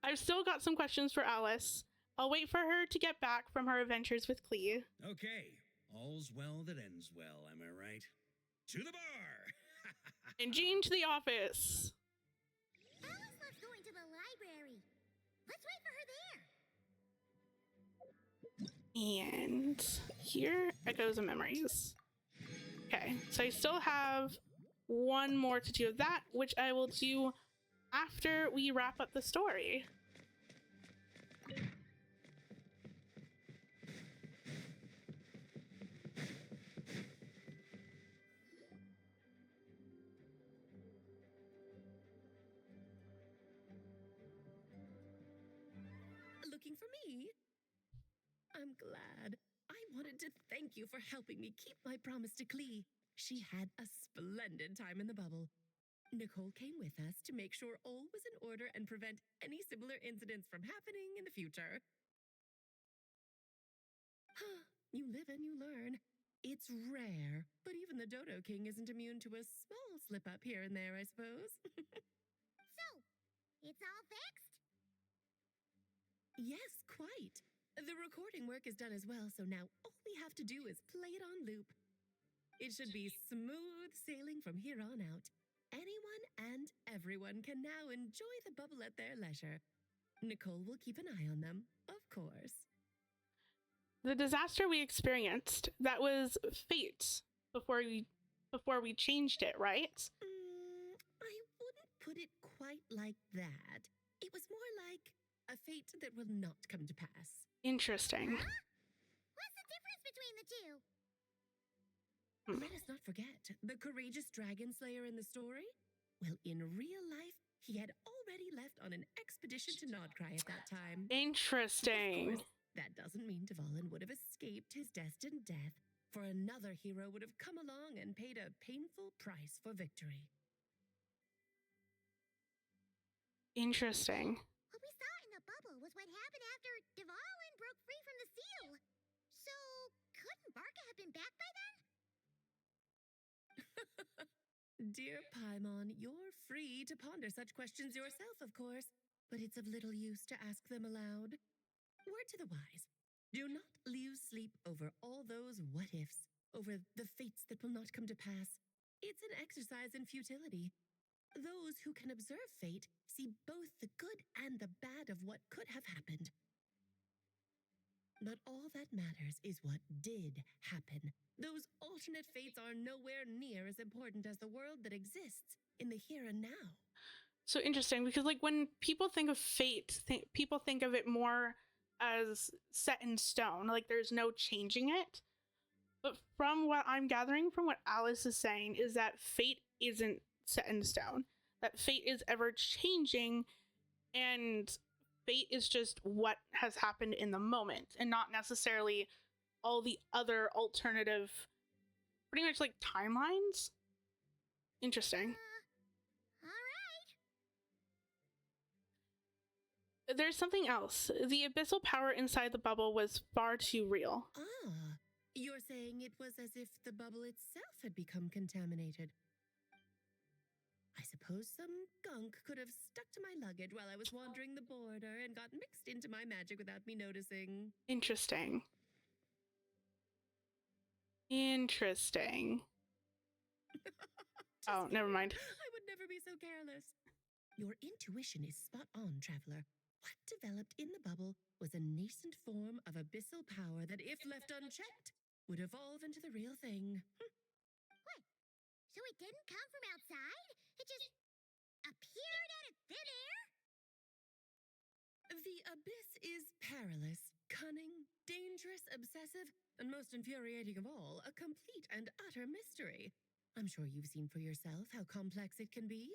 I've still got some questions for Alice. I'll wait for her to get back from her adventures with Klee. Okay, all's well that ends well, am I right? To the bar! And Jean to the office. Alice loves going to the library. Let's wait for her there. And here echoes of memories. Okay, so I still have one more to do of that, which I will do after we wrap up the story. Looking for me? I'm glad. I wanted to thank you for helping me keep my promise to Klee. She had a splendid time in the bubble. Nicole came with us to make sure all was in order and prevent any similar incidents from happening in the future. You live and you learn. It's rare, but even the Dodo King isn't immune to a small slip-up here and there, I suppose. So, it's all fixed? Yes, quite. The recording work is done as well, so now all we have to do is play it on loop. It should be smooth sailing from here on out. Anyone and everyone can now enjoy the bubble at their leisure. Nicole will keep an eye on them, of course. The disaster we experienced, that was fate before we changed it, right? I wouldn't put it quite like that. It was more like a fate that will not come to pass. Interesting. Huh? What's the difference between the two? Let us not forget the courageous dragon slayer in the story. Well, in real life, he had already left on an expedition to Nodcry at that time. Interesting. Of course, that doesn't mean Dvalin would have escaped his destined death, for another hero would have come along and paid a painful price for victory. Interesting. What we saw in the bubble was what happened after Dvalin broke free from the seal. Varka have been back by then? Dear Paimon, you're free to ponder such questions yourself, of course, but it's of little use to ask them aloud. Word to the wise. Do not lose sleep over all those what ifs, over the fates that will not come to pass. It's an exercise in futility. Those who can observe fate see both the good and the bad of what could have happened. But all that matters is what did happen. Those alternate fates are nowhere near as important as the world that exists in the here and now. So interesting, because like when people think of fate, people think of it more as set in stone, like there's no changing it. But from what I'm gathering from what Alice is saying is that fate isn't set in stone, that fate is ever changing, and fate is just what has happened in the moment and not necessarily all the other alternative, pretty much like timelines. Interesting. All right. There's something else. The abyssal power inside the bubble was far too real. Ah, you're saying it was as if the bubble itself had become contaminated. I suppose some gunk could have stuck to my luggage while I was wandering the border and got mixed into my magic without me noticing. Interesting. Interesting. Oh, never mind. I would never be so careless. Your intuition is spot on, traveler. What developed in the bubble was a nascent form of abyssal power that, if left unchecked, would evolve into the real thing. What? So it didn't come from outside? It just appeared out of thin air? The abyss is perilous, cunning, dangerous, obsessive, and most infuriating of all, a complete and utter mystery. I'm sure you've seen for yourself how complex it can be.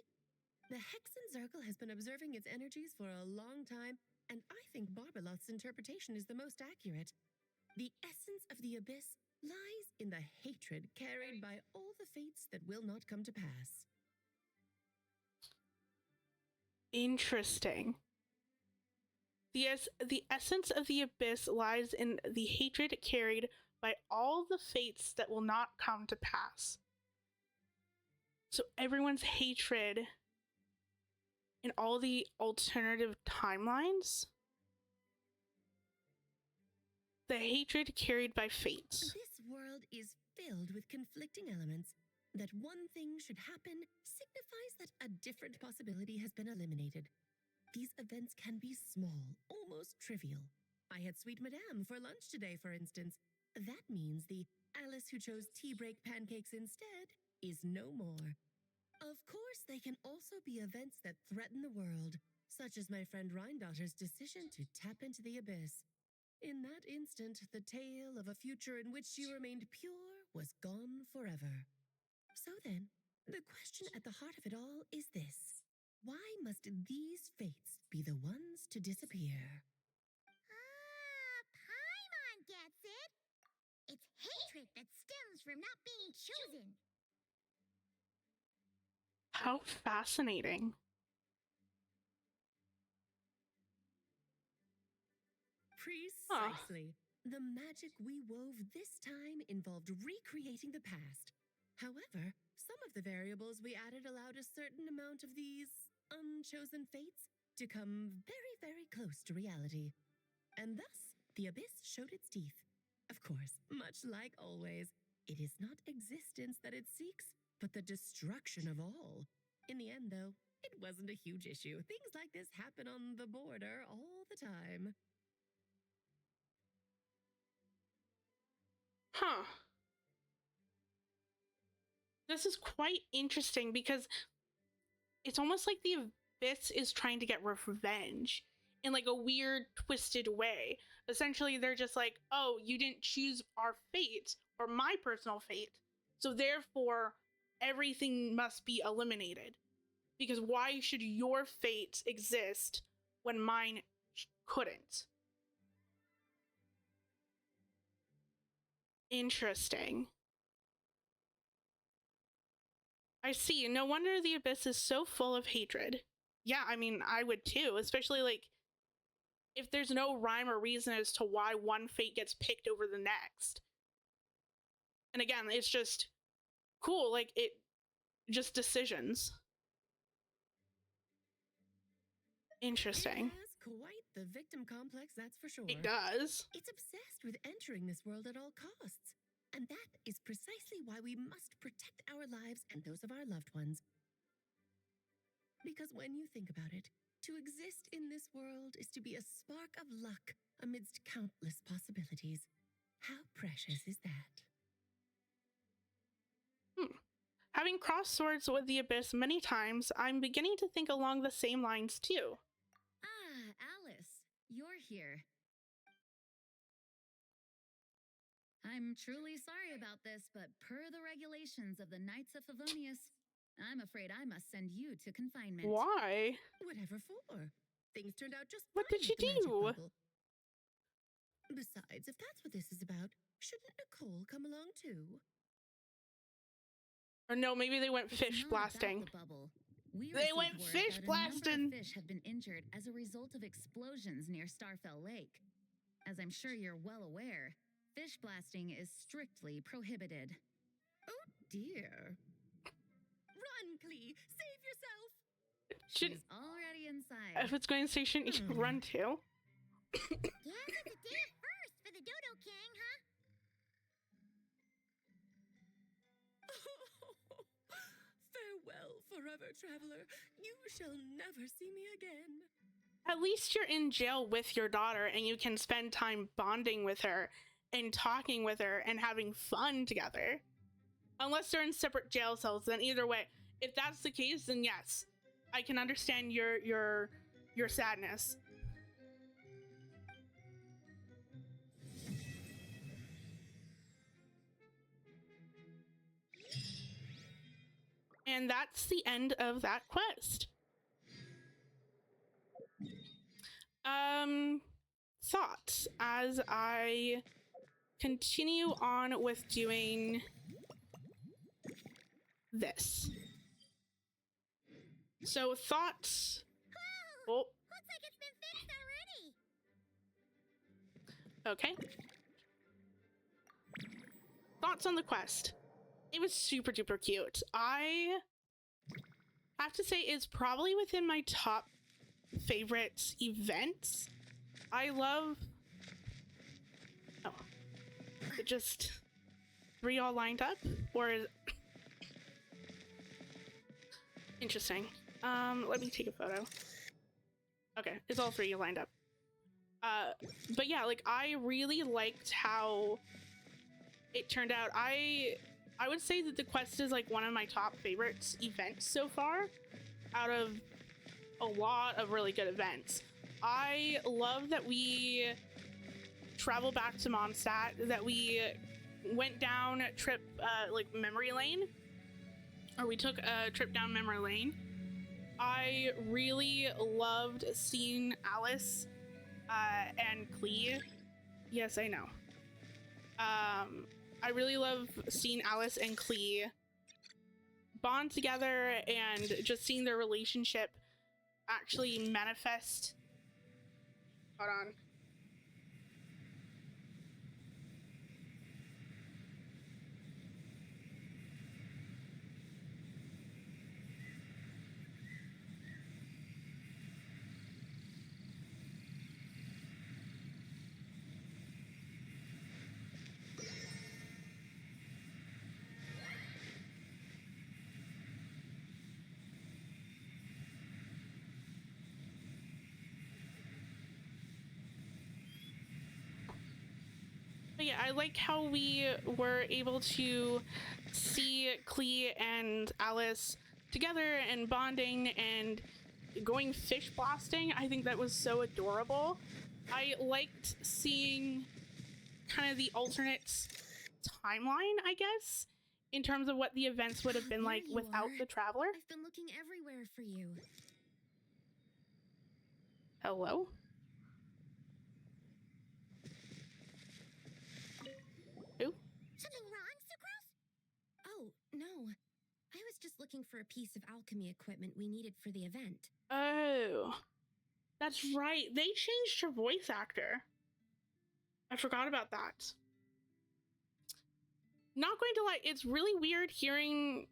The Hexen Circle has been observing its energies for a long time, and I think Barbalot's interpretation is the most accurate. The essence of the abyss lies in the hatred carried by all the fates that will not come to pass. Interesting. The essence of the abyss lies in the hatred carried by all the fates that will not come to pass. So everyone's hatred in all the alternative timelines? The hatred carried by fates. This world is filled with conflicting elements. That one thing should happen signifies that a different possibility has been eliminated. These events can be small, almost trivial. I had Sweet Madame for lunch today, for instance. That means the Alice who chose tea break pancakes instead is no more. Of course, they can also be events that threaten the world, such as my friend Rhindotter's decision to tap into the abyss. In that instant, the tale of a future in which she remained pure was gone forever. So then, the question at the heart of it all is this. Why must these fates be the ones to disappear? Paimon gets it. It's hatred that stems from not being chosen. How fascinating. Precisely. The magic we wove this time involved recreating the past. However, some of the variables we added allowed a certain amount of these unchosen fates to come very, very close to reality. And thus, the abyss showed its teeth. Of course, much like always, it is not existence that it seeks, but the destruction of all. In the end, though, it wasn't a huge issue. Things like this happen on the border all the time. Huh. This is quite interesting because it's almost like the abyss is trying to get revenge in like a weird, twisted way. Essentially, they're just like, oh, you didn't choose our fate or my personal fate, so therefore everything must be eliminated. Because why should your fate exist when mine couldn't? Interesting. I see. No wonder the abyss is so full of hatred. Yeah, I mean, I would too, especially like if there's no rhyme or reason as to why one fate gets picked over the next. And again, it's just cool. Like, it just decisions. Interesting. It has quite the victim complex, that's for sure. It does. It's obsessed with entering this world at all costs. And that is precisely why we must protect our lives and those of our loved ones. Because when you think about it, to exist in this world is to be a spark of luck amidst countless possibilities. How precious is that? Having crossed swords with the Abyss many times, I'm beginning to think along the same lines too. Ah, Alice, you're here. I'm truly sorry about this, but per the regulations of the Knights of Favonius, I'm afraid I must send you to confinement. Why? Whatever for? Things turned out just What fine did she with the magic do? bubble. Besides, if that's what this is about, shouldn't Nicole come along too? Or no, maybe they went It's fish not blasting. about the bubble. We They received went word fish that a blasting. number of fish have been injured as a result of explosions near Starfell Lake. As I'm sure you're well aware, fish blasting is strictly prohibited. Oh dear. Run, Clee! Save yourself! Should, She's already inside. if it's going to say, shouldn't you run too? Guess it's a day of first for the Dodo King, huh? Farewell, forever traveler. You shall never see me again. At least you're in jail with your daughter and you can spend time bonding with her and talking with her and having fun together. Unless they're in separate jail cells, then either way, if that's the case, then yes, I can understand your sadness. And that's the end of that quest. Thoughts as I continue on with doing this. So thoughts. Oh, Looks like it's been fixed already. okay. Thoughts on the quest. It was super duper cute. I have to say it's probably within my top favorite events. I love... Oh. Is it just 3 all lined up? Or is... Interesting. Let me take a photo. Okay, it's all 3 lined up. But yeah, like, I really liked how it turned out. I would say that the quest is like one of my top favorites events so far out of a lot of really good events. I love that we traveled back to Mondstadt, that we went down a trip, like memory lane, or we took a trip down memory lane. I really loved seeing Alice and Clee. Yes, I know. I really love seeing Alice and Clee bond together and just seeing their relationship actually manifest. Hold on. But yeah, I like how we were able to see Clee and Alice together and bonding and going fish blasting. I think that was so adorable. I liked seeing kind of the alternate timeline, I guess, in terms of what the events would have been like without the Traveler. I've been looking everywhere for you. Hello? Who? Something wrong, Sucrose? Oh, no. I was just looking for a piece of alchemy equipment we needed for the event. Oh, that's right. They changed her voice actor. I forgot about that. not going to lie, it's really weird hearing,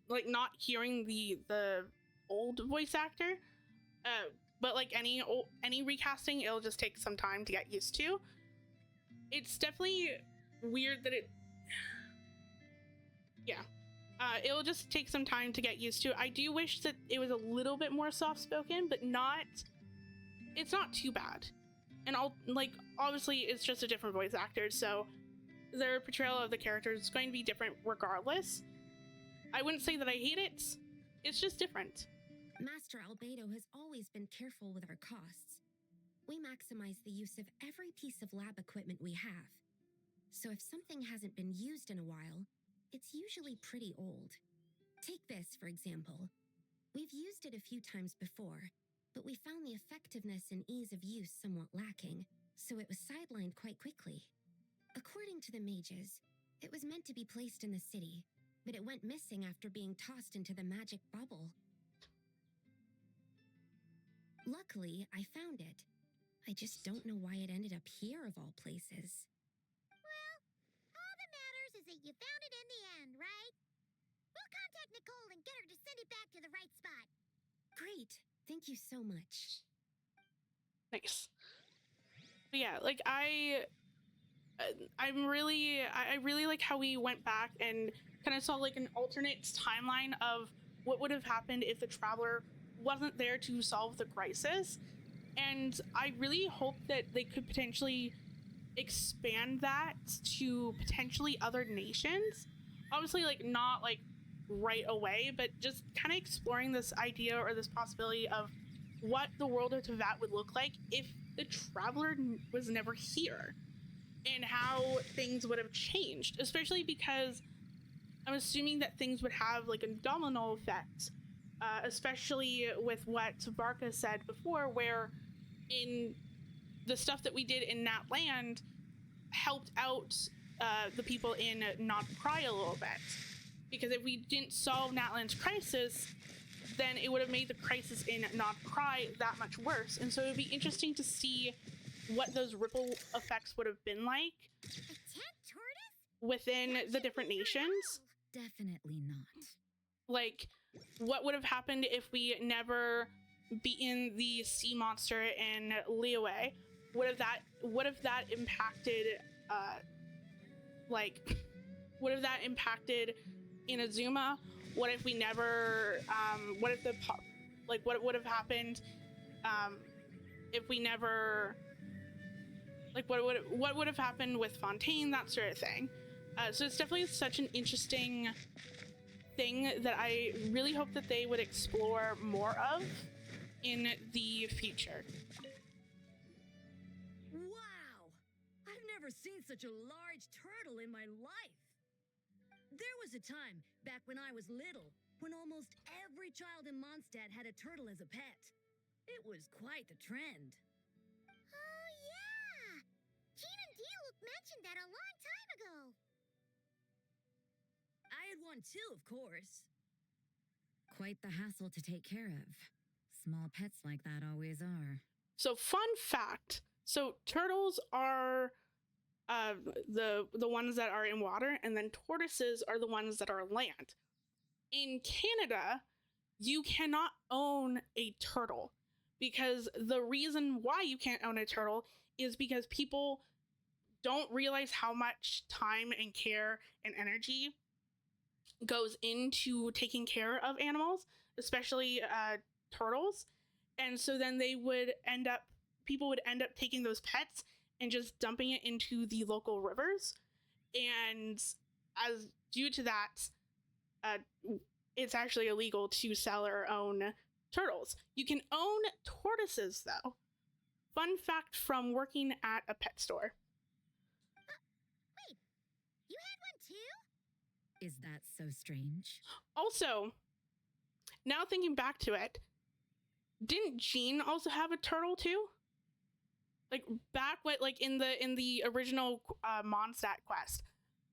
like, not hearing the old voice actor. But like any recasting, it'll just take some time to get used to. It's definitely weird that it'll just take some time to get used to. I do wish that it was a little bit more soft-spoken, but it's not too bad. And obviously it's just a different voice actor, so their portrayal of the characters is going to be different regardless. I wouldn't say that I hate it, it's just different. Master Albedo has always been careful with our costs. We maximize the use of every piece of lab equipment we have. So if something hasn't been used in a while, it's usually pretty old. Take this, for example. We've used it a few times before, but we found the effectiveness and ease of use somewhat lacking, so it was sidelined quite quickly. According to the mages, it was meant to be placed in the city, but it went missing after being tossed into the magic bubble. Luckily, I found it. I just don't know why it ended up here of all places. Well, all that matters is that you found it in the end, right? We'll contact Nicole and get her to send it back to the right spot. Great. Thank you so much. Nice. But yeah, like I really like how we went back and kind of saw like an alternate timeline of what would have happened if the Traveler wasn't there to solve the crisis. And I really hope that they could potentially expand that to potentially other nations. Obviously, like not like right away, but just kind of exploring this idea or this possibility of what the world of Teyvat would look like if the Traveler was never here, and how things would have changed, especially because I'm assuming that things would have like a domino effect, especially with what Barca said before, where in the stuff that we did in that land helped out the people in Not Cry a little bit. Because if we didn't solve Natlan's crisis, then it would have made the crisis in Not Cry that much worse. And so it would be interesting to see what those ripple effects would have been like within the different nations. Definitely not. Like, what would have happened if we never beaten the sea monster in Liyue? What if that impacted what if that impacted Inazuma? What if we never what would have happened if we never, like, what would have happened with Fontaine, that sort of thing. So it's definitely such an interesting thing that I really hope that they would explore more of in the future. Wow! I've never seen such a large turtle in my life. There was a time, back when I was little, when almost every child in Mondstadt had a turtle as a pet. It was quite the trend. Oh, yeah! Jean and Diluc mentioned that a long time ago. I had one too, of course. Quite the hassle to take care of. Small pets like that always are. So, fun fact. So, turtles are the ones that are in water, and then tortoises are the ones that are on land. In Canada, you cannot own a turtle, because the reason why you can't own a turtle is because people don't realize how much time and care and energy goes into taking care of animals, especially turtles. And so then people would end up taking those pets and just dumping it into the local rivers. And as due to that, it's actually illegal to sell or own turtles. You can own tortoises, though. Fun fact from working at a pet store. Wait, you had one too? Is that so strange? Also, now thinking back to it, didn't Jean also have a turtle too? Like back in the original Mondstadt quest,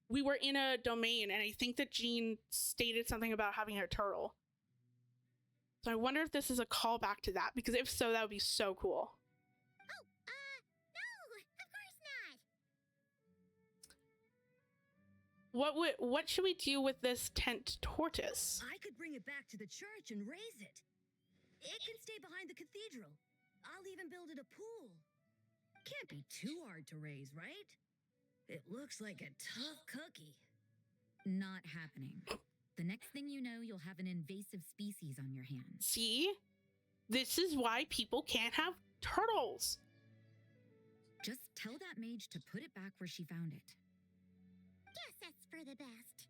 we were in a domain, and I think that Jean stated something about having a turtle. So I wonder if this is a callback to that, because if so, that would be so cool. Oh, no, of course not. What should we do with this tent tortoise? I could bring it back to the church and raise it. It can stay behind the cathedral. I'll even build it a pool. Can't be too hard to raise, right? It looks like a tough cookie. Not happening. The next thing you know, you'll have an invasive species on your hands. See? This is why people can't have turtles. Just tell that mage to put it back where she found it. Guess that's for the best.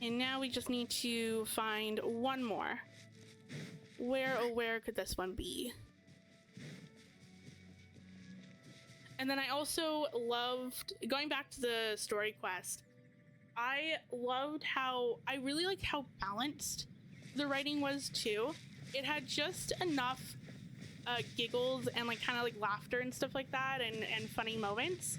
And now we just need to find one more. Where, oh where could this one be? And then I also loved, going back to the story quest, I really liked how balanced the writing was too. It had just enough giggles and like kind of like laughter and stuff like that, and funny moments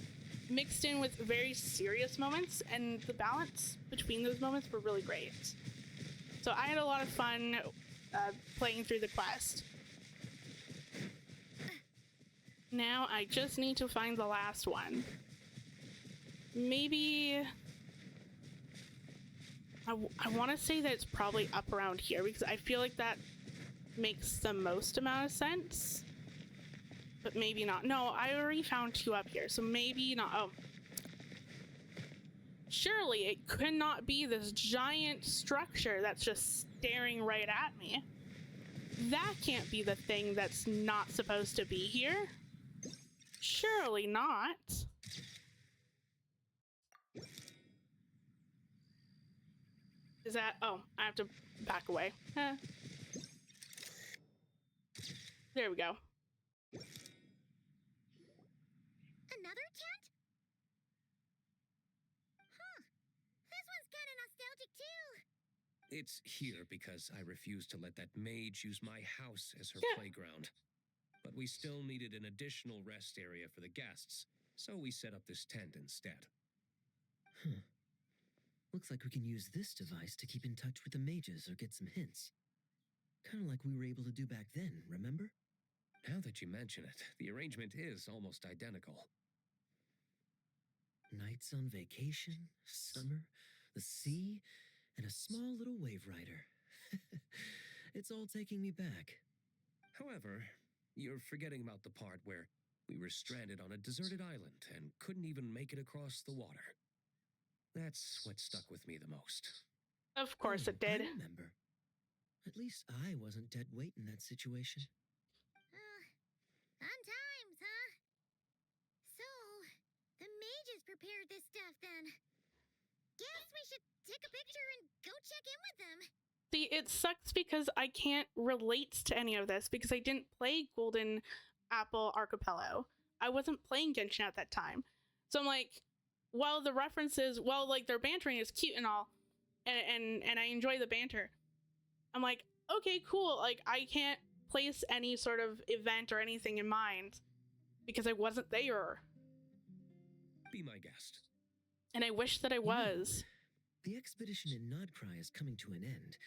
mixed in with very serious moments, and the balance between those moments were really great. So I had a lot of fun playing through the quest. Now I just need to find the last one. Maybe I want to say that it's probably up around here because I feel like that makes the most amount of sense. But maybe not. No, I already found two up here, so maybe not. Oh. Surely it could not be this giant structure that's just staring right at me. That can't be the thing that's not supposed to be here. Surely not. Is that... Oh, I have to back away. There we go. Another tent? Huh. This one's kind of nostalgic too. It's here because I refused to let that mage use my house as her playground. But we still needed an additional rest area for the guests, so we set up this tent instead. Looks like we can use this device to keep in touch with the mages or get some hints. Kind of like we were able to do back then, remember? Now that you mention it, the arrangement is almost identical. Nights on vacation, summer, the sea, and a small little wave rider. It's all taking me back. However, you're forgetting about the part where we were stranded on a deserted island and couldn't even make it across the water. That's what stuck with me the most. Of course it did. I remember. At least I wasn't dead weight in that situation. Fun times, huh? So, the mages prepared this stuff then. Guess we should take a picture and go check in with them. See, it sucks because I can't relate to any of this because I didn't play Golden Apple Archipelago. I wasn't playing Genshin at that time. So I'm like, while the references, like their bantering is cute and all, and I enjoy the banter, I'm like, okay, cool. Like I can't place any sort of event or anything in mind because I wasn't there. Be my guest. And I wish that I was. The expedition in Nodcry is coming to an end,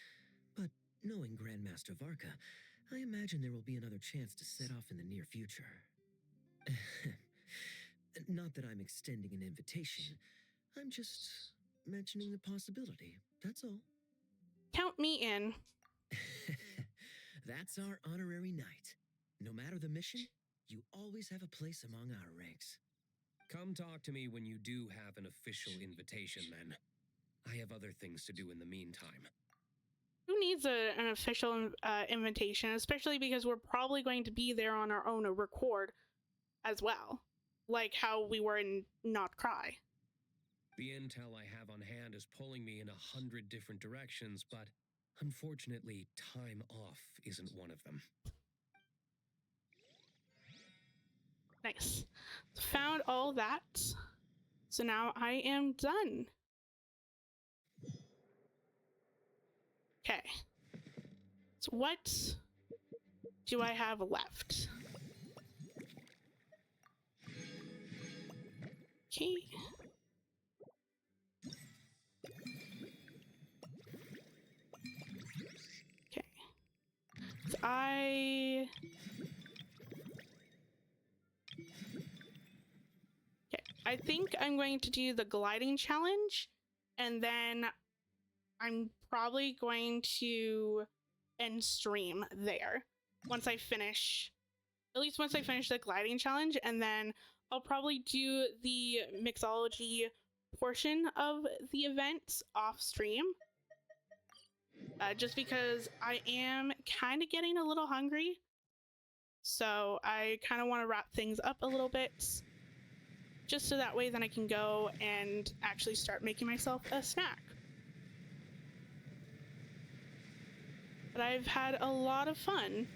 but knowing Grandmaster Varka, I imagine there will be another chance to set off in the near future. Not that I'm extending an invitation. I'm just mentioning the possibility, that's all. Count me in. That's our honorary knight. No matter the mission, you always have a place among our ranks. Come talk to me when you do have an official invitation, then. I have other things to do in the meantime. Who needs an official invitation, especially because we're probably going to be there on our own record as well, like how we were in Not Cry. The intel I have on hand is pulling me in 100 different directions, but unfortunately, time off isn't one of them. Nice. Found all that. So now I am done. Okay. So what do I have left? Okay. Okay. So I think I'm going to do the gliding challenge, and then I'm probably going to end stream there once I finish, at least once I finish the gliding challenge, and then I'll probably do the mixology portion of the event off stream. Just because I am kind of getting a little hungry. So I kind of want to wrap things up a little bit. Just so that way then I can go and actually start making myself a snack. But I've had a lot of fun,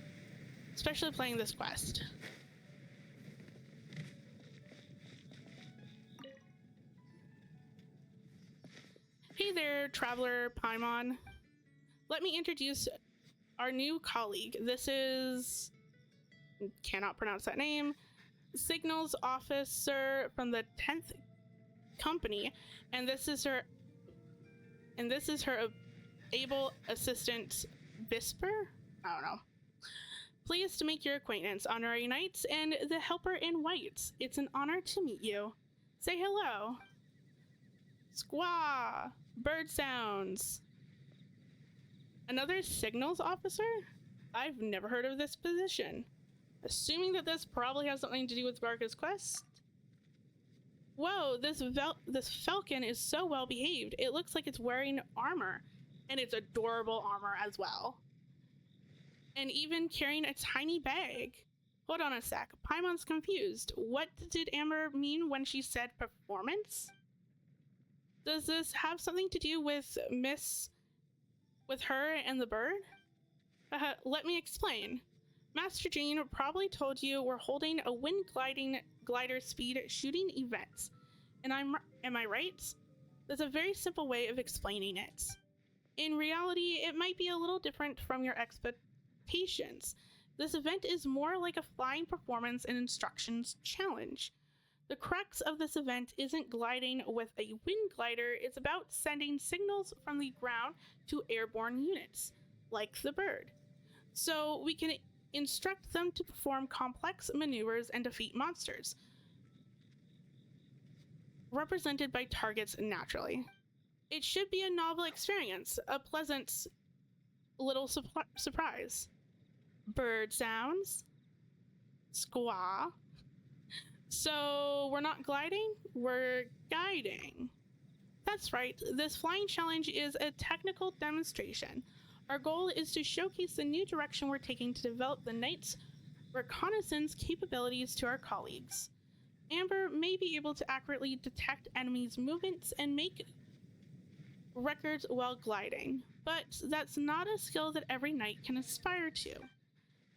especially playing this quest. Hey there, Traveler Paimon. Let me introduce our new colleague. This is... cannot pronounce that name. Signals Officer from the 10th Company, and this is her able assistant, Visper? I don't know. Pleased to make your acquaintance, Honorary Knights and the Helper in White. It's an honor to meet you. Say hello. Squaw! Bird sounds. Another signals officer? I've never heard of this position. Assuming that this probably has something to do with Varka's quest. Whoa, this falcon is so well behaved. It looks like it's wearing armor, and it's adorable armor as well. And even carrying a tiny bag. Hold on a sec. Paimon's confused. What did Amber mean when she said performance? Does this have something to do with her and the bird? Let me explain. Master Jean probably told you we're holding a wind glider speed shooting event. And am I right? That's a very simple way of explaining it. In reality, it might be a little different from your expectations. This event is more like a flying performance and instructions challenge. The crux of this event isn't gliding with a wind glider, it's about sending signals from the ground to airborne units, like the bird. So we can instruct them to perform complex maneuvers and defeat monsters, represented by targets naturally. It should be a novel experience, a pleasant little surprise. Bird sounds. Squaw. So we're not gliding, we're guiding. That's right, this flying challenge is a technical demonstration. Our goal is to showcase the new direction we're taking to develop the Knight's reconnaissance capabilities to our colleagues. Amber may be able to accurately detect enemies' movements and make records while gliding, but that's not a skill that every knight can aspire to.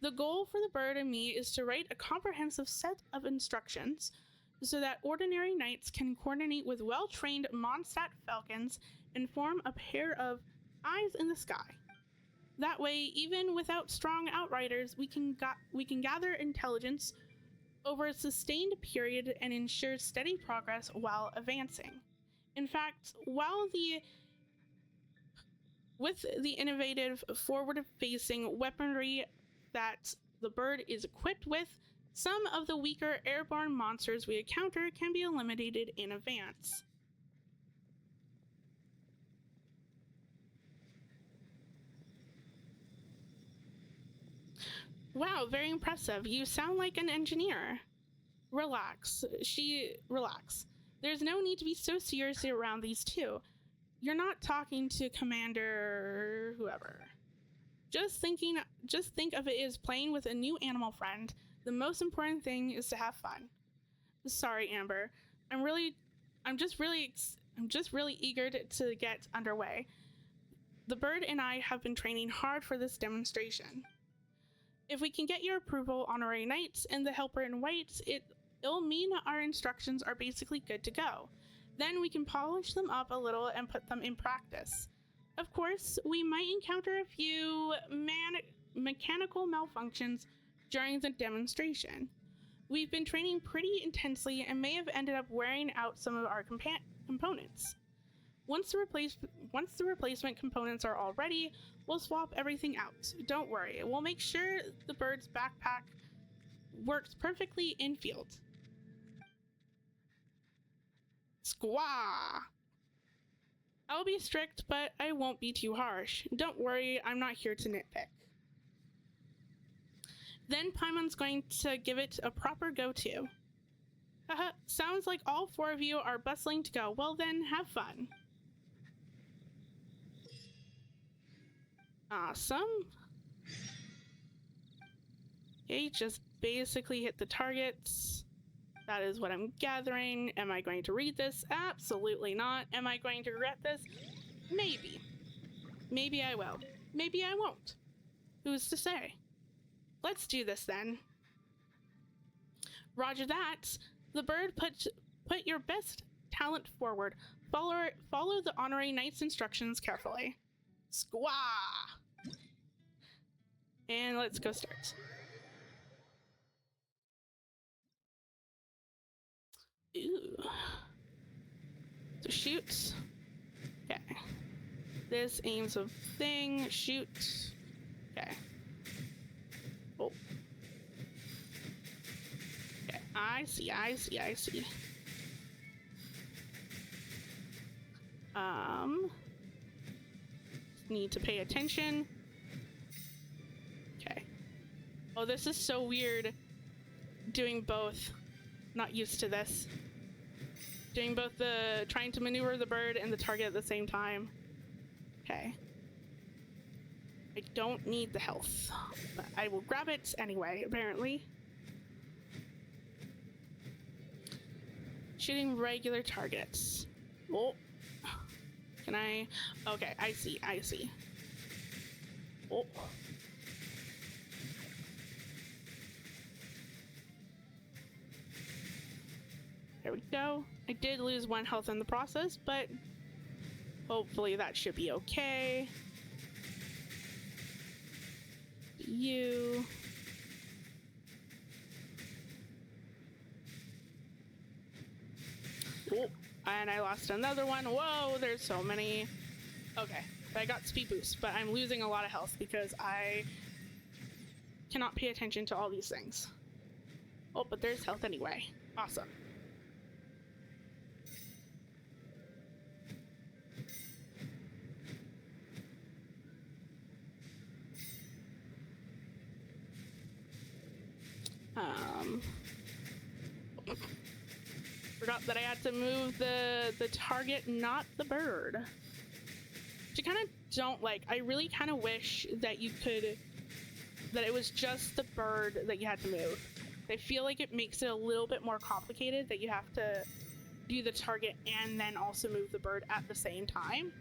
The goal for the bird and me is to write a comprehensive set of instructions so that ordinary knights can coordinate with well-trained Mondstadt falcons and form a pair of eyes in the sky. That way, even without strong outriders, we can gather intelligence over a sustained period and ensure steady progress while advancing. In fact, with the innovative forward-facing weaponry that the bird is equipped with, some of the weaker airborne monsters we encounter can be eliminated in advance. Wow, very impressive. You sound like an engineer. Relax. Relax. There's no need to be so serious around these two. You're not talking to Commander whoever. Just think of it as playing with a new animal friend. The most important thing is to have fun. Sorry, Amber. I'm just really eager to get underway. The bird and I have been training hard for this demonstration. If we can get your approval, Honorary Knights and the Helper in White, it'll mean our instructions are basically good to go. Then we can polish them up a little and put them in practice. Of course, we might encounter a few mechanical malfunctions during the demonstration. We've been training pretty intensely and may have ended up wearing out some of our components. Once the replacement components are all ready, we'll swap everything out. Don't worry, we'll make sure the bird's backpack works perfectly in field. Squaw! I'll be strict, but I won't be too harsh. Don't worry, I'm not here to nitpick. Then Paimon's going to give it a proper go-to. Haha, sounds like all 4 of you are bustling to go. Well then, have fun. Awesome. Okay, just basically hit the targets. That is what I'm gathering. Am I going to read this? Absolutely not. Am I going to regret this? Maybe. Maybe I will. Maybe I won't. Who's to say? Let's do this then. Roger that. The bird, put your best talent forward. Follow the honorary knight's instructions carefully. Squaw! And let's go start. Ooh. So shoot. Okay. This aims a thing. Shoot. Okay. Oh. Okay. I see. Need to pay attention. Okay. Oh, this is so weird. Doing both. Not used to this. Doing both the trying to maneuver the bird and the target at the same time. Okay. I don't need the health, but I will grab it anyway, apparently. Shooting regular targets. Oh. Can I? Okay, I see. Oh. There we go. I did lose 1 health in the process, but hopefully that should be okay. You. Oh, and I lost another one. Whoa, there's so many. Okay, I got speed boost, but I'm losing a lot of health because I cannot pay attention to all these things. Oh, but there's health anyway. Awesome. Forgot that I had to move the target, not the bird. Which I kind of don't like. I really kind of wish that that it was just the bird that you had to move. I feel like it makes it a little bit more complicated that you have to do the target and then also move the bird at the same time.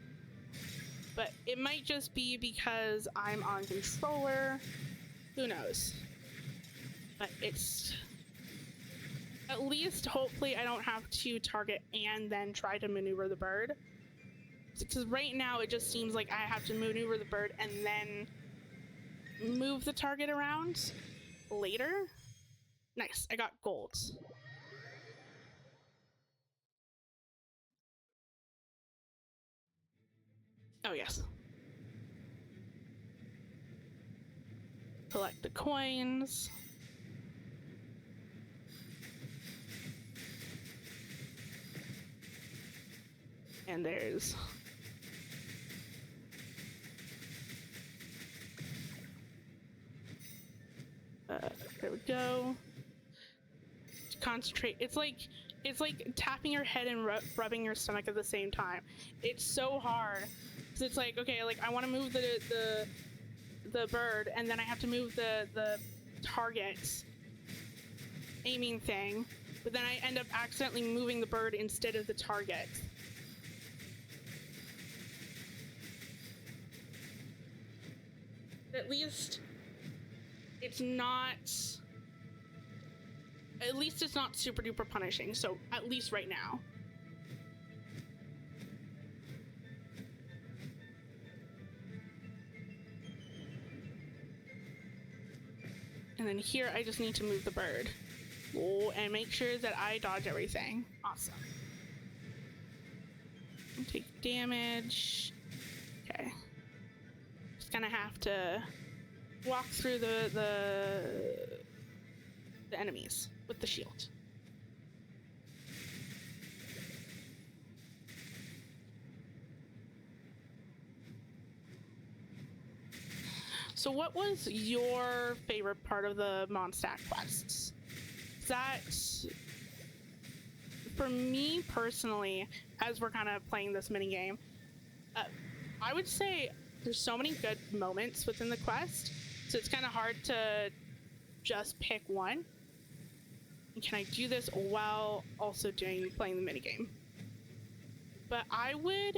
But it might just be because I'm on controller. Who knows? But it's... At least, hopefully, I don't have to target and then try to maneuver the bird. Because right now, it just seems like I have to maneuver the bird and then move the target around later. Nice, I got gold. Oh, yes. Collect the coins. And there's... there we go. Concentrate. It's like tapping your head and rubbing your stomach at the same time. It's so hard. So it's like, okay, like I want to move the bird, and then I have to move the target aiming thing, but then I end up accidentally moving the bird instead of the target. At least it's not super duper punishing, so at least right now. And then here I just need to move the bird. Oh, and make sure that I dodge everything. Awesome. Take damage. Okay. Just gonna have to walk through the enemies with the shield. So what was your favorite part of the Mondstadt quests? That, for me personally, as we're kind of playing this minigame, I would say there's so many good moments within the quest, so it's kind of hard to just pick one. And can I do this while also playing the minigame? But I would...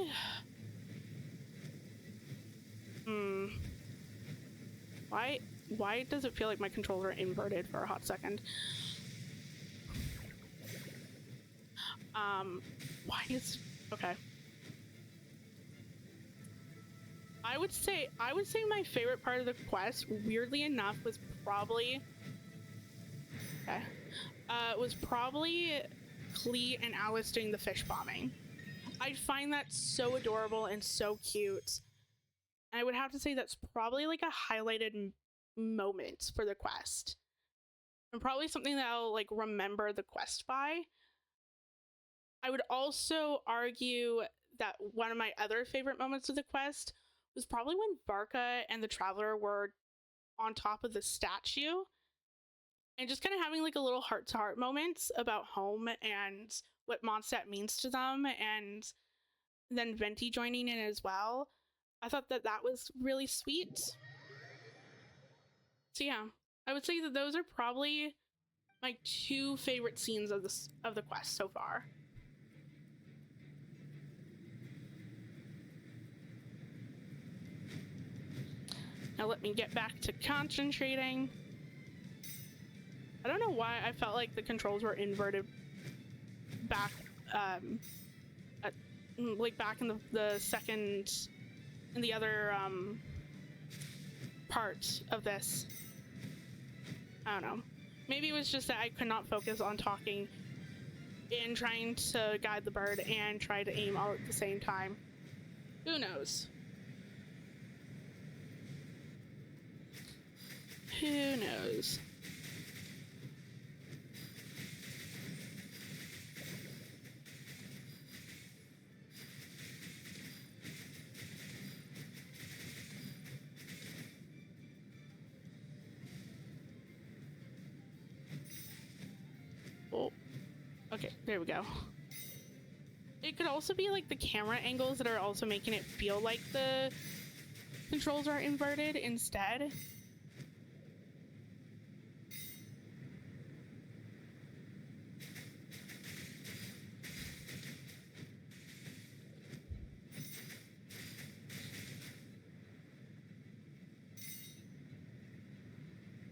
Why does it feel like my controls are inverted for a hot second? Okay. I would say my favorite part of the quest, weirdly enough, was probably Clee and Alice doing the fish bombing. I find that so adorable and so cute. I would have to say that's probably like a highlighted moment for the quest, and probably something that I'll like remember the quest by. I would also argue that one of my other favorite moments of the quest was probably when Varka and the Traveler were on top of the statue and just kind of having like a little heart-to-heart moments about home and what Mondstadt means to them, and then Venti joining in as well. I thought that was really sweet. So yeah, I would say that those are probably my two favorite scenes of the quest so far. Now let me get back to concentrating. I don't know why I felt like the controls were inverted back, like back in the second, in the other part of this. I don't know. Maybe it was just that I could not focus on talking and trying to guide the bird and try to aim all at the same time. Who knows? Who knows? Oh, okay, there we go. It could also be like the camera angles that are also making it feel like the controls are inverted instead.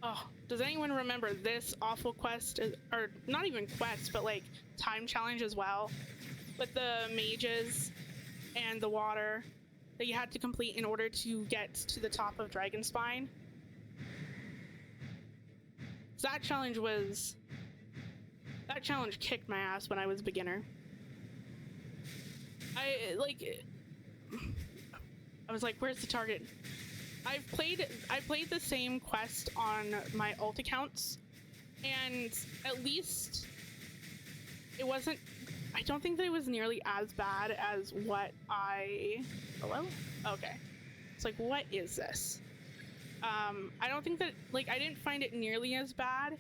Oh, does anyone remember this awful quest, or not even quest, but like time challenge as well, with the mages and the water that you had to complete in order to get to the top of Dragonspine? That challenge kicked my ass when I was a beginner. I was like, where's the target? I played the same quest on my alt accounts, and at least it wasn't, I don't think that it was nearly as bad as what hello? Okay. It's like, what is this? I don't think that, like, I didn't find it nearly as bad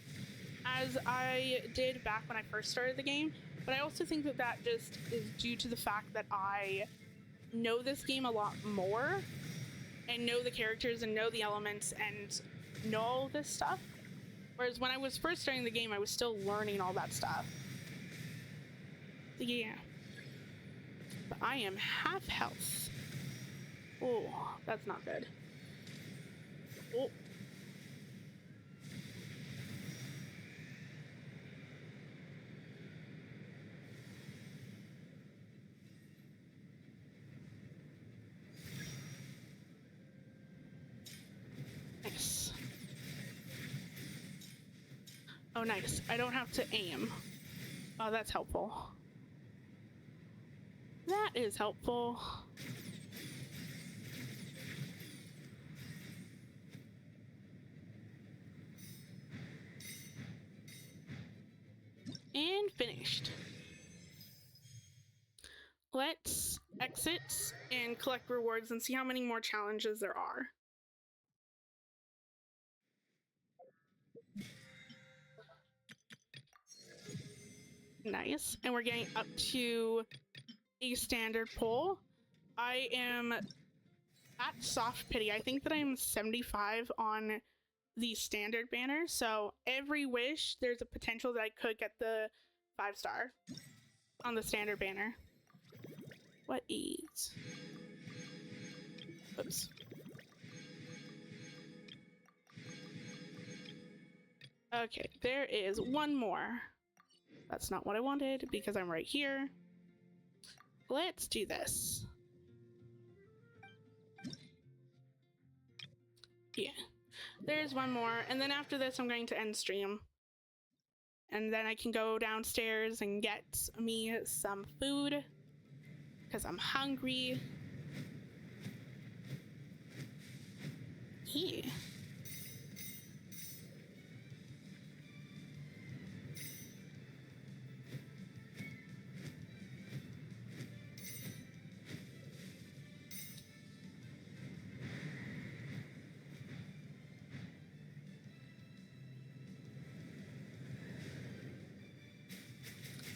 as I did back when I first started the game, but I also think that just is due to the fact that I know this game a lot more and know the characters and know the elements and know all this stuff. Whereas when I was first starting the game, I was still learning all that stuff. So yeah. But I am half health. Oh, that's not good. Oh. Nice. Oh, nice. I don't have to aim. Oh, that's helpful. That is helpful. And finished. Let's exit and collect rewards and see how many more challenges there are. Nice. And we're getting up to a standard pull. I am at soft pity. I think that I'm 75 on the standard banner. So every wish, there's a potential that I could get the 5-star on the standard banner. What is? Oops. Okay, there is one more. That's not what I wanted because I'm right here. Let's do this. Yeah, there's one more. And then after this, I'm going to end stream. And then I can go downstairs and get me some food because I'm hungry. Yeah.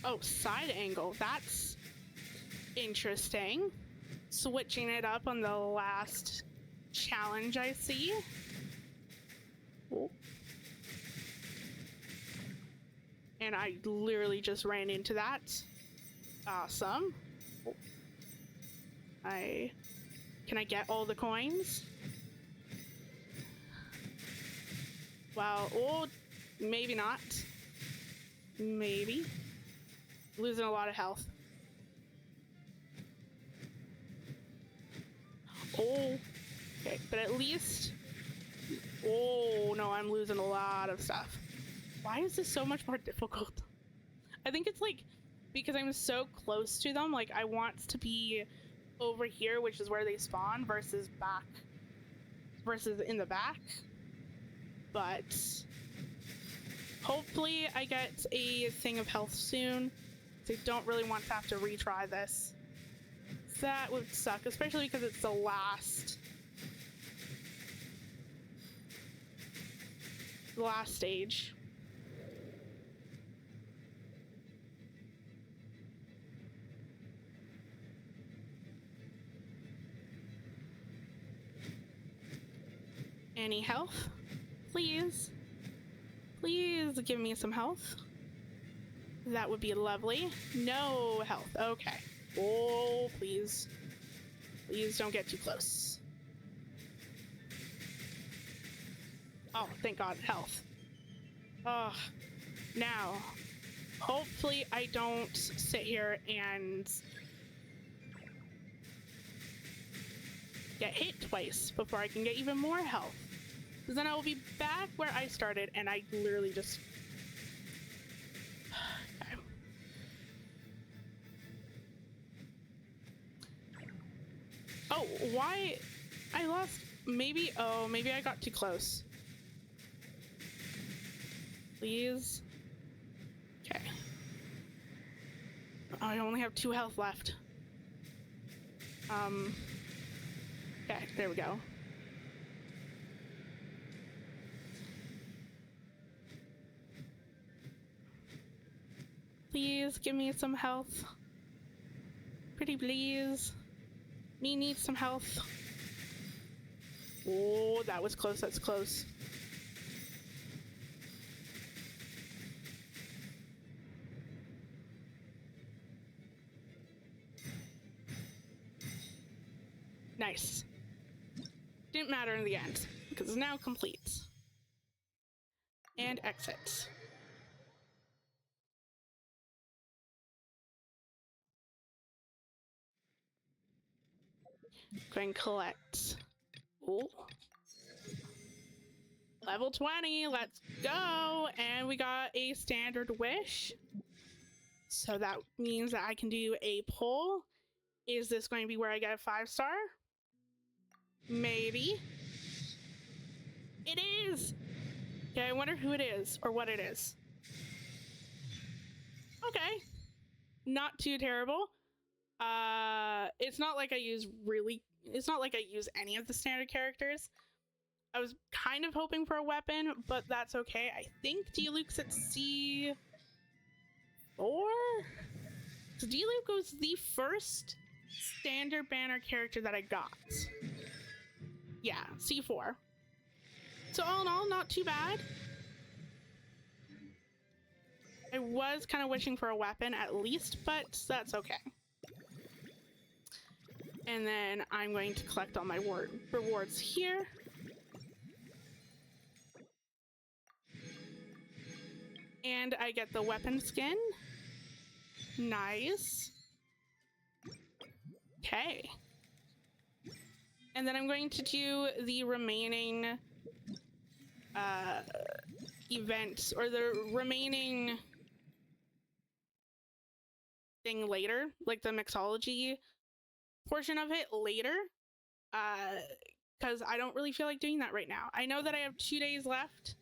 Oh, side angle. That's interesting. Switching it up on the last challenge I see. Oh. And I literally just ran into that. Awesome. Oh. Can I get all the coins? Well, oh, maybe not. Maybe. Losing a lot of health. Oh, okay, but at least, oh no, I'm losing a lot of stuff. Why is this so much more difficult? I think it's like, because I'm so close to them, like I want to be over here, which is where they spawn, versus in the back. But hopefully I get a thing of health soon. So I don't really want to have to retry this. That would suck, especially because it's the last stage. Any health? Please? Please give me some health. That would be lovely. No health. Okay. Oh, please. Please don't get too close. Oh, thank God. Health. Oh, now, hopefully I don't sit here and get hit twice before I can get even more health. Because then I will be back where I started and I literally just... Oh, why? I lost... Maybe... Oh, maybe I got too close. Please. Okay. Oh, I only have 2 health left. Okay, there we go. Please give me some health. Pretty please. Me needs some health. Oh, that was close. That's close. Nice. Didn't matter in the end, because it's now complete. And exit. Go and collect. Ooh. Level 20, let's go! And we got a standard wish. So that means that I can do a pull. Is this going to be where I get a 5-star? Maybe. It is! Yeah, I wonder who it is, or what it is. Okay. Not too terrible. It's not like I use any of the standard characters. I was kind of hoping for a weapon, but that's okay. I think D-Luke's at C4? So D-Luke was the first standard banner character that I got. Yeah, C4. So all in all, not too bad. I was kind of wishing for a weapon at least, but that's okay. And then I'm going to collect all my rewards here. And I get the weapon skin. Nice. Okay. And then I'm going to do the remaining events, or the remaining thing later, like the mixology portion of it later, because I don't really feel like doing that right now. I know that I have 2 days left,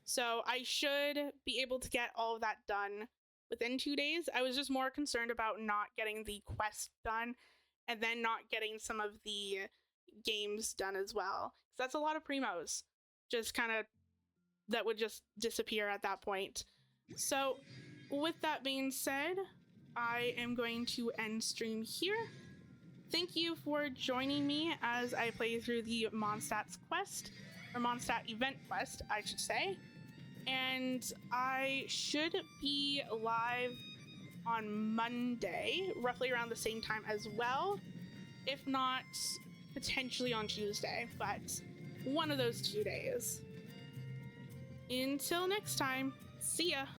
so I should be able to get all of that done within 2 days. I was just more concerned about not getting the quest done and then not getting some of the games done as well. So that's a lot of primos, just kind of, that would just disappear at that point. So with that being said, I am going to end stream here. Thank you for joining me as I play through the Mondstadt's quest, or Mondstadt event quest, I should say. And I should be live on Monday, roughly around the same time as well. If not, potentially on Tuesday, but one of those 2 days. Until next time, see ya!